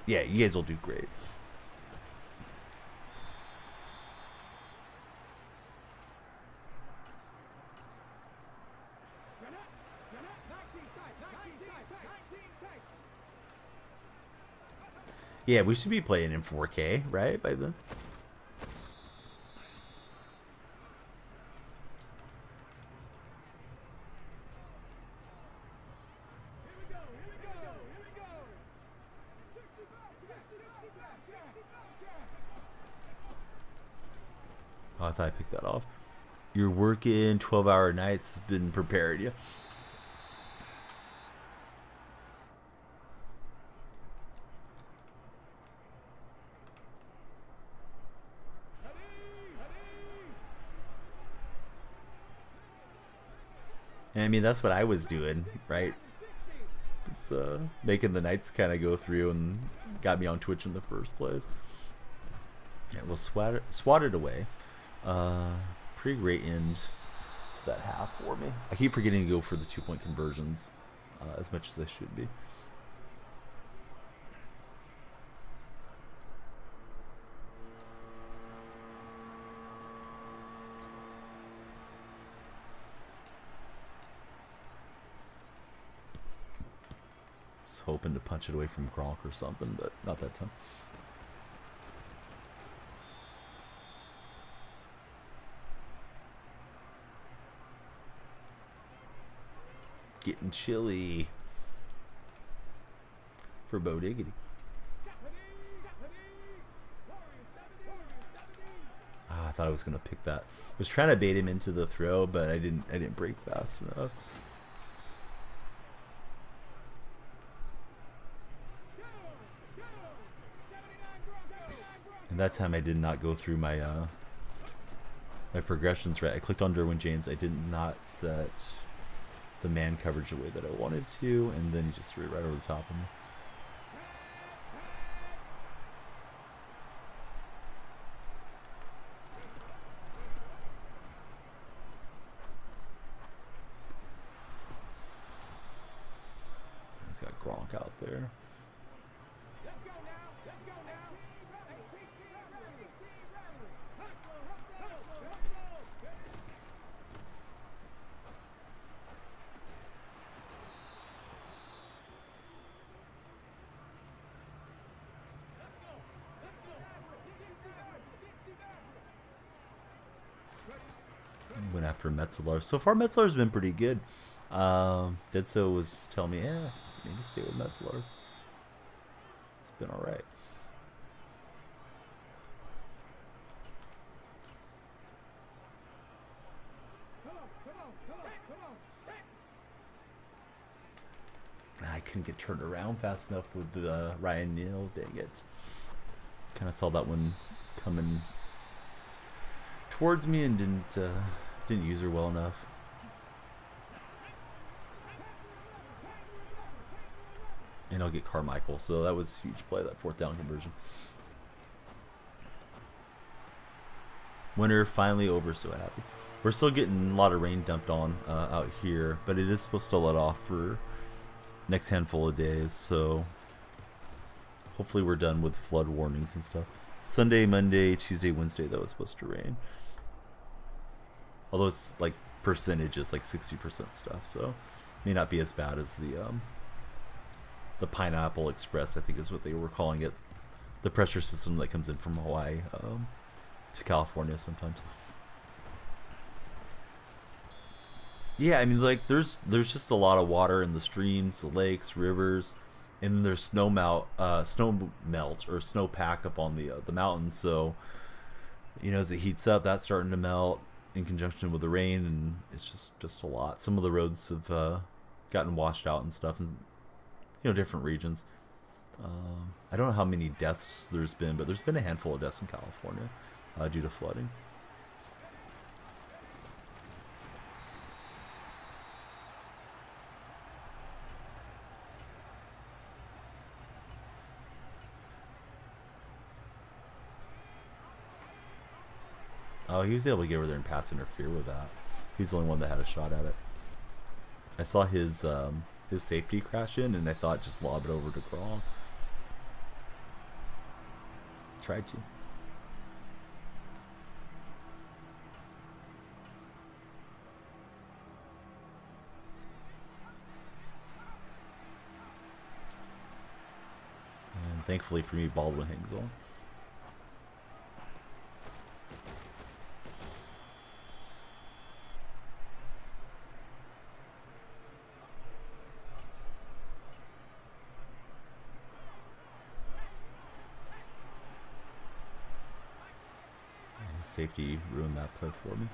yeah, you guys will do great. Yeah, we should be playing in 4K, right, by then? Oh, I thought I picked that off. Your working 12-hour nights has been prepared you. And I mean, that's what I was doing, right? It's making the nights kind of go through and got me on Twitch in the first place. Yeah, we'll swat it away. Pretty great end to that half for me. I keep forgetting to go for the 2-point conversions as much as I should be. Just hoping to punch it away from Gronk or something, but not that time. Getting chilly for Bo Diggity. Ah, I thought I was gonna pick that. I was trying to bait him into the throw, but I didn't break fast enough. And that time I did not go through my my progressions right. I clicked on Derwin James. I did not set the man coverage the way that I wanted to, and then he just threw it right over the top of me. got Gronk out there. Went after Metzler. So far, Metzler's been pretty good. Deadso was telling me, yeah, maybe stay with Metzler. It's been all right. I couldn't get turned around fast enough with Ryan Neal. Dang it. Kind of saw that one coming towards me and didn't use her well enough. And I'll get Carmichael, so that was a huge play, that 4th down conversion. Winter finally over, so happy. We're still getting a lot of rain dumped on out here, but it is supposed to let off for next handful of days, so hopefully we're done with flood warnings and stuff. Sunday, Monday, Tuesday, Wednesday, though, it's supposed to rain. Although it's like percentages, like 60% stuff, so may not be as bad as the Pineapple Express, I think is what they were calling it. The pressure system that comes in from Hawaii to California sometimes. Yeah, I mean, like there's just a lot of water in the streams, the lakes, rivers, and then there's snow melt or snowpack up on the mountains. So, you know, as it heats up, that's starting to melt in conjunction with the rain, and it's just a lot. Some of the roads have gotten washed out and stuff, in different regions. I don't know how many deaths there's been, but there's been a handful of deaths in California due to flooding. Oh, he was able to get over there and pass interfere with that. He's the only one that had a shot at it. I saw his safety crash in, and I thought just lob it over to Gronk. Tried to. And thankfully for me, Baldwin hangs on. Safety ruined that play for me.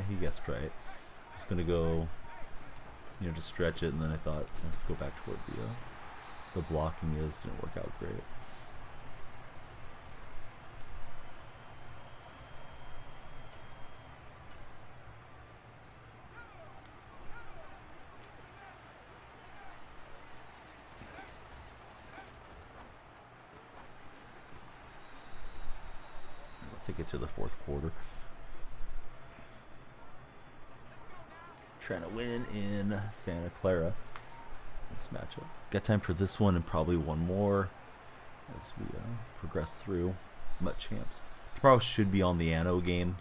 He guessed right. He's gonna go, to stretch it, and then I thought, let's go back to where the blocking is. Didn't work out great. We'll take it to the 4th quarter. Trying to win in Santa Clara this matchup. Got time for this one and probably one more as we progress through MUT champs. Tomorrow should be on the Anno game,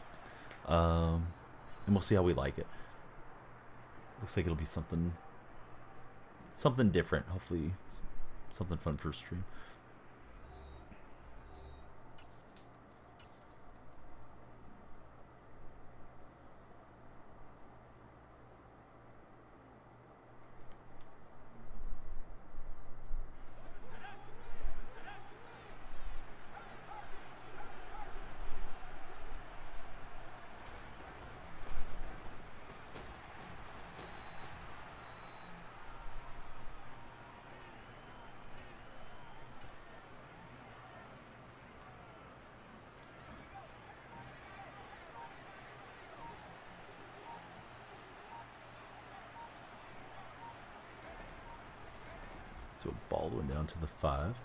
and we'll see how we like it. Looks like it'll be something different. Hopefully something fun for stream. So Baldwin down to the 5.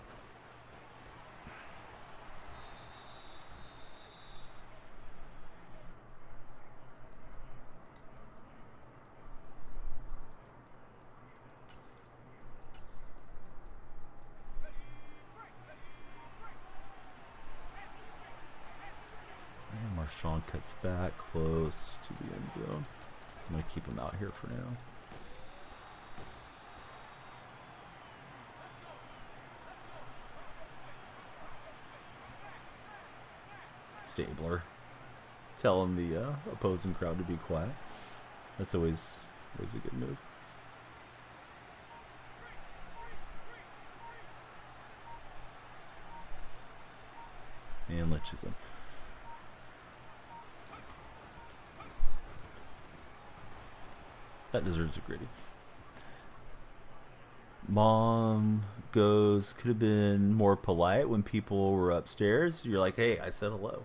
And Marshawn cuts back close to the end zone. I'm going to keep him out here for now. Stabler telling the opposing crowd to be quiet. That's always a good move. And Litches him. That deserves a gritty. Mom goes, could have been more polite when people were upstairs. You're like, hey, I said hello.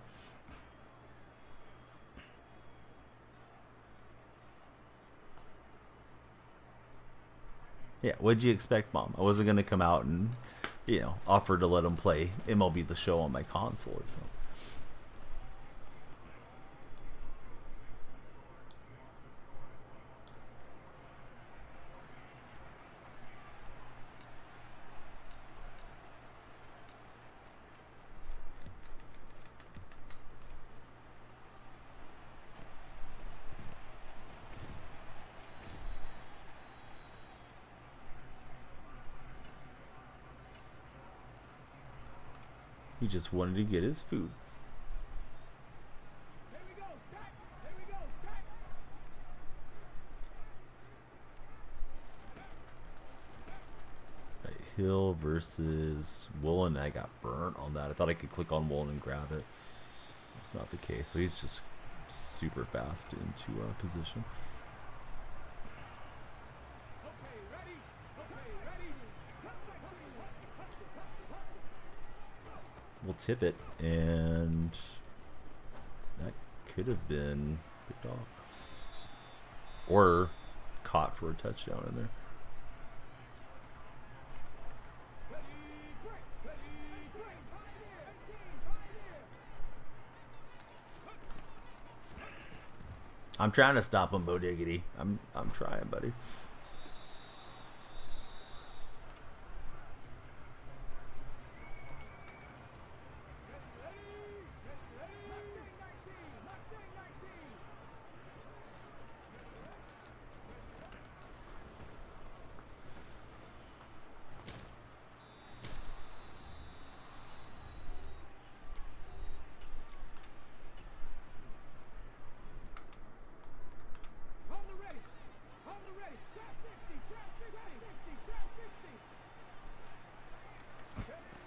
Yeah, what'd you expect, Mom? I wasn't going to come out and, offer to let him play MLB The Show on my console or something. He just wanted to get his food. Right, Hill versus Woolen. I got burnt on that. I thought I could click on Woolen and grab it. That's not the case. So he's just super fast into position. We'll tip it, and that could have been picked off or caught for a touchdown in there. I'm trying to stop him, Bo Diggity. I'm trying, buddy.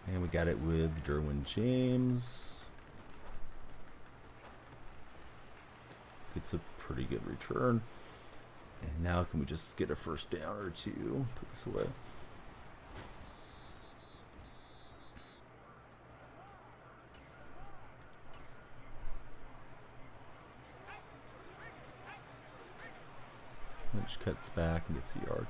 And we got it with Derwin James. It's a pretty good return. And now can we just get a first down or two? Put this away. Lynch cuts back and gets a yard.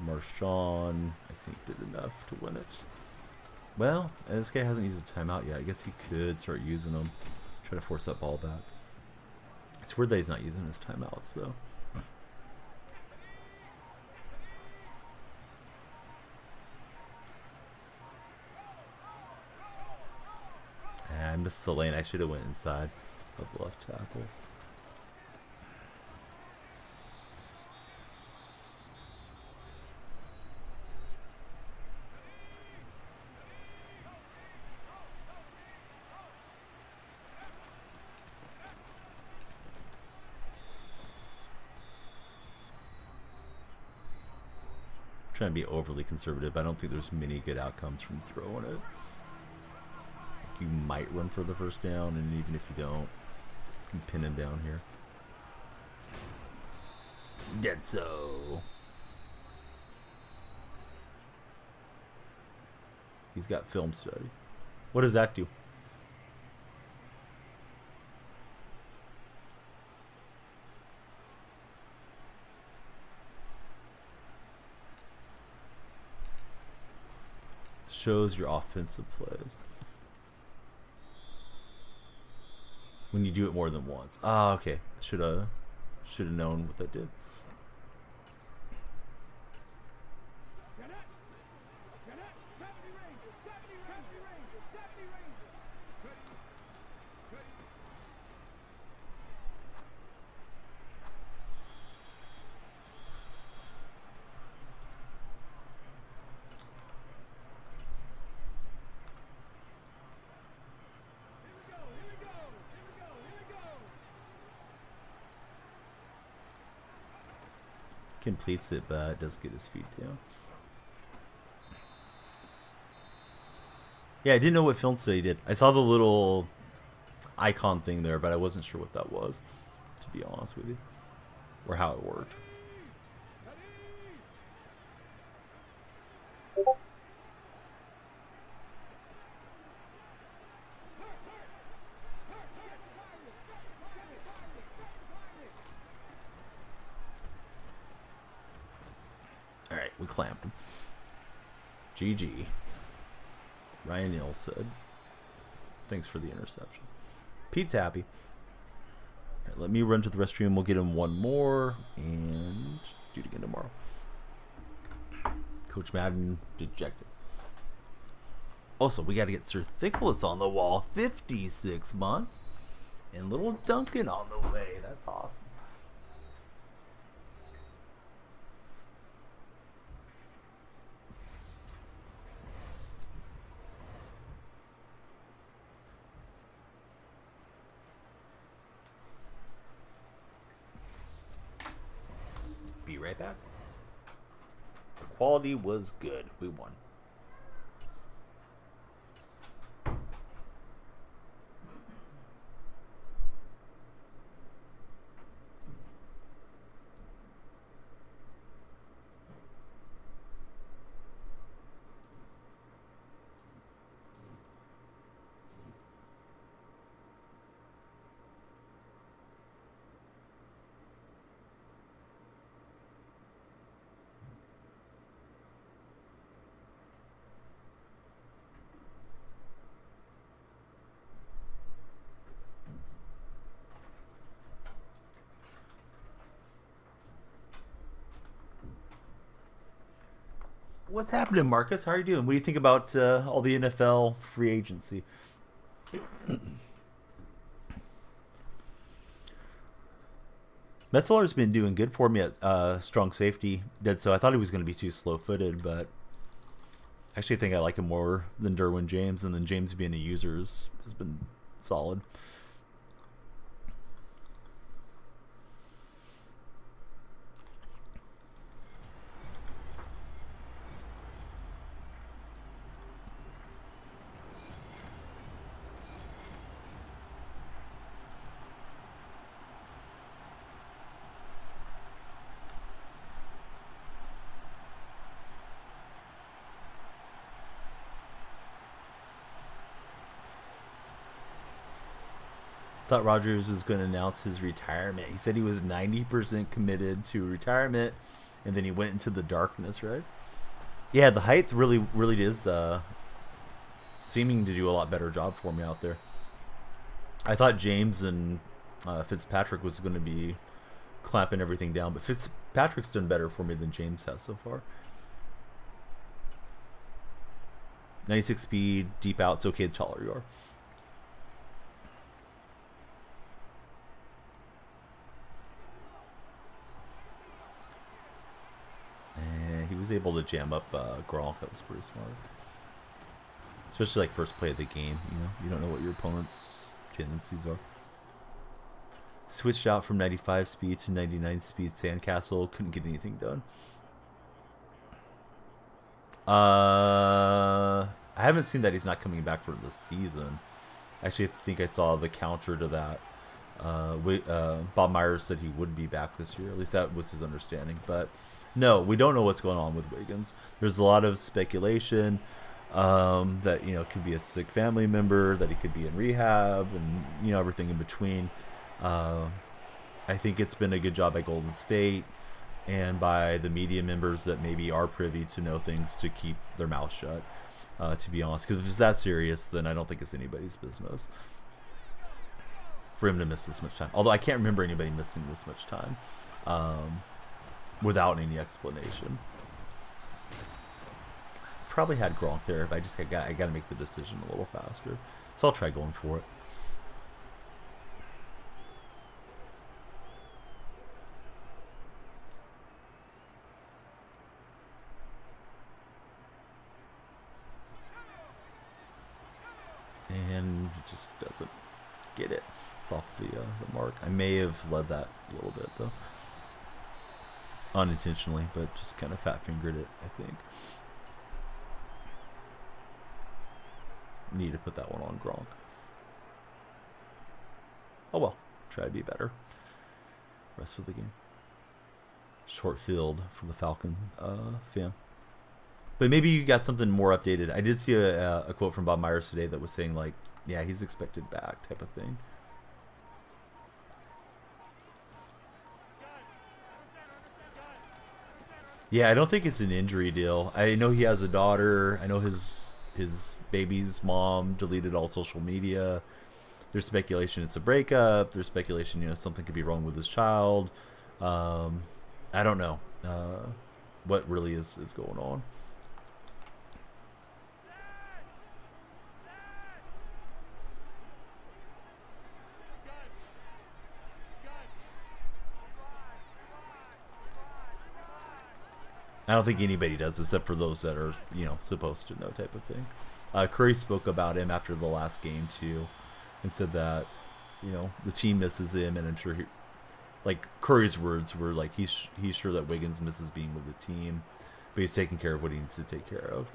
Marshawn, I think, did enough to win it. Well, this guy hasn't used a timeout yet. I guess he could start using them. Try to force that ball back. It's weird that he's not using his timeouts, though. I missed the lane. I should have went inside of the left tackle. Trying to be overly conservative, but I don't think there's many good outcomes from throwing it. You might run for the first down, and even if you don't, you can pin him down here. Dead so. He's got film study. What does that do? Shows your offensive plays. When you do it more than once. Ah, okay. Should have known what that did. Completes it, but doesn't get his feet down. Yeah, I didn't know what film study did. I saw the little icon thing there, but I wasn't sure what that was, to be honest with you, or how it worked. Alright, we clamped him. GG. Ryan Neal said. Thanks for the interception. Pete's happy. Alright, let me run to the restroom. We'll get him one more and do it again tomorrow. Coach Madden dejected. Also, we got to get Sir Thickless on the wall. 56 months. And little Duncan on the way. That's awesome. Be right back. The quality was good. We won. What's happening, Marcus? How are you doing? What do you think about all the NFL free agency? Metzler's been doing good for me at strong safety. Did so. I thought he was going to be too slow-footed, but I actually think I like him more than Derwin James, and then James being a user has been solid. Thought Rodgers was going to announce his retirement. He said he was 90% committed to retirement, and then he went into the darkness, right? Yeah, the height really is seeming to do a lot better job for me out there. I thought James and Fitzpatrick was going to be clamping everything down, but Fitzpatrick's done better for me than James has so far. 96 speed, deep out, it's okay the taller you are. He was able to jam up Gronk. That was pretty smart. Especially like first play of the game. You don't know what your opponent's tendencies are. Switched out from 95 speed to 99 speed Sandcastle. Couldn't get anything done. I haven't seen that he's not coming back for the season. Actually, I think I saw the counter to that. Bob Myers said he would be back this year. At least that was his understanding. But no, we don't know what's going on with Wiggins. There's a lot of speculation. That, you know, could be a sick family member, that he could be in rehab, and, you know, everything in between. I think it's been a good job by Golden State and by the media members that maybe are privy to know things to keep their mouth shut, to be honest. Because if it's that serious, then I don't think it's anybody's business for him to miss this much time. Although I can't remember anybody missing this much time without any explanation. Probably had Gronk there, but I got to make the decision a little faster. So I'll try going for it. And it just doesn't get it. It's off the mark. I may have led that a little bit, though. Unintentionally, but just kind of fat-fingered it, I think. Need to put that one on Gronk. Oh well, try to be better. Rest of the game. Short field for the Falcon fan. But maybe you got something more updated. I did see a quote from Bob Myers today that was saying, like, yeah, he's expected back type of thing. Yeah, I don't think it's an injury deal. I know he has a daughter. I know his baby's mom deleted all social media. There's speculation it's a breakup. There's speculation, you know, something could be wrong with his child. I don't know what really is going on. I don't think anybody does, except for those that are, you know, supposed to know, type of thing. Curry spoke about him after the last game too, and said that, you know, the team misses him, and I'm sure like Curry's words were like he's sure that Wiggins misses being with the team, but he's taking care of what he needs to take care of.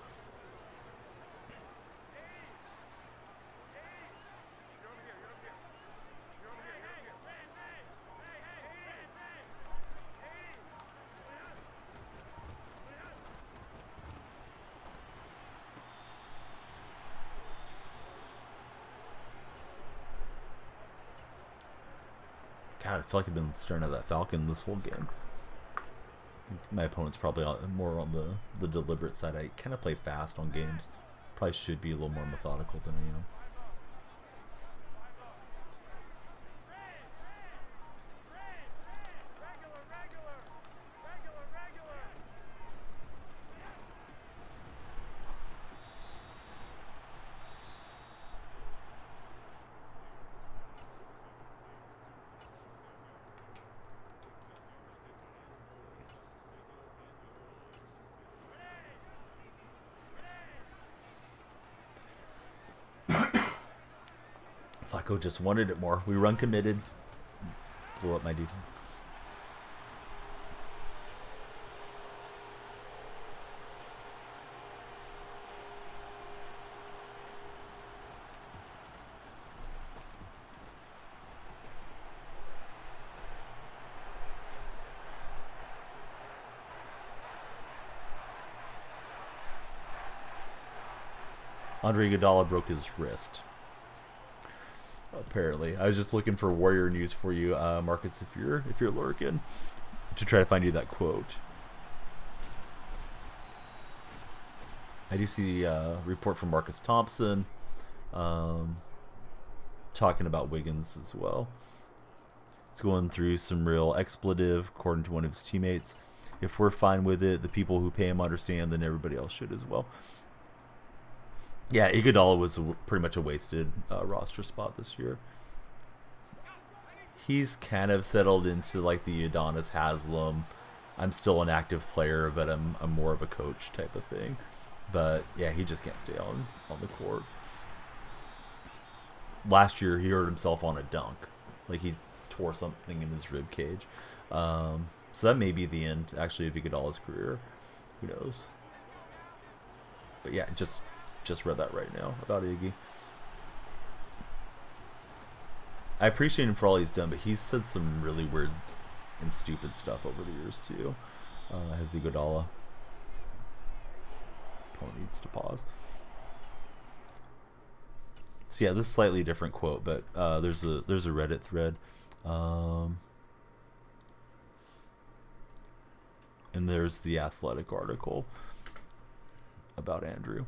God, I feel like I've been staring at that Falcon this whole game. My opponent's probably more on the deliberate side. I kind of play fast on games. Probably should be a little more methodical than I am. Flacco just wanted it more. We run committed. Let's blow up my defense. Andre Iguodala broke his wrist. Apparently, I was just looking for Warrior news for you, Marcus, if you're lurking, to try to find you that quote. I do see a report from Marcus Thompson, talking about Wiggins as well. He's going through some real expletive, according to one of his teammates. If we're fine with it, the people who pay him understand, then everybody else should as well. Yeah, Iguodala was pretty much a wasted roster spot this year. He's kind of settled into like the Udonis Haslem, I'm still an active player, but I'm more of a coach type of thing. But yeah, he just can't stay on the court. Last year, he hurt himself on a dunk. Like he tore something in his rib cage. So that may be the end, actually, of Iguodala's career. Who knows? But yeah, just read that right now about Iggy. I appreciate him for all he's done, but he's said some really weird and stupid stuff over the years too. Has Iguodala. Opponent needs to pause. So yeah, this is a slightly different quote, but there's a Reddit thread, and there's the Athletic article about Andrew.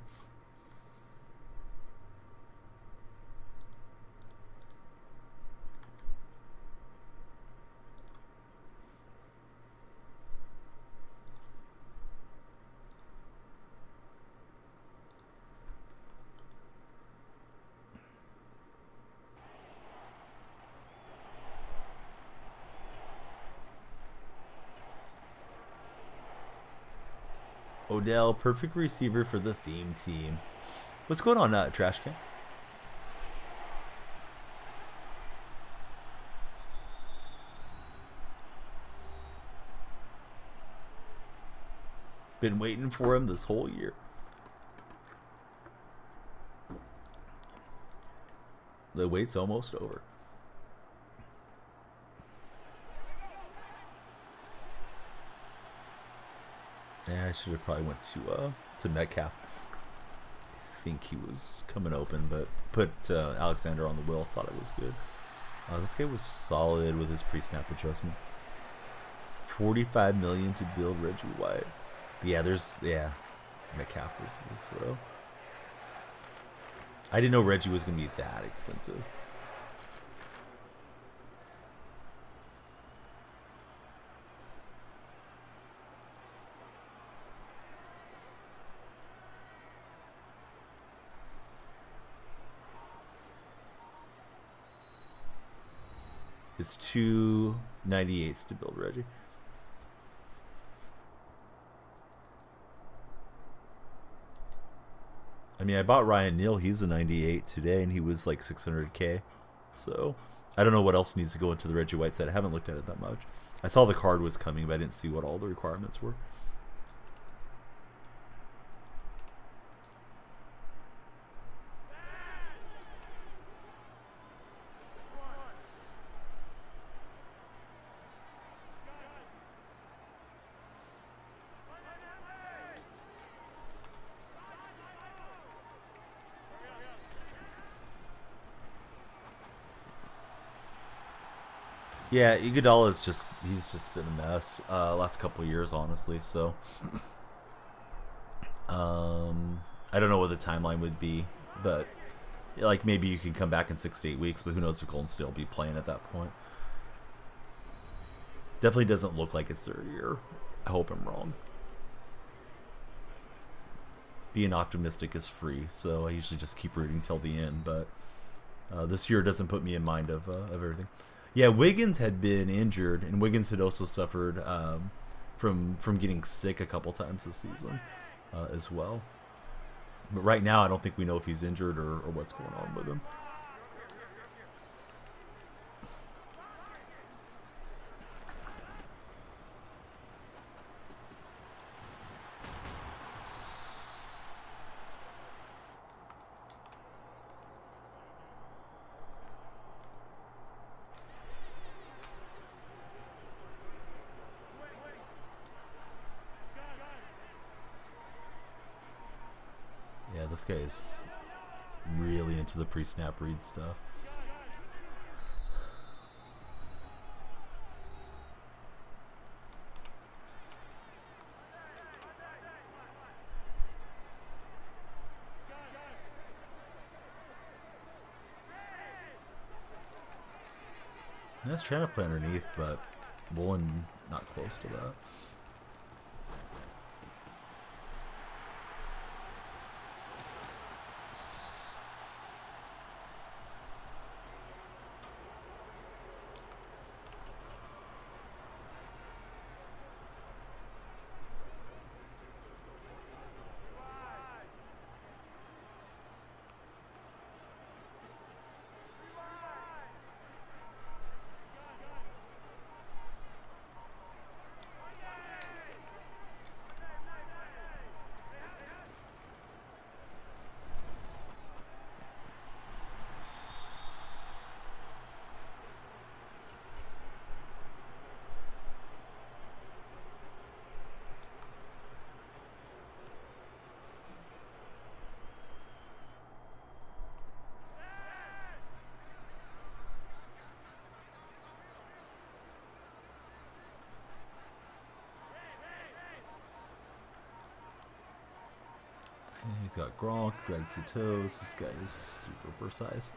Odell, perfect receiver for the theme team. What's going on, Trash Can? Been waiting for him this whole year. The wait's almost over. Yeah, I should have probably went to Metcalf. I think he was coming open, but put Alexander on the wheel. Thought it was good. This guy was solid with his pre-snap adjustments. $45 million to build Reggie White. But yeah, Metcalf was the throw. I didn't know Reggie was going to be that expensive. It's 298s to build Reggie. I mean, I bought Ryan Neal. He's a 98 today, and he was like 600K. So I don't know what else needs to go into the Reggie White set. I haven't looked at it that much. I saw the card was coming, but I didn't see what all the requirements were. Yeah, Iguodala's he's just been a mess last couple of years, honestly. So I don't know what the timeline would be, but like maybe you can come back in 6 to 8 weeks, but who knows if Golden State will be playing at that point. Definitely doesn't look like it's their year. I hope I'm wrong. Being optimistic is free, so I usually just keep rooting till the end, but this year doesn't put me in mind of everything. Yeah, Wiggins had been injured, and Wiggins had also suffered from getting sick a couple times this season as well. But right now, I don't think we know if he's injured or what's going on with him. Yeah, this guy is really into the pre-snap read stuff. I was trying to play underneath, but Woolen not close to that. And he's got Gronk, drags the toes. This guy is super precise.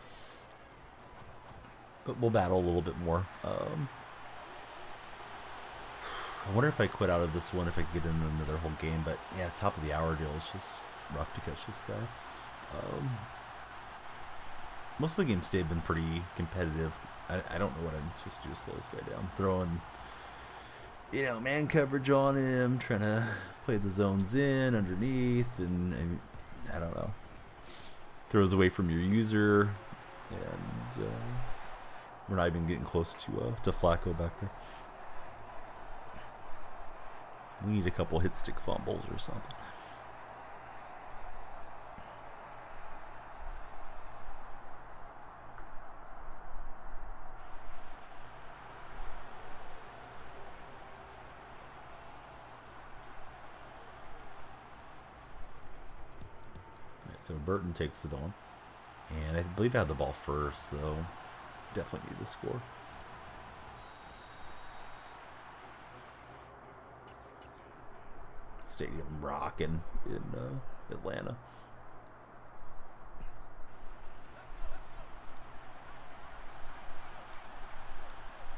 But we'll battle a little bit more. I wonder if I quit out of this one, if I could get in another whole game. But yeah, top of the hour deal is just rough to catch this guy. Most of the games today have been pretty competitive. I don't know what I'm just do to slow this guy down. Throwing, man coverage on him, trying to play the zones in underneath, and I don't know. Throws away from your user, and we're not even getting close to Flacco back there. We need a couple hit stick fumbles or something. So Burton takes it on. And I believe I had the ball first, so definitely need to score. Stadium rocking in Atlanta.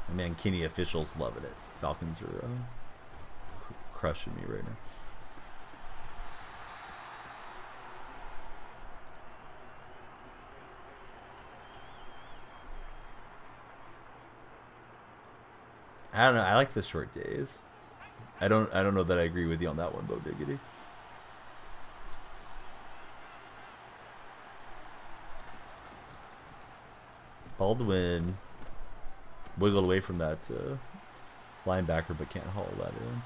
And man, Kenny officials loving it. Falcons are crushing me right now. I don't know. I like the short days. I don't know that I agree with you on that one, Bo Diggity. Baldwin wiggled away from that linebacker, but can't haul that in.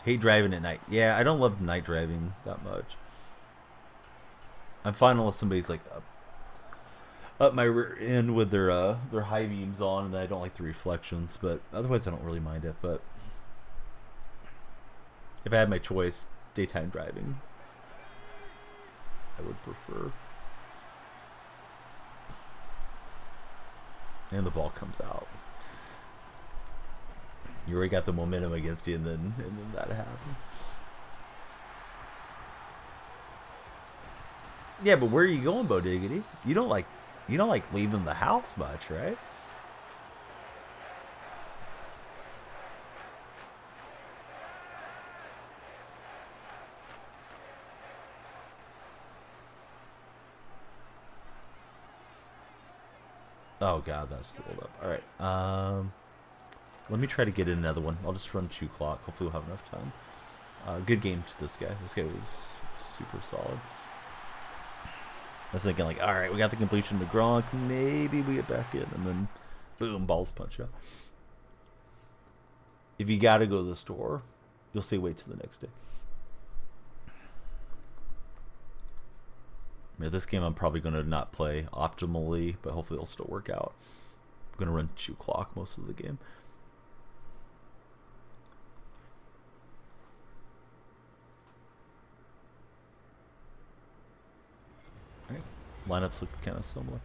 Hate driving at night. Yeah, I don't love night driving that much. I'm fine unless somebody's like up my rear end with their high beams on, and I don't like the reflections, but otherwise I don't really mind it. But if I had my choice, daytime driving I would prefer. And the ball comes out. You already got the momentum against you, and then that happens. Yeah, but where are you going, Bo Diggity? You don't like leaving the house much, right? Oh god, that's a little up. All right, let me try to get in another one. I'll just run 2 clock. Hopefully we'll have enough time. Good game to this guy. This guy was super solid. I was thinking like, all right, we got the completion to Gronk. Maybe we get back in, and then boom, balls punch out. If you got to go to the store, you'll say wait till the next day. Yeah, this game I'm probably going to not play optimally, but hopefully it'll still work out. I'm going to run 2 clock most of the game. All right. Lineups look kind of similar.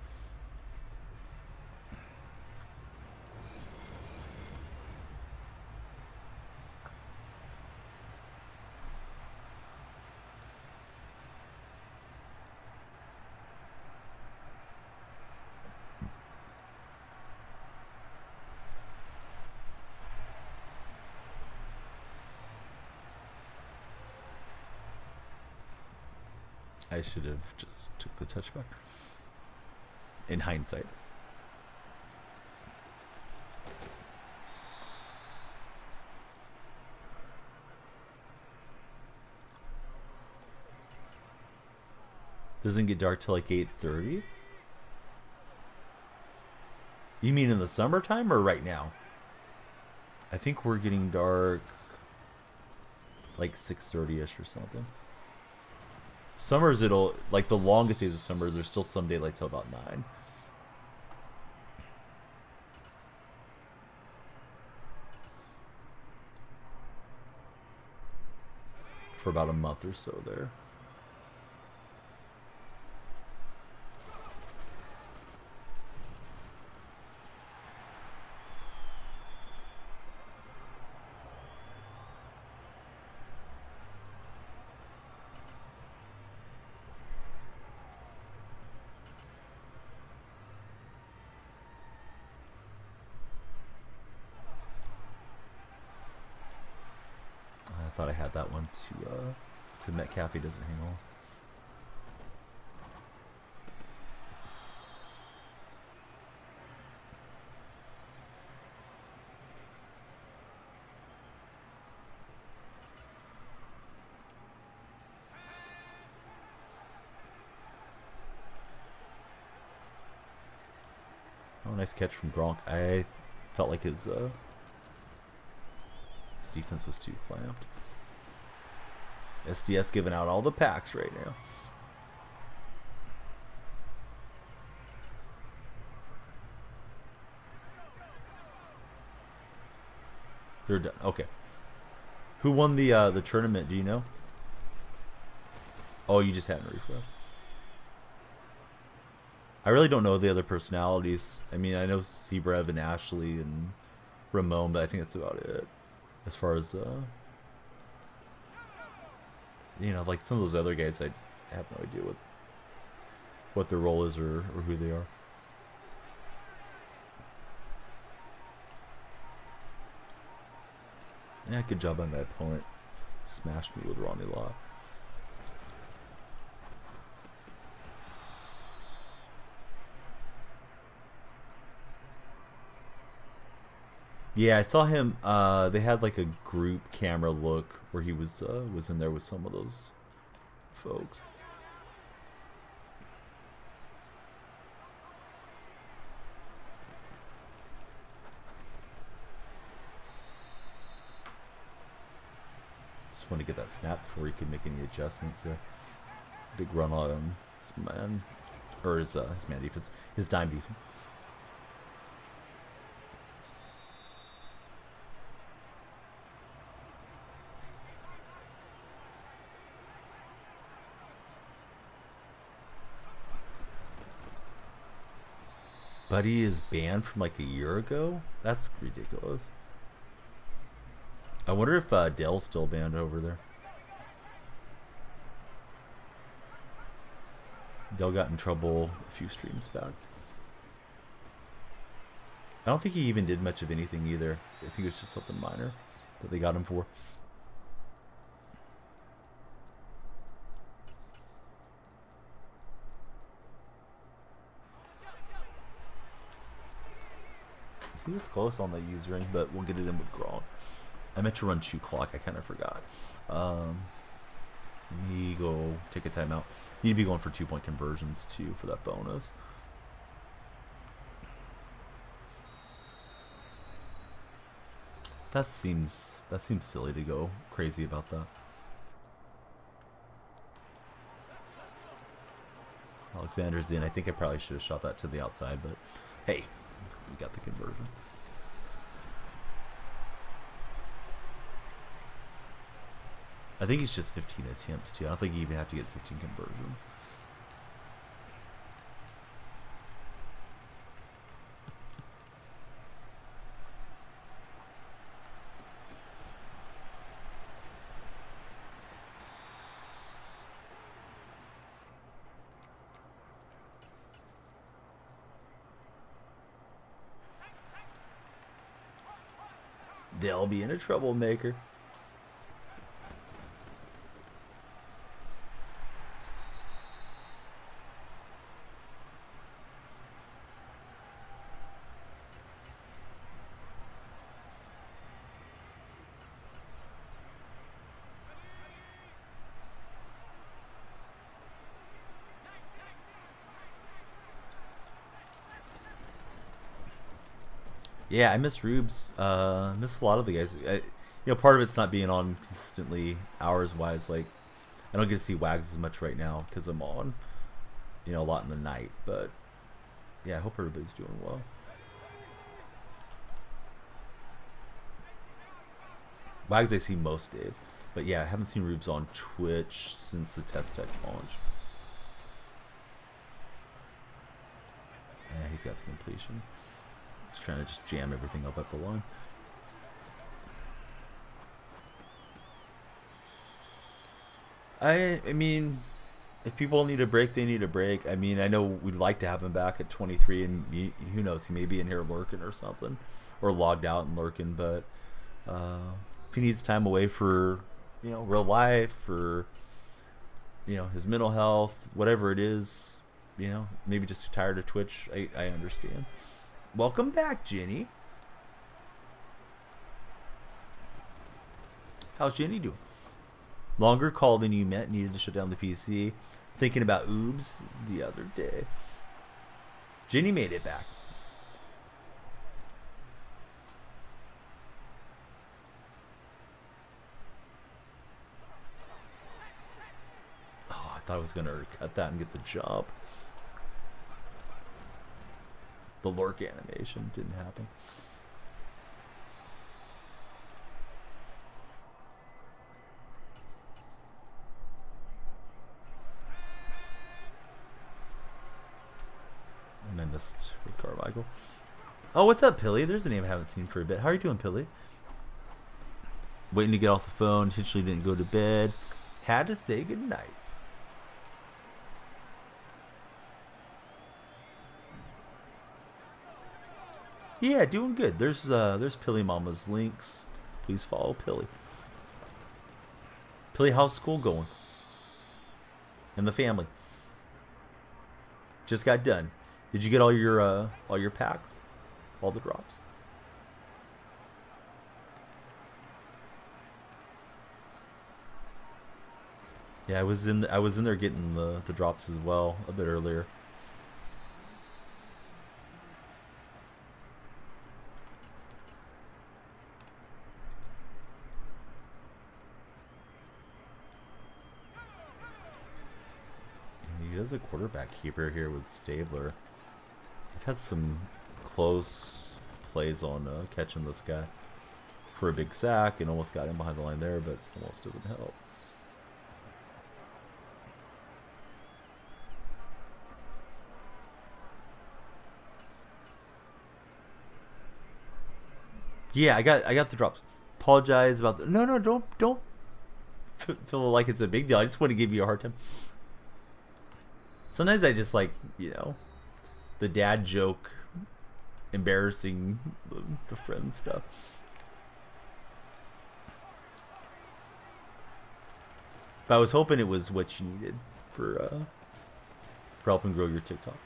I should have just took the touchback. In hindsight. Doesn't get dark till like 8:30? You mean in the summertime or right now? I think we're getting dark like 6:30ish or something. Summers, it'll, like the longest days of summer, there's still some daylight till about 9. For about a month or so there. thought I had that one to Metcalf. He doesn't hang on. Oh, nice catch from Gronk. I felt like his defense was too clamped. SDS giving out all the packs right now. They're done. Okay. Who won the tournament? Do you know? Oh, you just hadn't refreshed. I really don't know the other personalities. I mean, I know Sebrev and Ashley and Ramon, but I think that's about it. As far as, you know, like some of those other guys, I have no idea what their role is or who they are. Yeah, good job on my opponent. Smashed me with Ronnie Law. Yeah, I saw him. They had like a group camera look where he was in there with some of those folks. Just want to get that snap before he could make any adjustments there. Big run on his man, or his man defense, his dime defense. Buddy is banned from like a year ago? That's ridiculous. I wonder if Dell's still banned over there. Dell got in trouble a few streams back. I don't think he even did much of anything either. I think it was just something minor that they got him for. He was close on the use ring, but we'll get it in with Gronk. I meant to run shoe clock. I kind of forgot. Let me go take a timeout. Need to be going for 2-point conversions too for that bonus. That seems silly to go crazy about that. Alexander's in. I think I probably should have shot that to the outside, but hey, we got the conversion. I think it's just 15 attempts too. I don't think you even have to get 15 conversions. They'll be in a troublemaker. Yeah, I miss Rubes. Miss a lot of the guys. Part of it's not being on consistently hours-wise. Like, I don't get to see Wags as much right now because I'm on, a lot in the night. But yeah, I hope everybody's doing well. Wags I see most days, but yeah, I haven't seen Rubes on Twitch since the Test Tech launch. Yeah, he's got the completion. He's trying to just jam everything up at the line. I mean, if people need a break, they need a break. I mean, I know we'd like to have him back at 23, and who knows, he may be in here lurking or something, or logged out and lurking. But if he needs time away for real life or his mental health, whatever it is. Maybe just tired of Twitch. I understand. Welcome back, Jenny. How's Jenny doing? Longer call than you meant. Needed to shut down the PC. Thinking about oobs the other day. Jenny made it back. Oh, I thought I was going to cut that and get the job. The Lork animation didn't happen. And I missed with Carmichael. Oh, what's up, Pilly? There's a name I haven't seen for a bit. How are you doing, Pilly? Waiting to get off the phone. Intentionally didn't go to bed. Had to say goodnight. Yeah, doing good. There's Pilly Mama's links. Please follow Pilly. Pilly, how's school going? And the family? Just got done. Did you get all your packs? All the drops? Yeah, I was in there getting the drops as well a bit earlier. He does a quarterback keeper here with Stabler. I've had some close plays on catching this guy for a big sack and almost got him behind the line there, but almost doesn't help. Yeah, I got the drops. Apologize about the... No, don't feel like it's a big deal. I just want to give you a hard time. Sometimes I just like, the dad joke, embarrassing the friend stuff. But I was hoping it was what you needed for helping grow your TikTok.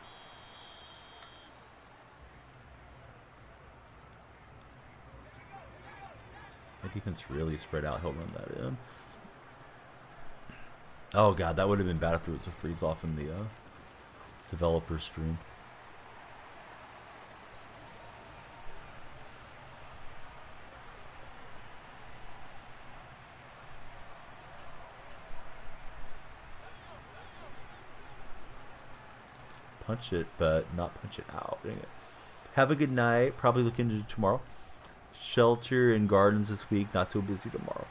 My defense really spread out. He'll run that in. Oh god, that would have been bad if there was a freeze off in the developer stream. Punch it, but not punch it out. Dang it. Have a good night. Probably look into tomorrow. Shelter and gardens this week. Not so busy tomorrow.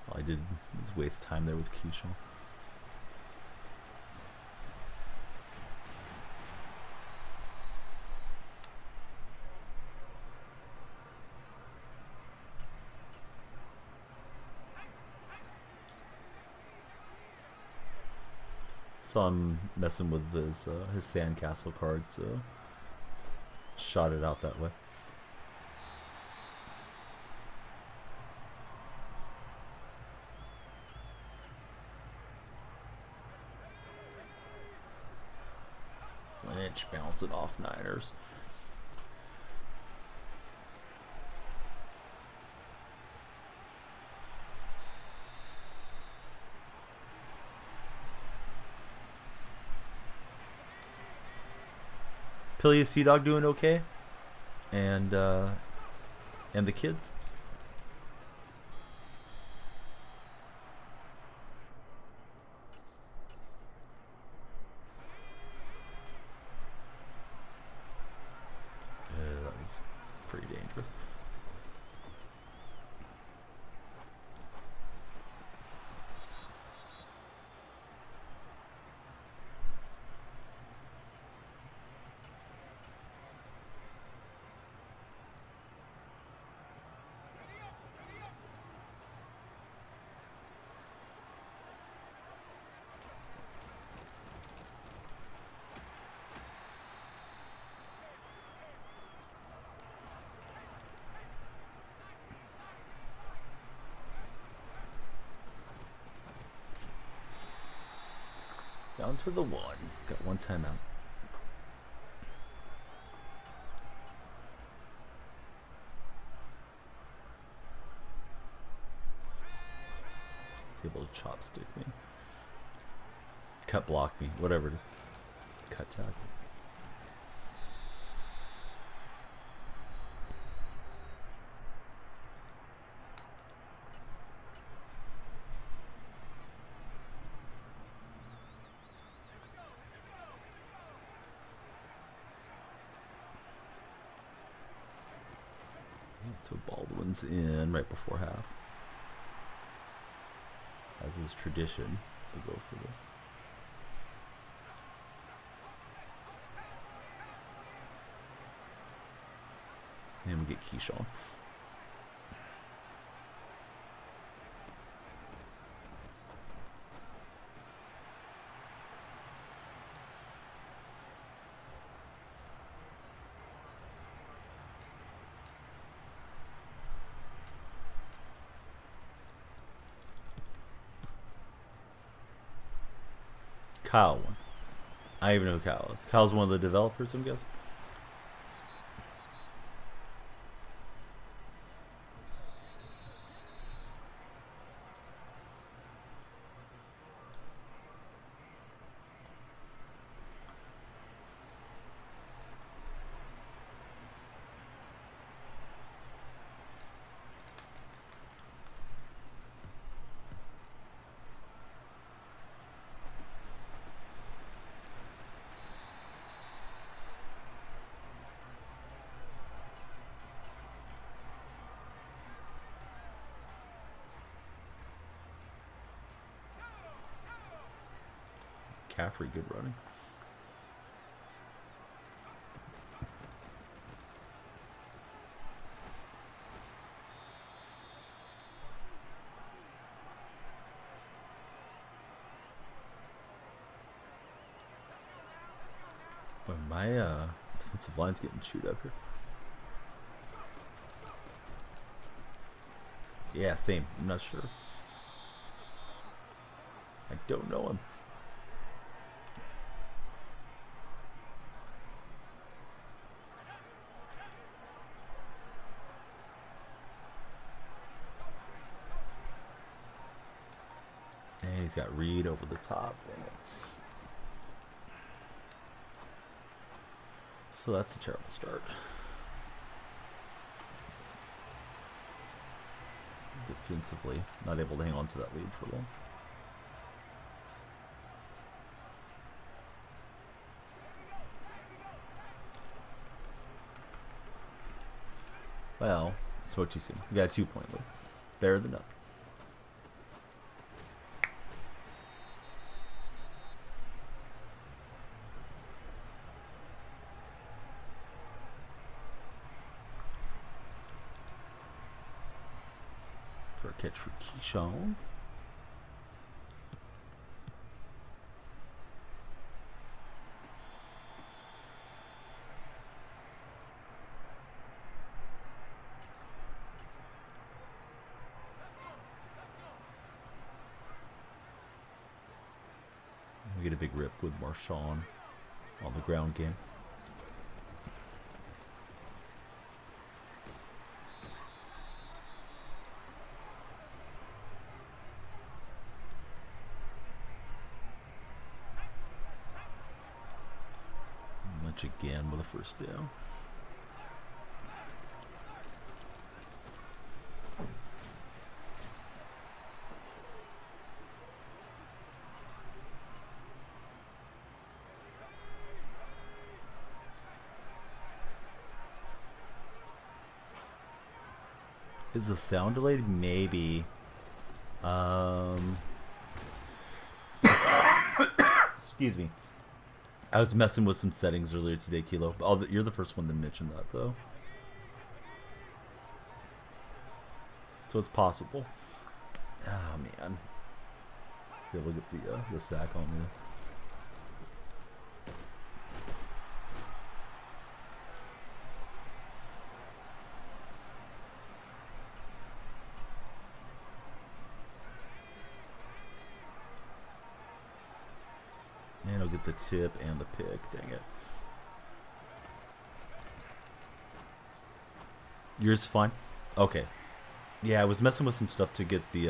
All I did was waste time there with Keisha. So I'm messing with his sandcastle cards, so shot it out that way. Lynch bouncing off Niners. Pilly, is Sea-Dog doing okay? And the kids? That was pretty dangerous. Down to the 1. Got 1 timeout. He's able to chopstick me. Cut block me. Whatever it is. Cut tackle. So Baldwin's in right before half. As is tradition, we'll go for this. And we get Keyshawn. Kyle one. I even know who Kyle is. Kyle's one of the developers, I'm guessing. Caffrey, good running. Boy, my defensive line's getting chewed up here. Yeah, same. I'm not sure. I don't know him. And he's got Reed over the top. So that's a terrible start. Defensively, not able to hang on to that lead for long. Well, I spoke too soon. We got a 2-point lead. Better than nothing. For a catch for Keyshawn. We get a big rip with Marshawn on the ground game. Much again with a first down. Is the sound delayed? Maybe. Excuse me. I was messing with some settings earlier today, Kilo. You're the first one to mention that, though. So it's possible. Oh, man. See, look at the sack on there. he'll get the tip and the pick. Dang it. Yours fine? Okay. Yeah, I was messing with some stuff to get the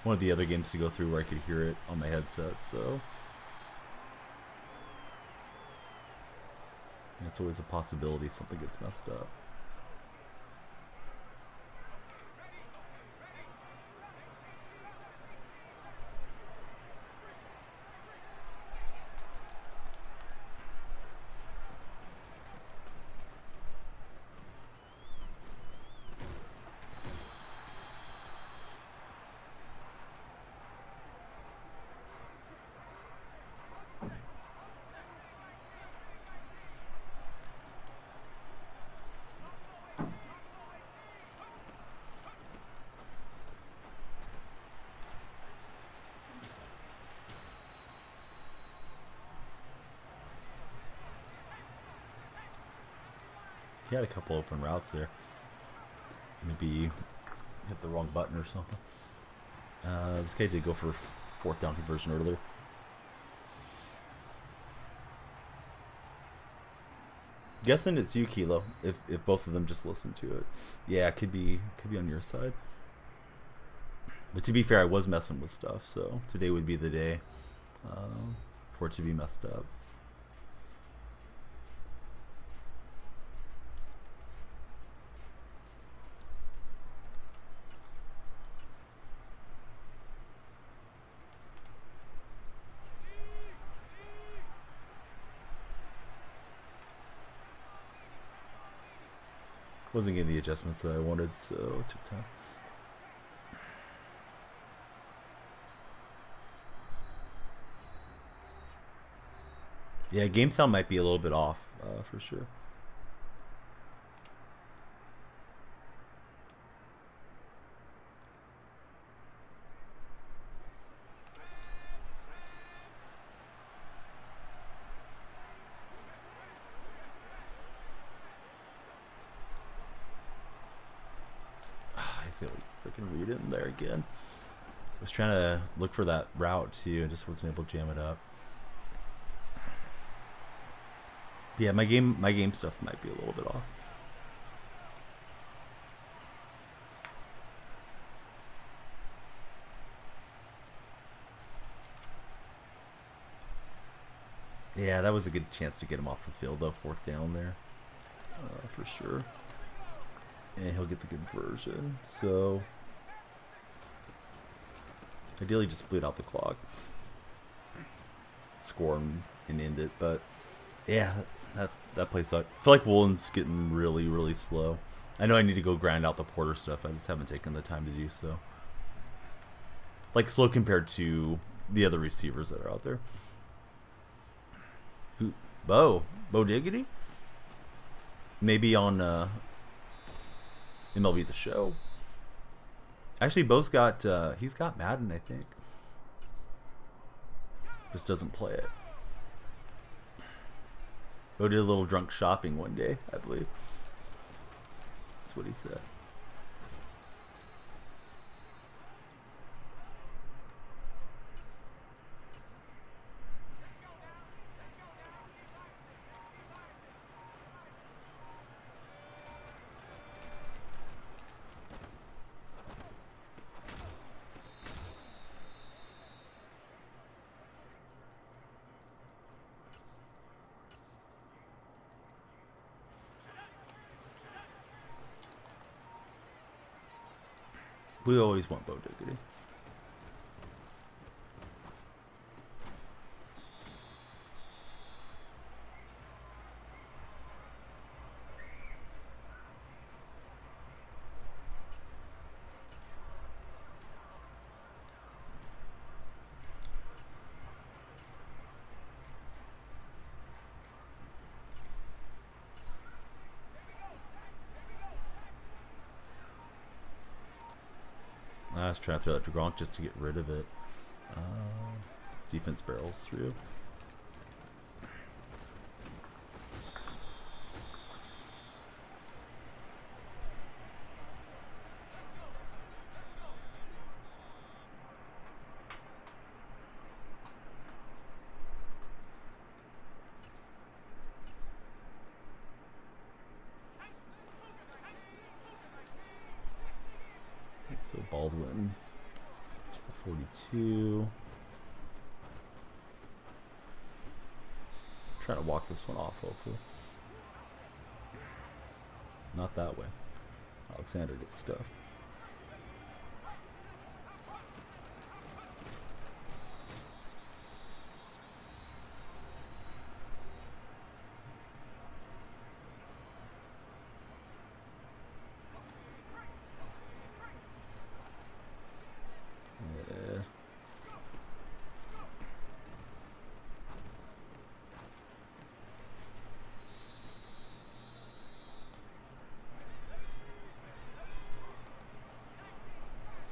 one of the other games to go through where I could hear it on my headset, so it's always a possibility something gets messed up. He had a couple open routes there. Maybe hit the wrong button or something. This guy did go for fourth down conversion earlier. Guessing it's you, Kilo. If both of them just listen to it, yeah, it could be on your side. But to be fair, I was messing with stuff, so today would be the day for it to be messed up. Wasn't getting the adjustments that I wanted, so it took time. Yeah, game sound might be a little bit off, for sure. Freaking read it in there again. I was trying to look for that route too and just wasn't able to jam it up. Yeah, my game stuff might be a little bit off. Yeah, that was a good chance to get him off the field though, fourth down there, for sure. And he'll get the conversion. So ideally just bleed out the clock, score and end it. But yeah, that play sucked. I feel like Woolen's getting really slow. I know I need to go grind out the Porter stuff. I just haven't taken the time to do so. Like slow compared to the other receivers that are out there. Who? Bo Diggity? Maybe on MLB The Show. Actually, Bo's got he's got Madden, I think. Just doesn't play it. Bo did a little drunk shopping one day, I believe. That's what he said. We always want Bo Diggity. I was trying to throw that to Gronk just to get rid of it. Defense barrels through. So Baldwin, 42. Trying to walk this one off, hopefully. Not that way. Alexander gets stuffed.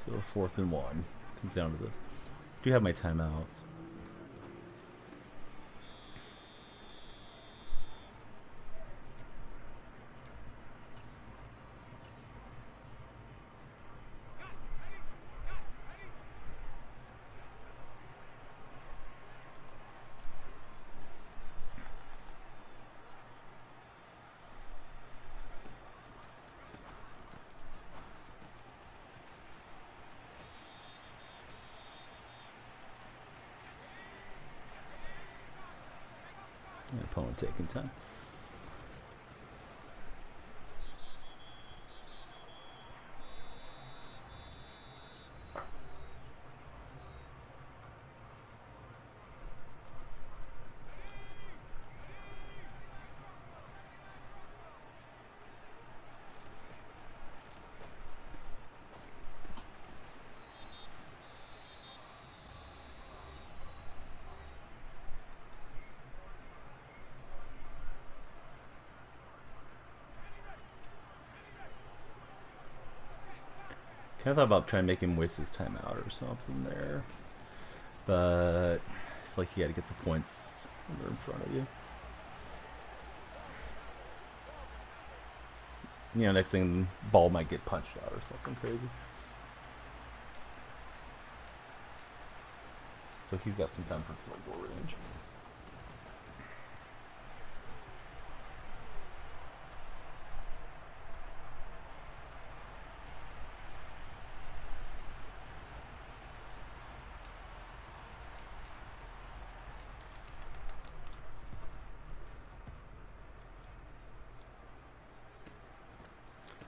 So 4th and 1 comes down to this. Do have my timeouts. Opponent taking time. Kind of thought about trying to make him waste his time out or something there. But I feel like you got to get the points when they're in front of you. You know, next thing, ball might get punched out or something crazy. So he's got some time for field goal range.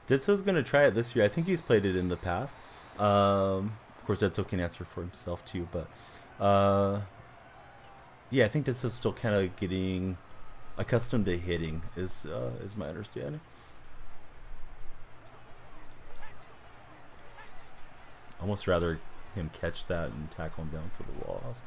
Ditso's going to try it this year. I think he's played it in the past. Of course, Ditso can answer for himself too, but yeah, I think Ditso's still kind of getting accustomed to hitting, is my understanding. Almost rather him catch that and tackle him down for the loss.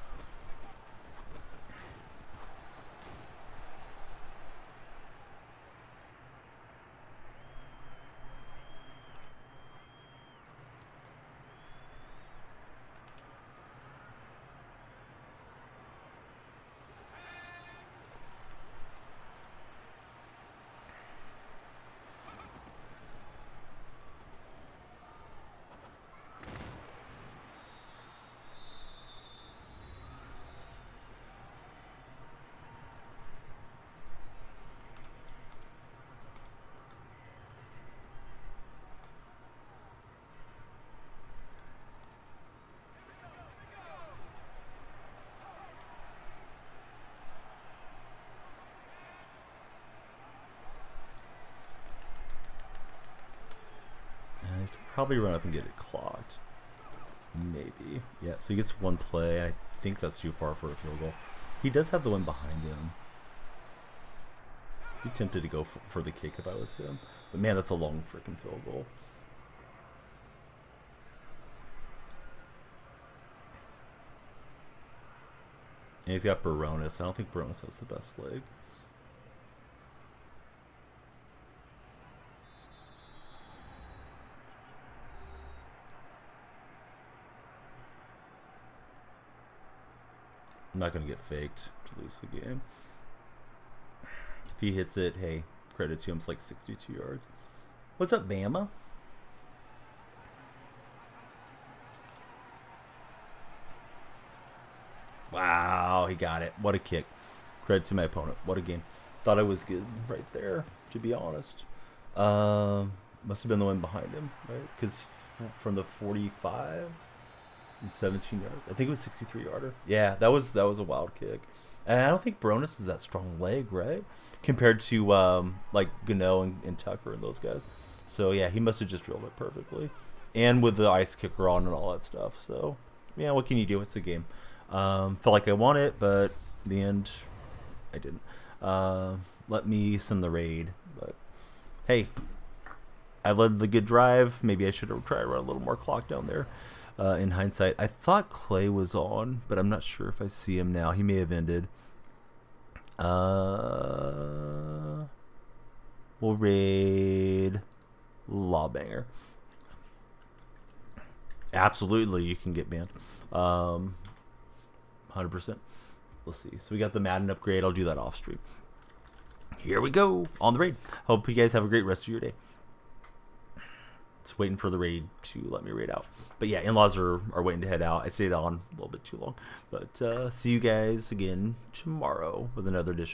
Probably run up and get it clocked. Maybe. Yeah, so he gets one play. I think that's too far for a field goal. He does have the one behind him. Be tempted to go for the kick if I was him. But man, that's a long freaking field goal. And he's got Baronis. I don't think Baronis has the best leg. I'm not going to get faked to lose the game. If he hits it, hey, credit to him. It's like 62 yards. What's up, Bama? Wow, he got it. What a kick. Credit to my opponent. What a game. Thought I was good right there, to be honest. Must have been the one behind him, right? Because from the 45 and 17 yards, I think it was 63-yarder. Yeah, that was a wild kick. And I don't think Bronis is that strong leg, right? Compared to like Gano and Tucker and those guys. So yeah, he must have just drilled it perfectly, and with the ice kicker on and all that stuff. So yeah, what can you do? It's a game. Felt like I won it, but in the end, I didn't. Let me send the raid, but hey, I led the good drive. Maybe I should have tried to run a little more clock down there. In hindsight, I thought Clay was on, but I'm not sure if I see him now. He may have ended. We'll raid Lawbanger. Absolutely, you can get banned. 100%. Let's see. So we got the Madden upgrade. I'll do that off stream. Here we go on the raid. Hope you guys have a great rest of your day. It's waiting for the raid to let me raid out. But yeah, in-laws are waiting to head out. I stayed on a little bit too long. But see you guys again tomorrow with another edition